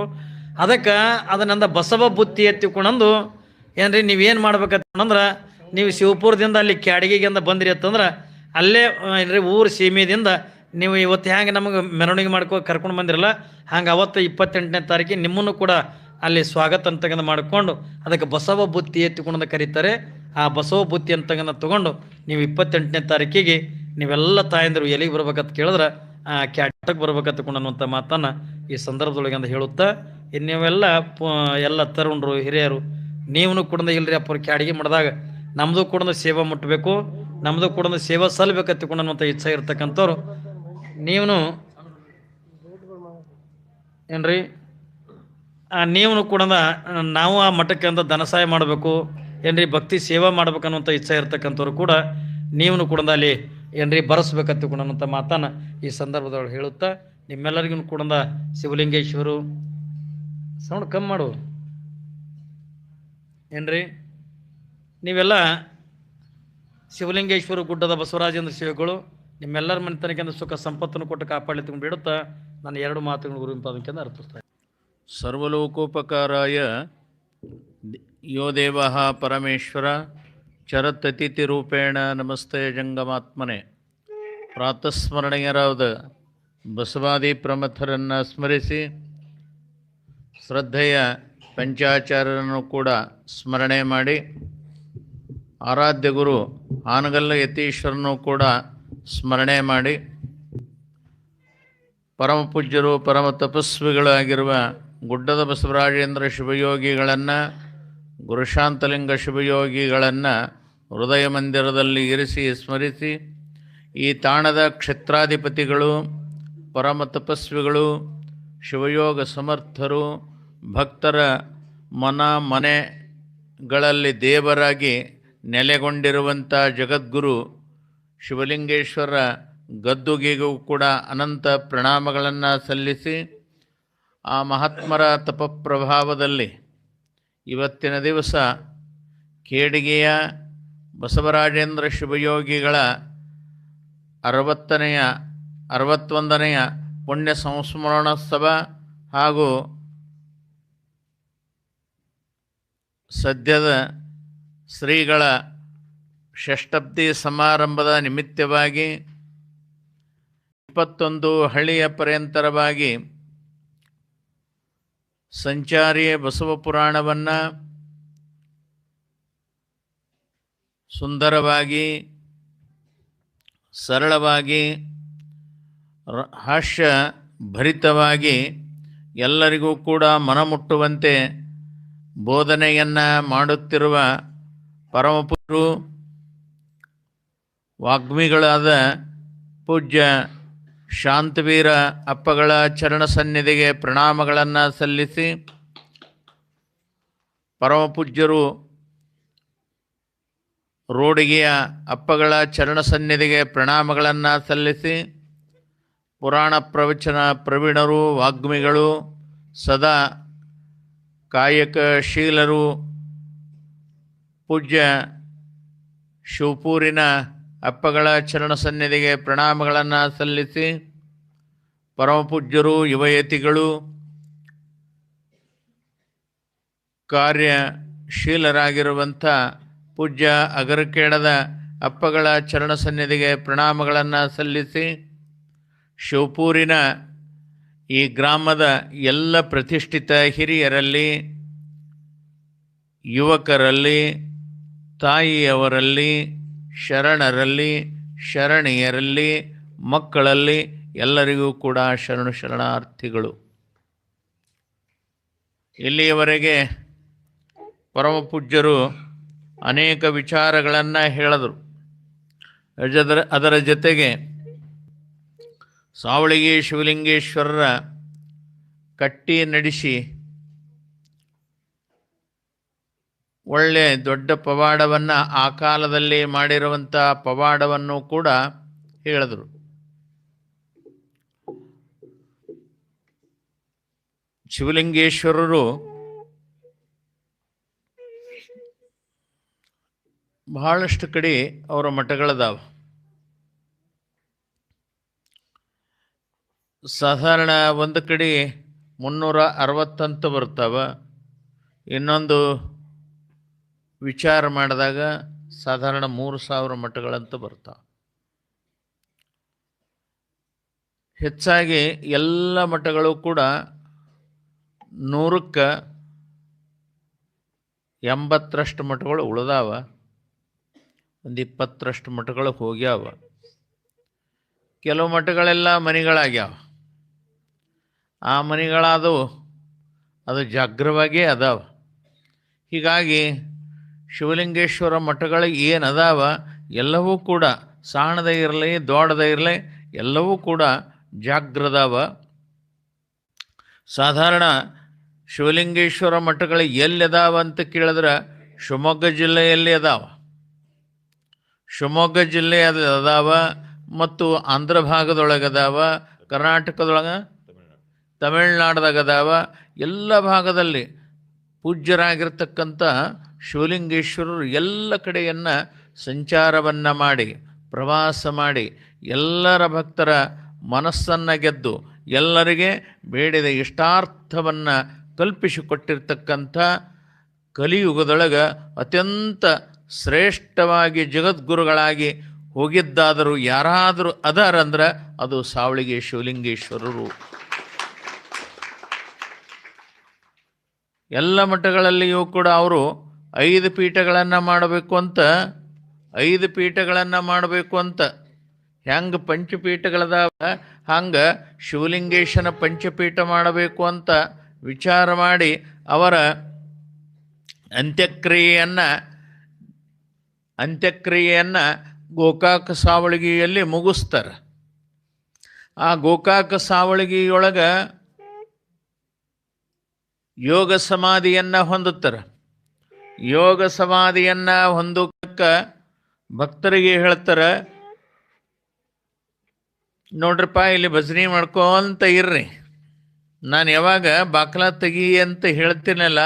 ಅದಕ್ಕೆ ಅದನ್ನಂದ ಬಸವ ಬುತ್ತಿ ಎತ್ತಿಕೊಂಡಂದು ಏನ್ರಿ ನೀವೇನು ಮಾಡ್ಬೇಕಂತಂದ್ರೆ ನೀವು ಶಿವಪುರದಿಂದ ಅಲ್ಲಿ ಕ್ಯಾಡಗಿಗೆ ಅಂದ ಬಂದ್ರಿ ಅಂತಂದ್ರೆ ಅಲ್ಲೇ ಏನ್ರಿ ಊರು ಸೀಮೆದಿಂದ ನೀವು ಇವತ್ತು ಹ್ಯಾಂಗೆ ನಮಗೆ ಮೆರವಣಿಗೆ ಕರ್ಕೊಂಡು ಬಂದಿರಲ್ಲ ಹಂಗೆ ಅವತ್ತು 28ನೇ ತಾರೀಕಿಗೆ ನಿಮ್ಮನ್ನು ಕೂಡ ಅಲ್ಲಿ ಸ್ವಾಗತ ಅಂತಕ್ಕಂಥ ಮಾಡಿಕೊಂಡು ಅದಕ್ಕೆ ಬಸವ ಬುತ್ತಿ ಎತ್ತಿಕೊಂಡು ಕರೀತಾರೆ. ಆ ಬಸವ ಬುತ್ತಿ ಅಂತಕ್ಕಂಥ ತೊಗೊಂಡು ನೀವು 28ನೇ ತಾರೀಕಿಗೆ ನೀವೆಲ್ಲ ತಾಯಂದಿರು ಎಲ್ಲಿಗೆ ಬರ್ಬೇಕಂತ ಕೇಳಿದ್ರೆ ಕ್ಯಾಟಕ್ಕೆ ಬರ್ಬೇಕಂತಕೊಂಡು ಅನ್ನುವಂಥ ಮಾತನ್ನು ಈ ಸಂದರ್ಭದೊಳಗೆ ಅಂತ ಹೇಳುತ್ತಾ, ನೀವೆಲ್ಲ ಎಲ್ಲ ತರುಣರು ಹಿರಿಯರು ನೀವು ಕೂಡ ಇಲ್ಲರಿ ಅಪ್ಪ ಕ್ಯಾಡಿಗೆ ಮಾಡಿದಾಗ ನಮ್ಮದು ಕೂಡ ಸೇವಾ ಮುಟ್ಟಬೇಕು, ನಮ್ಮದು ಕೂಡ ಸೇವಾ ಸಲ್ಲಬೇಕಂತಕೊಂಡು ಅನ್ನುವಂಥ ಇಚ್ಛೆ ಇರ್ತಕ್ಕಂಥವ್ರು ನೀವು ಏನ್ರಿ ನೀವು ಕೂಡ ನಾವು ಆ ಮಠಕ್ಕೆ ಅಂತ ಧನ ಸಹಾಯ ಮಾಡಬೇಕು ಏನ್ರಿ ಭಕ್ತಿ ಸೇವಾ ಮಾಡ್ಬೇಕನ್ನುವಂಥ ಇಚ್ಛೆ ಇರ್ತಕ್ಕಂಥವ್ರು ಕೂಡ ನೀವು ಕೂಡ ಅಲ್ಲಿ ಏನ್ರಿ ಬರೆಸ್ಬೇಕಂತ ಕೂಡ ಅನ್ನುವಂಥ ಮಾತನ್ನು ಈ ಸಂದರ್ಭದೊಳಗೆ ಹೇಳುತ್ತಾ, ನಿಮ್ಮೆಲ್ಲರಿಗೂ ಕೂಡ ಶಿವಲಿಂಗೇಶ್ವರು ಸೌಂಡ್ ಕಮ್ಮಿ ಮಾಡು ಏನ್ರಿ ನೀವೆಲ್ಲ ಶಿವಲಿಂಗೇಶ್ವರ ಗುಡ್ಡದ ಬಸವರಾಜೇಂದ್ರ ಶಿವಗಳು ನಿಮ್ಮೆಲ್ಲರ ಮನೆತನಕ್ಕಿಂತ ಸುಖ ಸಂಪತ್ತನ್ನು ಕೊಟ್ಟು ಕಾಪಾಡಲಿ ತಗೊಂಡು ಬಿಡುತ್ತಾ ನಾನು 2 ಮಾತುಗಳು ಗುರುವಿಂಪಾದಕ್ಕಿಂತ ಅರ್ಥಿಸ್ತಾರೆ. ಸರ್ವಲೋಕೋಪಕಾರಾಯ ಯೋ ದೇವಃ ಪರಮೇಶ್ವರ ಚರತತಿಥಿರೂಪೇಣ ನಮಸ್ತೆ ಜಂಗಮಾತ್ಮನೆ. ಪ್ರಾತಸ್ಮರಣೀಯರಾದ ಬಸವಾದಿ ಪ್ರಮಥರನ್ನು ಸ್ಮರಿಸಿ ಶ್ರದ್ಧೆಯ ಪಂಚಾಚಾರ್ಯರನ್ನು ಕೂಡ ಸ್ಮರಣೆ ಮಾಡಿ ಆರಾಧ್ಯ ಗುರು ಆನಗಲ್ಲ ಯತೀಶ್ವರನ್ನು ಕೂಡ ಸ್ಮರಣೆ ಮಾಡಿ ಪರಮಪೂಜ್ಯರು ಪರಮ ತಪಸ್ವಿಗಳಾಗಿರುವ ಗುಡ್ಡದ ಬಸವರಾಜೇಂದ್ರ ಶಿವಯೋಗಿಗಳನ್ನು ಗುರುಶಾಂತಲಿಂಗ ಶಿವಯೋಗಿಗಳನ್ನು ಹೃದಯ ಮಂದಿರದಲ್ಲಿ ಇರಿಸಿ ಸ್ಮರಿಸಿ ಈ ತಾಣದ ಕ್ಷೇತ್ರಾಧಿಪತಿಗಳು ಪರಮ ತಪಸ್ವಿಗಳು ಶಿವಯೋಗ ಸಮರ್ಥರು ಭಕ್ತರ ಮನೆಗಳಲ್ಲಿ ದೇವರಾಗಿ ನೆಲೆಗೊಂಡಿರುವಂಥ ಜಗದ್ಗುರು ಶಿವಲಿಂಗೇಶ್ವರ ಗದ್ದುಗೆಗೂ ಕೂಡ ಅನಂತ ಪ್ರಣಾಮಗಳನ್ನು ಸಲ್ಲಿಸಿ ಆ ಮಹಾತ್ಮರ ತಪಪ್ರಭಾವದಲ್ಲಿ ಇವತ್ತಿನ ದಿವಸ ಕೇಡಿಗೆಯ ಬಸವರಾಜೇಂದ್ರ ಶಿವಯೋಗಿಗಳ 61ನೆಯ ಪುಣ್ಯ ಸಂಸ್ಮರಣೋತ್ಸವ ಹಾಗೂ ಸದ್ಯದ ಶ್ರೀಗಳ ಷಷ್ಠಬ್ದಿ ಸಮಾರಂಭದ ನಿಮಿತ್ತವಾಗಿ 21 ಹಳ್ಳಿಯ ಪರ್ಯಂತರವಾಗಿ ಸಂಚಾರಿ ಬಸವ ಪುರಾಣವನ್ನು ಸುಂದರವಾಗಿ ಸರಳವಾಗಿ ಹಾಸ್ಯ ಭರಿತವಾಗಿ ಎಲ್ಲರಿಗೂ ಕೂಡ ಮನಮುಟ್ಟುವಂತೆ ಬೋಧನೆಯನ್ನು ಮಾಡುತ್ತಿರುವ ಪರಮಪುರು ವಾಗ್ಮಿಗಳಾದ ಪೂಜ್ಯ ಶಾಂತವೀರ ಅಪ್ಪಗಳ ಚರಣ ಸನ್ನಿಧಿಗೆ ಪ್ರಣಾಮಗಳನ್ನು ಸಲ್ಲಿಸಿ ಪರಮಪೂಜ್ಯರು ರೋಡಿಗೆಯ ಅಪ್ಪಗಳ ಚರಣ ಸನ್ನಿಧಿಗೆ ಪ್ರಣಾಮಗಳನ್ನು ಸಲ್ಲಿಸಿ ಪುರಾಣ ಪ್ರವಚನ ಪ್ರವೀಣರು ವಾಗ್ಮಿಗಳು ಸದಾ ಕಾಯಕಶೀಲರು ಪೂಜ್ಯ ಶಿವಪೂರಿನ ಅಪ್ಪಗಳ ಚರಣ ಸನ್ನಿಧಿಗೆ ಪ್ರಣಾಮಗಳನ್ನು ಸಲ್ಲಿಸಿ ಪರಮಪೂಜ್ಯರು ಯುವಯತಿಗಳು ಕಾರ್ಯಶೀಲರಾಗಿರುವಂಥ ಪೂಜ್ಯ ಅಗರಕೇಡದ ಅಪ್ಪಗಳ ಚರಣ ಸನ್ನಿಧಿಗೆ ಪ್ರಣಾಮಗಳನ್ನು ಸಲ್ಲಿಸಿ ಶಿವಪೂರಿನ ಈ ಗ್ರಾಮದ ಎಲ್ಲ ಪ್ರತಿಷ್ಠಿತ ಹಿರಿಯರಲ್ಲಿ ಯುವಕರಲ್ಲಿ ತಾಯಿಯವರಲ್ಲಿ ಶರಣರಲ್ಲಿ ಶರಣೀಯರಲ್ಲಿ ಮಕ್ಕಳಲ್ಲಿ ಎಲ್ಲರಿಗೂ ಕೂಡ ಶರಣಾರ್ಥಿಗಳು. ಇಲ್ಲಿಯವರೆಗೆ ಪರಮಪೂಜ್ಯರು ಅನೇಕ ವಿಚಾರಗಳನ್ನು ಹೇಳಿದರು. ಅದರ ಜೊತೆಗೆ ಸಾವಳಗಿ ಶಿವಲಿಂಗೇಶ್ವರರ ಕಟ್ಟಿ ನಡೆಸಿ ಒಳ್ಳೆ ದೊಡ್ಡ ಪವಾಡವನ್ನು ಆ ಕಾಲದಲ್ಲಿ ಮಾಡಿರುವಂಥ ಪವಾಡವನ್ನು ಕೂಡ ಹೇಳಿದರು. ಶಿವಲಿಂಗೇಶ್ವರರು ಬಹಳಷ್ಟು ಕಡೆ ಅವರ ಮಠಗಳದಾವ. ಸಾಧಾರಣ ಒಂದು ಕಡೆ 360 ಬರ್ತಾವ. ಇನ್ನೊಂದು ವಿಚಾರ ಮಾಡಿದಾಗ ಸಾಧಾರಣ 3000 ಮಠಗಳಂತ ಬರ್ತಾವೆ. ಹೆಚ್ಚಾಗಿ ಎಲ್ಲ ಮಠಗಳು ಕೂಡ 100ಕ್ಕೆ 80ರಷ್ಟು ಮಠಗಳು ಉಳಿದಾವ. ಒಂದು 20ರಷ್ಟು ಮಠಗಳು ಹೋಗ್ಯಾವ. ಕೆಲವು ಮಠಗಳೆಲ್ಲ ಮನೆಗಳಾಗ್ಯಾವ. ಆ ಮನೆಗಳಾದವು ಅದು ಜಾಗ್ರವಾಗೇ ಅದಾವ. ಹೀಗಾಗಿ ಶಿವಲಿಂಗೇಶ್ವರ ಮಠಗಳು ಏನು ಅದಾವ ಎಲ್ಲವೂ ಕೂಡ ಸಣ್ಣದೇ ಇರಲಿ ದೊಡ್ಡದೇ ಇರಲಿ ಎಲ್ಲವೂ ಕೂಡ ಜಾಗ್ರದಾವ. ಸಾಧಾರಣ ಶಿವಲಿಂಗೇಶ್ವರ ಮಠಗಳು ಎಲ್ಲಿ ಅದಾವ ಅಂತ ಕೇಳಿದ್ರೆ ಶಿವಮೊಗ್ಗ ಜಿಲ್ಲೆಯಲ್ಲಿ ಅದಾವ. ಶಿವಮೊಗ್ಗ ಜಿಲ್ಲೆ ಅದಾವ ಮತ್ತು ಆಂಧ್ರ ಭಾಗದೊಳಗೆ ಅದಾವ, ಕರ್ನಾಟಕದೊಳಗೆ, ತಮಿಳ್ನಾಡ್ದಾಗ ಅದಾವ. ಎಲ್ಲ ಭಾಗದಲ್ಲಿ ಪೂಜ್ಯರಾಗಿರ್ತಕ್ಕಂಥ ಶಿವಲಿಂಗೇಶ್ವರರು ಎಲ್ಲ ಕಡೆಯನ್ನು ಸಂಚಾರವನ್ನು ಮಾಡಿ ಪ್ರವಾಸ ಮಾಡಿ ಎಲ್ಲರ ಭಕ್ತರ ಮನಸ್ಸನ್ನು ಗೆದ್ದು ಎಲ್ಲರಿಗೆ ಬೇಡಿದ ಇಷ್ಟಾರ್ಥವನ್ನು ಕಲ್ಪಿಸಿಕೊಟ್ಟಿರ್ತಕ್ಕಂಥ ಕಲಿಯುಗದೊಳಗೆ ಅತ್ಯಂತ ಶ್ರೇಷ್ಠವಾಗಿ ಜಗದ್ಗುರುಗಳಾಗಿ ಹೋಗಿದ್ದಾದರೂ ಯಾರಾದರೂ ಅದಾರಂದ್ರೆ ಅದು ಸಾವಳಿಗೆ ಶಿವಲಿಂಗೇಶ್ವರರು. ಎಲ್ಲ ಮಠಗಳಲ್ಲಿಯೂ ಕೂಡ ಅವರು 5 ಪೀಠಗಳನ್ನು ಮಾಡಬೇಕು ಅಂತ ಹೆಂಗೆ ಪಂಚಪೀಠಗಳದಾವ ಹಂಗೆ ಶಿವಲಿಂಗೇಶನ ಪಂಚಪೀಠ ಮಾಡಬೇಕು ಅಂತ ವಿಚಾರ ಮಾಡಿ ಅವರ ಅಂತ್ಯಕ್ರಿಯೆಯನ್ನು ಗೋಕಾಕ ಸಾವಳಗಿಯಲ್ಲಿ ಮುಗಿಸ್ತಾರೆ. ಆ ಗೋಕಾಕ ಸಾವಳಗಿಯೊಳಗೆ ಯೋಗ ಸಮಾಧಿಯನ್ನು ಹೊಂದುತ್ತಾರೆ. ಯೋಗ ಸಮಾಧಿಯನ್ನು ಹೊಂದೋಕ್ಕೆ ಭಕ್ತರಿಗೆ ಹೇಳ್ತಾರೆ, ನೋಡ್ರಪ್ಪ ಇಲ್ಲಿ ಭಜನೆ ಮಾಡ್ಕೊಂತ ಇರ್ರಿ, ನಾನು ಯಾವಾಗ ಬಾಕ್ಲ ತೆಗಿ ಅಂತ ಹೇಳ್ತೀನಲ್ಲ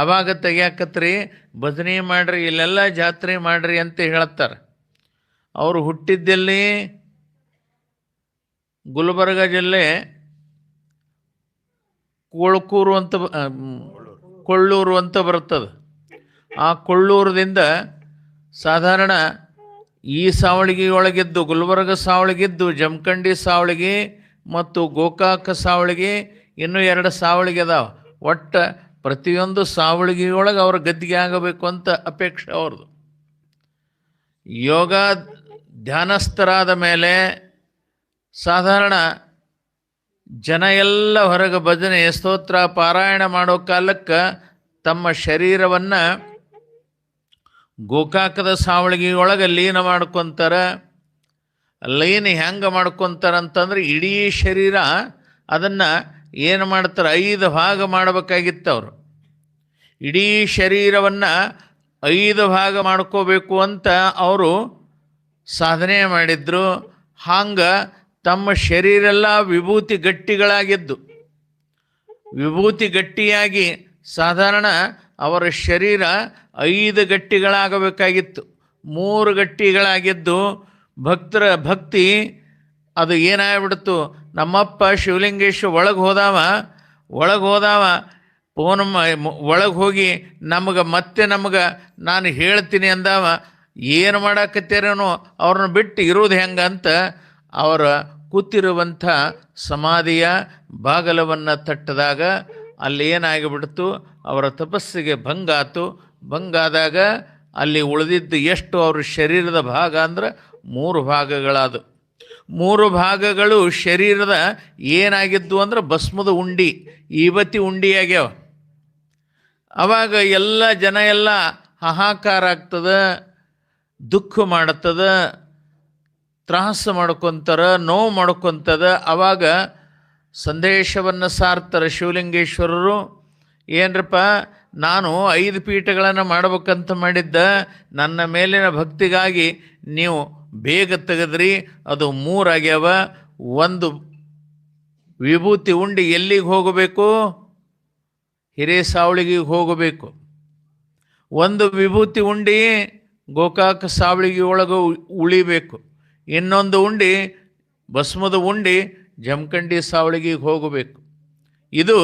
ಆವಾಗ ತೆಗಿಯಾಕತ್ರಿ, ಭಜನೆ ಮಾಡ್ರಿ, ಇಲ್ಲೆಲ್ಲ ಜಾತ್ರೆ ಮಾಡ್ರಿ ಅಂತ ಹೇಳ್ತಾರೆ. ಅವರು ಹುಟ್ಟಿದ್ದಲ್ಲಿ ಗುಲ್ಬರ್ಗ ಜಿಲ್ಲೆ ಕೊಳ್ಳೂರು ಅಂತ ಬರ್ತದೆ. ಆ ಕೊಳ್ಳೂರದಿಂದ ಸಾಧಾರಣ ಈ ಸಾವಳಿಗೆ ಒಳಗಿದ್ದು ಗುಲ್ಬರ್ಗ ಸಾವಳಿಗಿದ್ದು ಜಮಖಂಡಿ ಸಾವಳಿಗೆ ಮತ್ತು ಗೋಕಾಕ ಸಾವಳಿಗೆ ಇನ್ನೂ 2 ಸಾವಳಿಗೆ ಅದಾವ. ಒಟ್ಟು ಪ್ರತಿಯೊಂದು ಸಾವಳಿಗೆಯೊಳಗೆ ಅವ್ರ ಗದ್ದಿಗೆ ಆಗಬೇಕು ಅಂತ ಅಪೇಕ್ಷೆ ಅವ್ರದ್ದು. ಯೋಗ ಧ್ಯಾನಸ್ಥರಾದ ಮೇಲೆ ಸಾಧಾರಣ ಜನ ಎಲ್ಲ ಹೊರಗೆ ಭಜನೆ ಸ್ತೋತ್ರ ಪಾರಾಯಣ ಮಾಡೋ ಕಾಲಕ್ಕೆ ತಮ್ಮ ಶರೀರವನ್ನು ಗೋಕಾಕದ ಸಾವಳಿಗೆಯೊಳಗೆ ಲೀನ ಮಾಡ್ಕೊತಾರೆ. ಲೀನ ಹೆಂಗೆ ಮಾಡ್ಕೊತಾರಂತಂದ್ರೆ ಇಡೀ ಶರೀರ ಅದನ್ನು ಏನು ಮಾಡ್ತಾರೆ 5 ಭಾಗ ಮಾಡಬೇಕಾಗಿತ್ತು. ಅವರು ಇಡೀ ಶರೀರವನ್ನು 5 ಭಾಗ ಮಾಡ್ಕೋಬೇಕು ಅಂತ ಅವರು ಸಾಧನೆ ಮಾಡಿದ್ರು. ಹಂಗೆ ತಮ್ಮ ಶರೀರೆಲ್ಲ ವಿಭೂತಿ ಗಟ್ಟಿಗಳಾಗಿದ್ದು, ವಿಭೂತಿ ಗಟ್ಟಿಯಾಗಿ ಸಾಧಾರಣ ಅವರ ಶರೀರ 5 ಗಟ್ಟಿಗಳಾಗಬೇಕಾಗಿತ್ತು. 3 ಗಟ್ಟಿಗಳಾಗಿದ್ದು ಭಕ್ತರ ಭಕ್ತಿ ಅದು ಏನಾಗ್ಬಿಡ್ತು, ನಮ್ಮಪ್ಪ ಶಿವಲಿಂಗೇಶ್ವರ ಒಳಗೆ ಹೋದಾವ ಫೋನ್ ಒಳಗೆ ಹೋಗಿ ನಮಗೆ ನಾನು ಹೇಳ್ತೀನಿ ಅಂದಾವ. ಏನು ಮಾಡಾಕತ್ತೀರೇನೋ ಅವ್ರನ್ನ ಬಿಟ್ಟು ಇರೋದು ಹೆಂಗಂತ ಅವರ ಕೂತಿರುವಂಥ ಸಮಾಧಿಯ ಬಾಗಲವನ್ನು ತಟ್ಟಿದಾಗ ಅಲ್ಲಿ ಏನಾಗಿಬಿಡ್ತು, ಅವರ ತಪಸ್ಸಿಗೆ ಭಂಗಾದಾಗ ಅಲ್ಲಿ ಉಳಿದಿದ್ದು ಎಷ್ಟು ಅವ್ರ ಶರೀರದ ಭಾಗ ಅಂದ್ರೆ 3 ಭಾಗಗಳಾದವು. 3 ಭಾಗಗಳು ಶರೀರದ ಏನಾಗಿದ್ದು ಅಂದ್ರೆ ಭಸ್ಮದ ಉಂಡಿ, ಈವತ್ತಿ ಉಂಡಿ ಆಗ್ಯಾವ. ಅವಾಗ ಎಲ್ಲ ಜನ ಎಲ್ಲ ಹಾಹಾಕಾರ ಆಗ್ತದೆ, ದುಃಖ ಮಾಡುತ್ತದೆ, ತ್ರಾಸ ಮಾಡ್ಕೊತಾರೆ, ನೋವು ಮಾಡ್ಕೊತದೆ. ಆವಾಗ ಸಂದೇಶವನ್ನು ಸಾರ್ತಾರೆ ಶಿವಲಿಂಗೇಶ್ವರರು. ಏನರಪ್ಪ, ನಾನು 5 ಪೀಠಗಳನ್ನು ಮಾಡಬೇಕಂತ ಮಾಡಿದ್ದ, ನನ್ನ ಮೇಲಿನ ಭಕ್ತಿಗಾಗಿ ನೀವು ಬೇಗ ತೆಗೆದ್ರಿ, ಅದು 3 ಆಗ್ಯಾವ. 1 ವಿಭೂತಿ ಉಂಡಿ ಎಲ್ಲಿಗೆ ಹೋಗಬೇಕು, ಹಿರೇಸಾವಳಿಗೆ ಹೋಗಬೇಕು. 1 ವಿಭೂತಿ ಉಂಡಿ ಗೋಕಾಕ ಸಾವಳಿಗೆ ಒಳಗೆ ಉಳಿಬೇಕು. ಇನ್ನೊಂದು ಉಂಡಿ ಭಸ್ಮದ ಉಂಡಿ ಜಮಖಂಡಿ ಸಾವಳಿಗೆಗೆ ಹೋಗಬೇಕು. ಇದು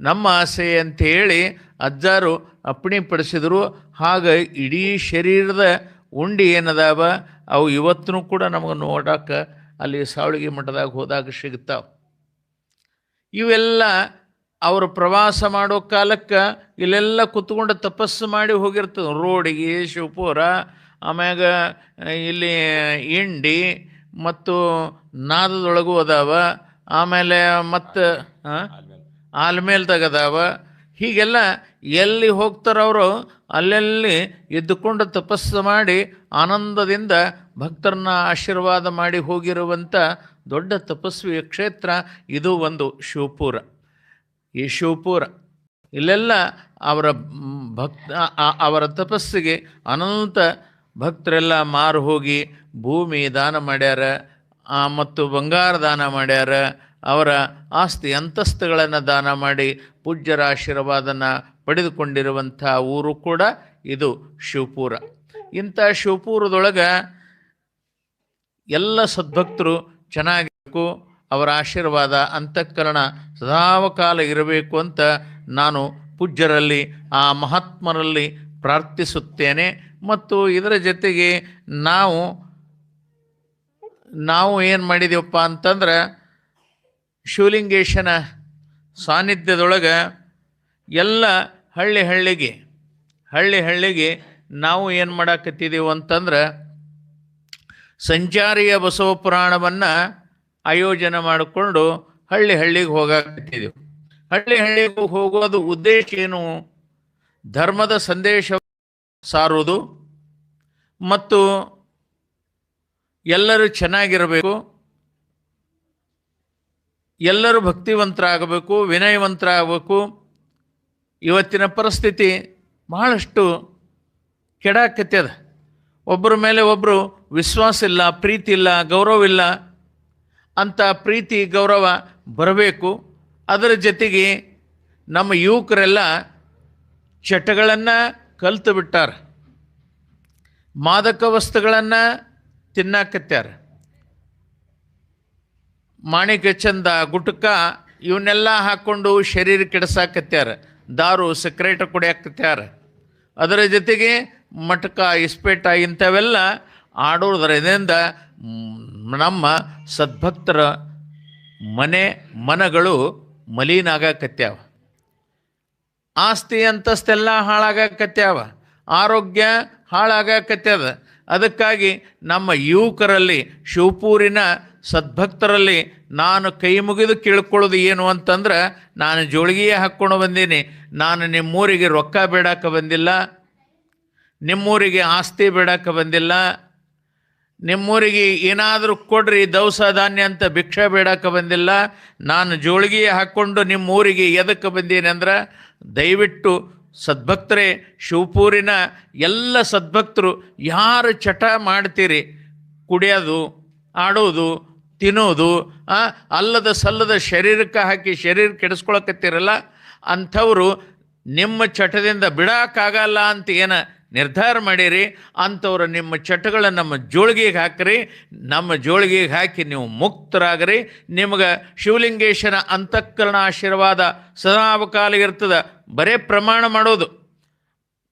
ನಮ್ಮ ಆಸೆ ಅಂತ ಹೇಳಿ ಅಜ್ಜಾರು ಅಪ್ಪಣೆ ಪಡಿಸಿದರು. ಹಾಗೆ ಇಡೀ ಶರೀರದ ಉಂಡಿ ಏನದಾವ ಅವು ಇವತ್ತೂ ಕೂಡ ನಮಗೆ ನೋಡೋಕೆ ಅಲ್ಲಿ ಸಾವಳಿಗೆ ಮಠದಾಗ ಹೋದಾಗ ಸಿಗ್ತಾವೆ. ಇವೆಲ್ಲ ಅವರು ಪ್ರವಾಸ ಮಾಡೋ ಕಾಲಕ್ಕೆ ಇಲ್ಲೆಲ್ಲ ಕುತ್ಕೊಂಡು ತಪಸ್ಸು ಮಾಡಿ ಹೋಗಿರ್ತದೆ. ರೋಡಿಗೆ ಶಿವಪುರ, ಆಮ್ಯಾಗ ಇಲ್ಲಿ ಇಂಡಿ ಮತ್ತು ನಾದದೊಳಗೂ ಅದಾವ, ಆಮೇಲೆ ಮತ್ತು ಆಲ್ಮೇಲ್ದಾಗ ಅದಾವ. ಹೀಗೆಲ್ಲ ಎಲ್ಲಿ ಹೋಗ್ತಾರವರು ಅಲ್ಲೆಲ್ಲಿ ಎದ್ದುಕೊಂಡು ತಪಸ್ಸು ಮಾಡಿ ಆನಂದದಿಂದ ಭಕ್ತರನ್ನ ಆಶೀರ್ವಾದ ಮಾಡಿ ಹೋಗಿರುವಂಥ ದೊಡ್ಡ ತಪಸ್ವಿಯ ಕ್ಷೇತ್ರ ಇದು ಒಂದು ಶಿವಪುರ. ಈ ಶಿವಪುರ ಇಲ್ಲೆಲ್ಲ ಅವರ ತಪಸ್ಸಿಗೆ ಅನಂತ ಭಕ್ತರೆಲ್ಲ ಮಾರು ಹೋಗಿ ಭೂಮಿ ದಾನ ಮಾಡ್ಯಾರ ಮತ್ತು ಬಂಗಾರ ದಾನ ಮಾಡ್ಯಾರ. ಅವರ ಆಸ್ತಿ ಅಂತಸ್ತುಗಳನ್ನು ದಾನ ಮಾಡಿ ಪೂಜ್ಯರ ಆಶೀರ್ವಾದನ ಪಡೆದುಕೊಂಡಿರುವಂಥ ಊರು ಕೂಡ ಇದು ಶಿವಪುರ. ಇಂಥ ಶಿವಪುರದೊಳಗೆ ಎಲ್ಲ ಸದ್ಭಕ್ತರು ಚೆನ್ನಾಗಿರಬೇಕು, ಅವರ ಆಶೀರ್ವಾದ ಅಂತಃಕರಣ ಸದಾಕಾಲ ಇರಬೇಕು ಅಂತ ನಾನು ಪೂಜ್ಯರಲ್ಲಿ ಆ ಮಹಾತ್ಮರಲ್ಲಿ ಪ್ರಾರ್ಥಿಸುತ್ತೇನೆ. ಮತ್ತು ಇದರ ಜೊತೆಗೆ ನಾವು ಏನು ಮಾಡಿದೀವಪ್ಪ ಅಂತಂದ್ರೆ ಶಿವಲಿಂಗೇಶನ ಸಾನ್ನಿಧ್ಯದೊಳಗೆ ಎಲ್ಲ ಹಳ್ಳಿಗೆ ನಾವು ಏನು ಮಾಡಾಕತ್ತಿದ್ದೀವಿ ಅಂತಂದ್ರೆ ಸಂಚಾರಿಯ ಬಸವ ಪುರಾಣವನ್ನು ಆಯೋಜನೆ ಮಾಡಿಕೊಂಡು ಹಳ್ಳಿಗೆ ಹೋಗಾಕತ್ತಿದ್ದೀವಿ. ಹಳ್ಳಿಗೆ ಹೋಗೋದು ಉದ್ದೇಶ ಏನು? ಧರ್ಮದ ಸಂದೇಶ ಸಾರುವುದು ಮತ್ತು ಎಲ್ಲರೂ ಚೆನ್ನಾಗಿರಬೇಕು, ಎಲ್ಲರೂ ಭಕ್ತಿವಂತರಾಗಬೇಕು, ವಿನಯವಂತರಾಗಬೇಕು. ಇವತ್ತಿನ ಪರಿಸ್ಥಿತಿ ಬಹಳಷ್ಟು ಕೆಡಾಕತ್ಯದ. ಒಬ್ಬರ ಮೇಲೆ ಒಬ್ಬರು ವಿಶ್ವಾಸ ಇಲ್ಲ, ಪ್ರೀತಿ ಇಲ್ಲ, ಗೌರವ ಇಲ್ಲ. ಅಂಥ ಪ್ರೀತಿ ಗೌರವ ಬರಬೇಕು. ಅದರ ಜೊತೆಗೆ ನಮ್ಮ ಯುವಕರೆಲ್ಲ ಚಟಗಳನ್ನು ಕಲ್ತು ಬಿಟ್ಟಾರ, ಮಾದಕ ವಸ್ತುಗಳನ್ನು ತಿನ್ನಾಕತ್ಯಾರ. ಮಾಣಿಕ ಚಂದ, ಗುಟ್ಕ ಇವನ್ನೆಲ್ಲ ಹಾಕ್ಕೊಂಡು ಶರೀರ ಕೆಡಿಸಾಕತ್ಯಾರ. ದಾರು, ಸಿಕ್ರೇಟ್ ಕುಡಿಯಾಕತ್ಯಾರ. ಅದರ ಜೊತೆಗೆ ಮಟಕ, ಇಸ್ಪೇಟ ಇಂಥವೆಲ್ಲ ಆಡೋದ್ರಿಂದ ನಮ್ಮ ಸದ್ಭಕ್ತರ ಮನಗಳು ಮಲಿನ ಆಗಾಕತ್ಯಾವ. ಆಸ್ತಿ ಅಂತಸ್ತೆಲ್ಲ ಹಾಳಾಗಕತ್ಯಾವ, ಆರೋಗ್ಯ ಹಾಳಾಗಕತ್ಯದ. ಅದಕ್ಕಾಗಿ ನಮ್ಮ ಯುವಕರಲ್ಲಿ, ಶಿವಪೂರಿನ ಸದ್ಭಕ್ತರಲ್ಲಿ ನಾನು ಕೈ ಮುಗಿದು ಕೇಳ್ಕೊಳ್ಳೋದು ಏನು ಅಂತಂದ್ರೆ, ನಾನು ಜೋಳಿಗೆಯೇ ಹಾಕ್ಕೊಂಡು ಬಂದೀನಿ. ನಾನು ನಿಮ್ಮೂರಿಗೆ ರೊಕ್ಕ ಬೇಡಕ್ಕೆ ಬಂದಿಲ್ಲ, ನಿಮ್ಮೂರಿಗೆ ಆಸ್ತಿ ಬೇಡಕ್ಕೆ ಬಂದಿಲ್ಲ, ನಿಮ್ಮೂರಿಗೆ ಏನಾದರೂ ಕೊಡ್ರಿ ದವಸ ಧಾನ್ಯ ಅಂತ ಭಿಕ್ಷೆ ಬೇಡಕ್ಕೆ ಬಂದಿಲ್ಲ. ನಾನು ಜೋಳಿಗೆಯೇ ಹಾಕ್ಕೊಂಡು ನಿಮ್ಮೂರಿಗೆ ಎದಕ್ಕೆ ಬಂದೀನಿ ಅಂದ್ರೆ, ದಯವಿಟ್ಟು ಸದ್ಭಕ್ತರೇ, ಶಿವಪೂರಿನ ಎಲ್ಲ ಸದ್ಭಕ್ತರು ಯಾರು ಚಟ ಮಾಡ್ತೀರಿ, ಕುಡಿಯೋದು, ಆಡೋದು, ತಿನ್ನೋದು, ಅಲ್ಲದ ಸಲ್ಲದ ಶರೀರಕ್ಕೆ ಹಾಕಿ ಶರೀರ ಕೆಡಿಸ್ಕೊಳಕತ್ತೀರಲ್ಲ, ಅಂಥವರು ನಿಮ್ಮ ಚಟದಿಂದ ಬಿಡೋಕ್ಕಾಗಲ್ಲ ಅಂತ ಏನು ನಿರ್ಧಾರ ಮಾಡಿರಿ, ಅಂಥವ್ರು ನಿಮ್ಮ ಚಟಗಳನ್ನು ನಮ್ಮ ಜೋಳಿಗೆಗೆ ಹಾಕಿರಿ. ನಮ್ಮ ಜೋಳಿಗೆಗೆ ಹಾಕಿ ನೀವು ಮುಕ್ತರಾಗ್ರಿ. ನಿಮಗೆ ಶಿವಲಿಂಗೇಶನ ಅಂತಃಕರಣ ಆಶೀರ್ವಾದ ಸದಾಕಾಲ ಇರ್ತದೆ. ಬರೇ ಪ್ರಮಾಣ ಮಾಡೋದು,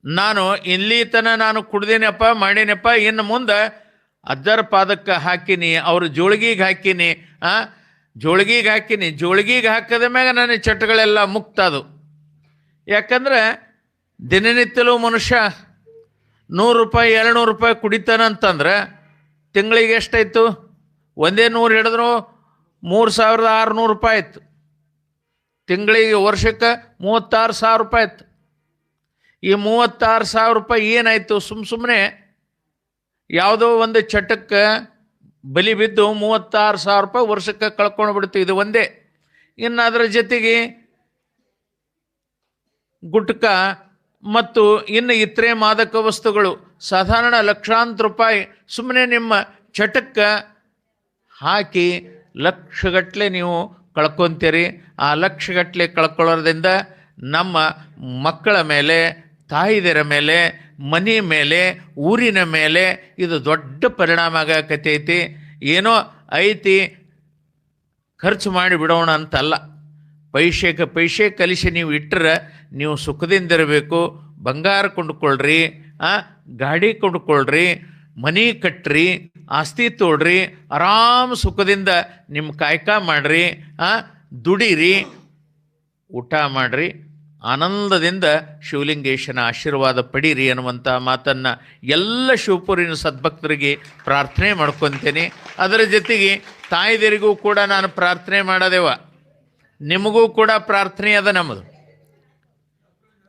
ನಾನು ಇಲ್ಲಿ ತನಕ ನಾನು ಕುಡ್ದೇನಪ್ಪ, ಮಾಡೀನಪ್ಪ, ಇನ್ನು ಮುಂದೆ ಅಜ್ಜರ ಪಾದಕ್ಕೆ ಹಾಕಿನಿ, ಅವ್ರ ಜೋಳಿಗೆಗೆ ಹಾಕಿನಿ, ಜೋಳಿಗೆಗೆ ಹಾಕಿದ ಮ್ಯಾಗ ನನ್ನ ಚಟಗಳೆಲ್ಲ ಮುಕ್ತ ಅದು. ಯಾಕಂದ್ರೆ ದಿನನಿತ್ಯಲೂ ಮನುಷ್ಯ 100 ರೂಪಾಯಿ 200 ರೂಪಾಯಿ ಕುಡಿತಾನಂತಂದ್ರೆ ತಿಂಗಳಿಗೆ ಎಷ್ಟಾಯಿತು? ಒಂದೇ 100 ಹಿಡಿದ್ರು 3600 ರೂಪಾಯಿ ಆಯಿತು. ತಿಂಗಳಿಗೆ, ವರ್ಷಕ್ಕೆ 36,000 ರೂಪಾಯಿ ಆಯ್ತು. ಈ 36,000 ರೂಪಾಯಿ ಏನಾಯಿತು? ಸುಮ್ಮನೆ ಯಾವುದೋ ಒಂದು ಚಟಕ್ಕೆ ಬಲಿ ಬಿದ್ದು 36,000 ರೂಪಾಯಿ ವರ್ಷಕ್ಕೆ ಕಳ್ಕೊಂಡು ಬಿಡ್ತು. ಇದು ಒಂದೇ. ಇನ್ನು ಅದರ ಜೊತೆಗೆ ಗುಟ್ಕ ಮತ್ತು ಇನ್ನು ಇತರೆ ಮಾದಕ ವಸ್ತುಗಳು ಸಾಧಾರಣ ಲಕ್ಷಾಂತರ ರೂಪಾಯಿ ಸುಮ್ಮನೆ ನಿಮ್ಮ ಚಟಕ್ಕೆ ಹಾಕಿ ಲಕ್ಷಗಟ್ಟಲೆ ನೀವು ಕಳ್ಕೊತೀರಿ. ಆ ಲಕ್ಷಗಟ್ಟಲೆ ಕಳ್ಕೊಳ್ಳೋದ್ರಿಂದ ನಮ್ಮ ಮಕ್ಕಳ ಮೇಲೆ, ತಾಯಿದರ ಮೇಲೆ, ಮನೆ ಮೇಲೆ, ಊರಿನ ಮೇಲೆ ಇದು ದೊಡ್ಡ ಪರಿಣಾಮ ಆಗಕತ್ತೈತಿ. ಏನೋ ಐತಿ ಖರ್ಚು ಮಾಡಿ ಬಿಡೋಣ ಅಂತಲ್ಲ. ಪೈಸೆ ಕಲಿಸಿ ನೀವು ಇಟ್ಟರೆ ನೀವು ಸುಖದಿಂದಿರಬೇಕು. ಬಂಗಾರ ಕೊಂಡ್ಕೊಳ್ರಿ, ಗಾಡಿ ಕೊಂಡ್ಕೊಳ್ರಿ, ಮನೆ ಕಟ್ರಿ, ಆಸ್ತಿ ತೋಡ್ರಿ, ಆರಾಮ್ ಸುಖದಿಂದ ನಿಮ್ಮ ಕಾಯಕ ಮಾಡಿರಿ, ದುಡಿರಿ, ಊಟ ಮಾಡಿರಿ, ಆನಂದದಿಂದ ಶಿವಲಿಂಗೇಶನ ಆಶೀರ್ವಾದ ಪಡೀರಿ ಅನ್ನುವಂಥ ಮಾತನ್ನು ಎಲ್ಲ ಶಿವಪುರಿನ ಸದ್ಭಕ್ತರಿಗೆ ಪ್ರಾರ್ಥನೆ ಮಾಡ್ಕೊತೇನೆ. ಅದರ ಜೊತೆಗೆ ತಾಯಿದರಿಗೂ ಕೂಡ ನಾನು ಪ್ರಾರ್ಥನೆ ಮಾಡೋದೇವ, ನಿಮಗೂ ಕೂಡ ಪ್ರಾರ್ಥನೆ ಅದ. ನಮ್ಮದು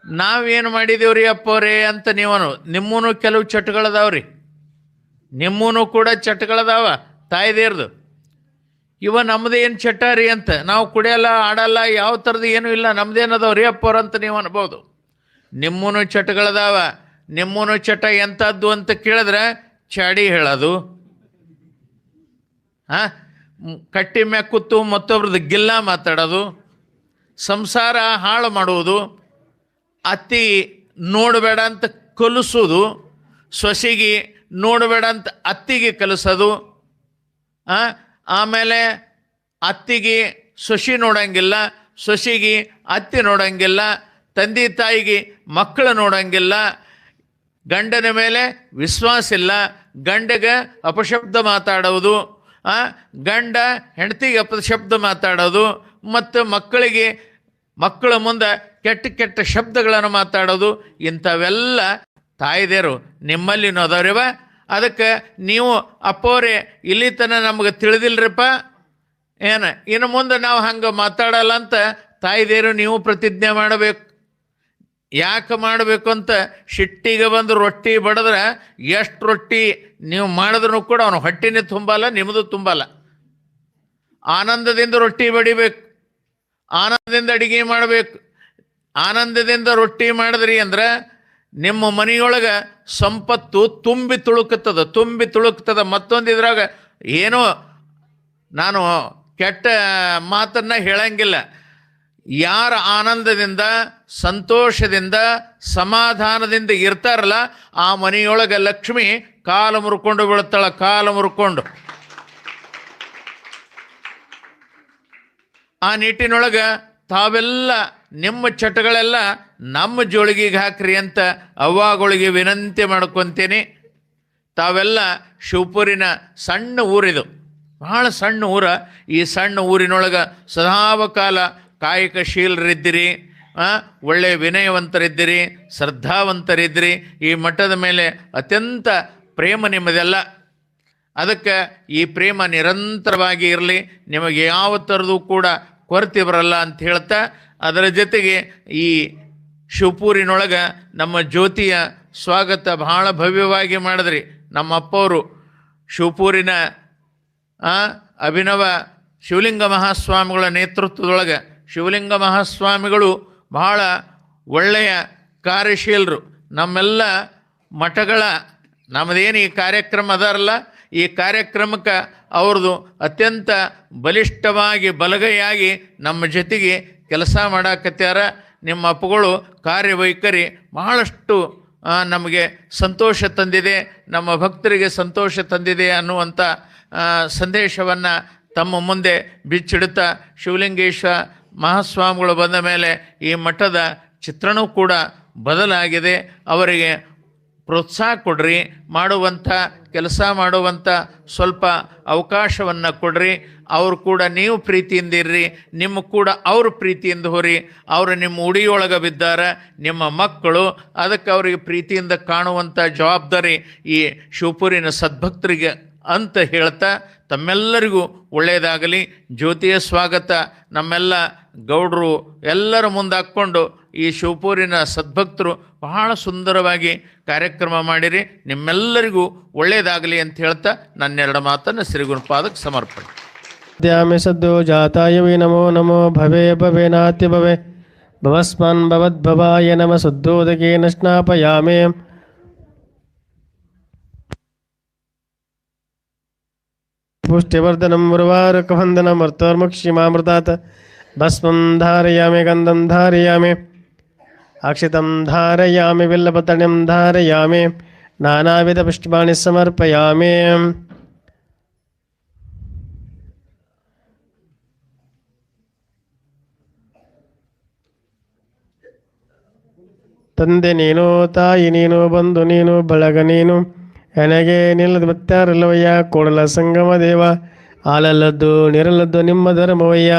ನಾವೇನು ಮಾಡಿದೇವ್ರಿ ಅಪ್ಪವ್ರೇ ಅಂತ ನಿಮ್ಮೂ ಕೆಲವು ಚಟಗಳದಾವ್ರಿ, ನಿಮ್ಮೂ ಕೂಡ ಚಟಗಳದಾವ ತಾಯಿದೇರ್ದು. ಇವ ನಮ್ಮದೇನು ಚಟ ರೀ ಅಂತ, ನಾವು ಕುಡಿಯಲ್ಲ, ಆಡಲ್ಲ, ಯಾವ ಥರದ್ದು ಏನೂ ಇಲ್ಲ, ನಮ್ಮದೇನದವ್ರಿ ಅಪ್ಪವ್ರ ಅಂತ ನೀವು ಅನ್ಬೋದು. ನಿಮ್ಮೂ ಚಟಗಳದಾವ. ನಿಮ್ಮೂ ಚಟ ಎಂಥದ್ದು ಅಂತ ಕೇಳಿದ್ರೆ ಚಾಡಿ ಹೇಳೋದು, ಕಟ್ಟಿ ಮ್ಯಾಗ ಕೂತು ಮತ್ತೊಬ್ರದ್ದು ಗಿಲ್ಲ ಮಾತಾಡೋದು, ಸಂಸಾರ ಹಾಳು ಮಾಡುವುದು, ಅತ್ತಿ ನೋಡಬೇಡ ಅಂತ ಕಲಿಸೋದು, ಸೊಸೆಗೆ ನೋಡಬೇಡ ಅಂತ ಅತ್ತಿಗೆ ಕಲಿಸೋದು, ಆಮೇಲೆ ಅತ್ತಿಗೆ ಸೊಸೆ ನೋಡಂಗಿಲ್ಲ, ಸೊಸೆಗೆ ಅತ್ತಿ ನೋಡಂಗಿಲ್ಲ, ತಂದೆ ತಾಯಿಗೆ ಮಕ್ಕಳು ನೋಡಂಗಿಲ್ಲ, ಗಂಡನ ಮೇಲೆ ವಿಶ್ವಾಸ ಇಲ್ಲ, ಗಂಡಗೆ ಅಪಶಬ್ದ ಮಾತಾಡೋದು, ಗಂಡ ಹೆಂಡತಿಗೆ ಅಪಶಬ್ದ ಮಾತಾಡೋದು, ಮತ್ತು ಮಕ್ಕಳ ಮುಂದೆ ಕೆಟ್ಟ ಶಬ್ದಗಳನ್ನು ಮಾತಾಡೋದು, ಇಂಥವೆಲ್ಲ ತಾಯಿದೇರು ನಿಮ್ಮಲ್ಲಿನೂ ಅದಾವ್ರಿವ. ಅದಕ್ಕೆ ನೀವು ಅಪ್ಪೋರೆ ಇಲ್ಲಿ ತನಕ ನಮ್ಗೆ ತಿಳಿದಿಲ್ರಿಪ್ಪ, ಇನ್ನು ಮುಂದೆ ನಾವು ಹಂಗೆ ಮಾತಾಡಲ್ಲ ಅಂತ ತಾಯಿದೇರು ನೀವು ಪ್ರತಿಜ್ಞೆ ಮಾಡಬೇಕು. ಯಾಕೆ ಮಾಡಬೇಕು ಅಂತ, ಸಿಟ್ಟಿಗೆ ಬಂದು ರೊಟ್ಟಿ ಬಡಿದ್ರೆ ಎಷ್ಟು ರೊಟ್ಟಿ ನೀವು ಮಾಡಿದ್ರೂ ಕೂಡ ಅವನು ಹೊಟ್ಟಿನೇ ತುಂಬಲ್ಲ, ನಿಮ್ಮದು ತುಂಬಲ್ಲ. ಆನಂದದಿಂದ ರೊಟ್ಟಿ ಬಡಿಬೇಕು, ಆನಂದದಿಂದ ಅಡಿಗೆ ಮಾಡಬೇಕು. ಆನಂದದಿಂದ ರೊಟ್ಟಿ ಮಾಡಿದ್ರಿ ಅಂದ್ರೆ ನಿಮ್ಮ ಮನೆಯೊಳಗೆ ಸಂಪತ್ತು ತುಂಬಿ ತುಳುಕ್ತದ. ಮತ್ತೊಂದು ಇದ್ರಾಗ ಏನೋ ನಾನು ಕೆಟ್ಟ ಮಾತನ್ನು ಹೇಳಂಗಿಲ್ಲ. ಯಾರ ಆನಂದದಿಂದ, ಸಂತೋಷದಿಂದ, ಸಮಾಧಾನದಿಂದ ಇರ್ತಾರಲ್ಲ ಆ ಮನೆಯೊಳಗೆ ಲಕ್ಷ್ಮಿ ಕಾಲು ಮುರ್ಕೊಂಡು ಬೀಳ್ತಾಳೆ, ಕಾಲು ಮುರ್ಕೊಂಡು. ಆ ನಿಟ್ಟಿನೊಳಗೆ ತಾವೆಲ್ಲ ನಿಮ್ಮ ಚಟಗಳೆಲ್ಲ ನಮ್ಮ ಜೋಳಿಗೆಗೆ ಹಾಕ್ರಿ ಅಂತ ಅವ್ವಾಗಳಿಗೆ ವಿನಂತಿ ಮಾಡ್ಕೊತೀನಿ. ತಾವೆಲ್ಲ ಶಿವಪುರಿನ ಸಣ್ಣ ಊರಿದು, ಭಾಳ ಸಣ್ಣ ಊರ. ಈ ಸಣ್ಣ ಊರಿನೊಳಗೆ ಸದಾವಕಾಲ ಕಾಯಕಶೀಲರಿದ್ದಿರಿ, ಒಳ್ಳೆಯ ವಿನಯವಂತರಿದ್ದಿರಿ, ಶ್ರದ್ಧಾವಂತರಿದ್ದಿರಿ. ಈ ಮಠದ ಮೇಲೆ ಅತ್ಯಂತ ಪ್ರೇಮ ನಿಮ್ಮದೆಲ್ಲ. ಅದಕ್ಕೆ ಈ ಪ್ರೇಮ ನಿರಂತರವಾಗಿ ಇರಲಿ, ನಿಮಗೆ ಯಾವ ಥರದ್ದು ಕೂಡ ಕೊರತೆ ಬರಲ್ಲ ಅಂತ ಹೇಳ್ತಾ, ಅದರ ಜೊತೆಗೆ ಈ ಶಿವಪುರಿನೊಳಗೆ ನಮ್ಮ ಜ್ಯೋತಿಯ ಸ್ವಾಗತ ಬಹಳ ಭವ್ಯವಾಗಿ ಮಾಡಿದ್ರಿ. ನಮ್ಮ ಅಪ್ಪವರು ಶಿವಪುರಿನ ಅಭಿನವ ಶಿವಲಿಂಗ ಮಹಾಸ್ವಾಮಿಗಳ ನೇತೃತ್ವದೊಳಗೆ, ಶಿವಲಿಂಗ ಮಹಾಸ್ವಾಮಿಗಳು ಬಹಳ ಒಳ್ಳೆಯ ಕಾರ್ಯಶೀಲರು. ನಮ್ಮೆಲ್ಲ ಮಠಗಳ ನಮ್ಮದೇನು ಈ ಕಾರ್ಯಕ್ರಮ ಅದಾರಲ್ಲ, ಈ ಕಾರ್ಯಕ್ರಮಕ್ಕೆ ಅವ್ರದ್ದು ಅತ್ಯಂತ ಬಲಿಷ್ಠವಾಗಿ ಬಲಗೈಯಾಗಿ ನಮ್ಮ ಜೊತೆಗೆ ಕೆಲಸ ಮಾಡಾಕತ್ಯಾರ. ನಿಮ್ಮ ಅಪ್ಪಗಳು ಕಾರ್ಯವೈಖರಿ ಬಹಳಷ್ಟು ನಮಗೆ ಸಂತೋಷ ತಂದಿದೆ, ನಮ್ಮ ಭಕ್ತರಿಗೆ ಸಂತೋಷ ತಂದಿದೆ ಅನ್ನುವಂಥ ಸಂದೇಶವನ್ನು ತಮ್ಮ ಮುಂದೆ ಬಿಚ್ಚಿಡುತ್ತಾ, ಶಿವಲಿಂಗೇಶ ಮಹಾಸ್ವಾಮಿಗಳು ಬಂದ ಮೇಲೆ ಈ ಮಠದ ಚಿತ್ರಣವೂ ಕೂಡ ಬದಲಾಗಿದೆ. ಅವರಿಗೆ ಪ್ರೋತ್ಸಾಹ ಕೊಡ್ರಿ, ಮಾಡುವಂಥ ಕೆಲಸ ಮಾಡುವಂಥ ಸ್ವಲ್ಪ ಅವಕಾಶವನ್ನು ಕೊಡ್ರಿ. ಅವರು ಕೂಡ ನೀವು ಪ್ರೀತಿಯಿಂದ ಇರ್ರಿ, ನಿಮ್ಮ ಕೂಡ ಅವರು ಪ್ರೀತಿಯಿಂದ ಹೋರಿ. ಅವರು ನಿಮ್ಮ ಉಡಿಯೊಳಗೆ ಬಿದ್ದಾರೆ, ನಿಮ್ಮ ಮಕ್ಕಳು. ಅದಕ್ಕೆ ಅವರಿಗೆ ಪ್ರೀತಿಯಿಂದ ಕಾಣುವಂಥ ಜವಾಬ್ದಾರಿ ಈ ಶಿವಪುರಿನ ಸದ್ಭಕ್ತರಿಗೆ ಅಂತ ಹೇಳ್ತಾ, ತಮ್ಮೆಲ್ಲರಿಗೂ ಒಳ್ಳೆಯದಾಗಲಿ. ಜ್ಯೋತಿಯ ಸ್ವಾಗತ ನಮ್ಮೆಲ್ಲ ಗೌಡರು ಎಲ್ಲರ ಮುಂದೆ ಹಾಕ್ಕೊಂಡು ಈ ಶಿವಪುರಿನ ಸದ್ಭಕ್ತರು ಬಹಳ ಸುಂದರವಾಗಿ ಕಾರ್ಯಕ್ರಮ ಮಾಡಿರಿ. ನಿಮ್ಮೆಲ್ಲರಿಗೂ ಒಳ್ಳೆಯದಾಗಲಿ ಅಂತ ಹೇಳ್ತಾ ನನ್ನೆರಡು ಮಾತನ್ನು ಶ್ರೀ ಗುರುಪಾದಕ್ಕೆ ಸಮರ್ಪಣೆ. ಧ್ಯಾಮಿ ಸದ್ದು ಜಾತಾಯ ವೈ ನಮೋ ನಮೋ ಭವೇ ಭವೇ ನಾತ್ಯ ಭವೇ ಭವಸ್ಮಾನ್ ಭವದ್ಭವಾಯ ನಮ ಶುದ್ಧೋದಕೇನ ಸ್ನಾಪಯಾಮೇ. ಪುಷ್ಟಿವರ್ಧನಂ ಉರ್ವಾರಕವಂದನಂ ಅರ್ಥೋರ್ಮುಕ್ಷಿಮಾಮೃತಾತ್ ಭಸ್ಮಂ ಧಾರಯಾಮಿ ಗಂಧಂ ಧಾರಯಾಮಿ अक्षितं धारयामि बिल्लपतणिं धारयामि नानाविधपुष्पाणि समर्पयामि ತಂದೆ ನೀನು ತಾಯಿ ನೀನು ಬಂಧು ನೀನು ಬಳಗ ನೀನು ನನಗೆ ನಿಲ್ಲದ ಮತ್ತಾರಲ್ಲವಯ್ಯ ಕೂಡಲ ಸಂಗಮ ದೇವ ಹಾಲಲ್ಲದ್ದು ನೀರಲ್ಲದ್ದು ನಿಮ್ಮ ಧರ್ಮವಯ್ಯ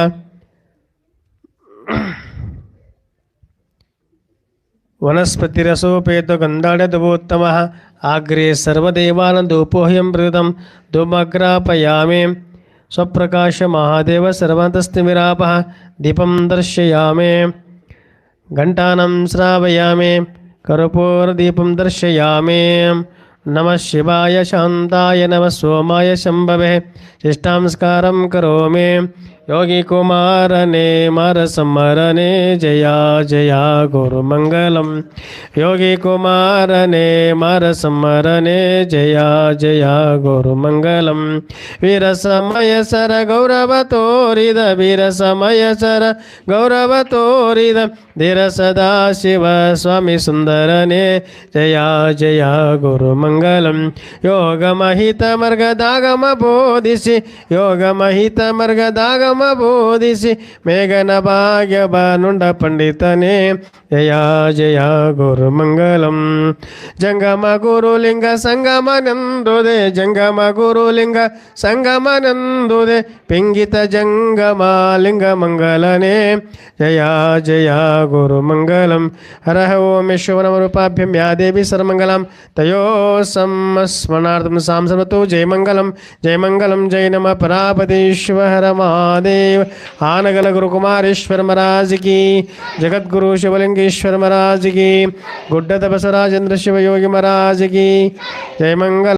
ವನಸ್ಪತಿರಸೋಪೇತ ಗಂಧಾಢ್ಯದುತ್ತಮಃ ಆಗ್ರೇ ಸರ್ವದೇವಾನಂದೋಪೋಹ್ಯಂ ಪ್ರದಂ ಧೂಮಗ್ರಾಪಯಾಮಿ ಸ್ವಪ್ರಕಾಶ ಮಹಾದೇವ ಸರ್ವಂತಸ್ತಿಮಿರಾಪಃ ದೀಪಂ ದರ್ಶಯಾಮಿ घण्टानं श्रावयामि कर्पूरदीपं दर्शयामि नमः शिवाय शान्ताय नमः सोमाय शम्भवे शिष्टांस्कारं करोमि योगिकुमारने मरसमरणे जया जया गुरुमङ्गलं योगिकुमारने मरसमरणे जया जया गुरुमङ्गलं वीरसमय सर गौरव तोरिद वीरसमय सर गौरव तोरिद धीर सदा शिव स्वामी सुन्दरने जया जया गुरुमङ्गलं योगमहितमर्गदागम बोधिसि योगमहितमर्गदागम ಬೋಧಿಸಿ ಮೇಘನ ಭಾಗ್ಯ ಬಾನುಂಡ ಪಂಡಿತನೇ ಜಯ ಜಯ ಗುರುಮಂಗಲಂ ಜಂಗಮ ಗುರುಲಿಂಗ ಸಂಗಮನಂದುದೆ ಜಂಗಮ ಗುರುಲಿಂಗ ಸಂಗಮನಂದುದೆ ಪಿಂಗಿತ ಜಂಗಮ ಲಿಂಗ ಮಂಗಲನೇ ಜಯ ಜಯ ಗುರುಮಂಗಲಂ ಹರಃ ಓಂ ವಿಶ್ವನಮರೂಪಾಭ್ಯಂ ಯಾ ದೇವಿ ಸರ್ವಮಂಗಲಂ ತಯೋ ಸಂಸ್ಮರಣಾರ್ಥಂ ಸಾಂ ಸರ್ವತೋ ಜಯಮಂಗಲಂ ಜಯಮಂಗಲಂ ಜಯ ನಮ ಪರಾಪತೀಶ್ವರ महादेव आनगल गुरु कुमारेश्वर महाराज की जगद्गुरु शिवलिंगेश्वर महाराज की गुड्डत बसराजेंद्र शिव योगी महाराज की जय मंगल।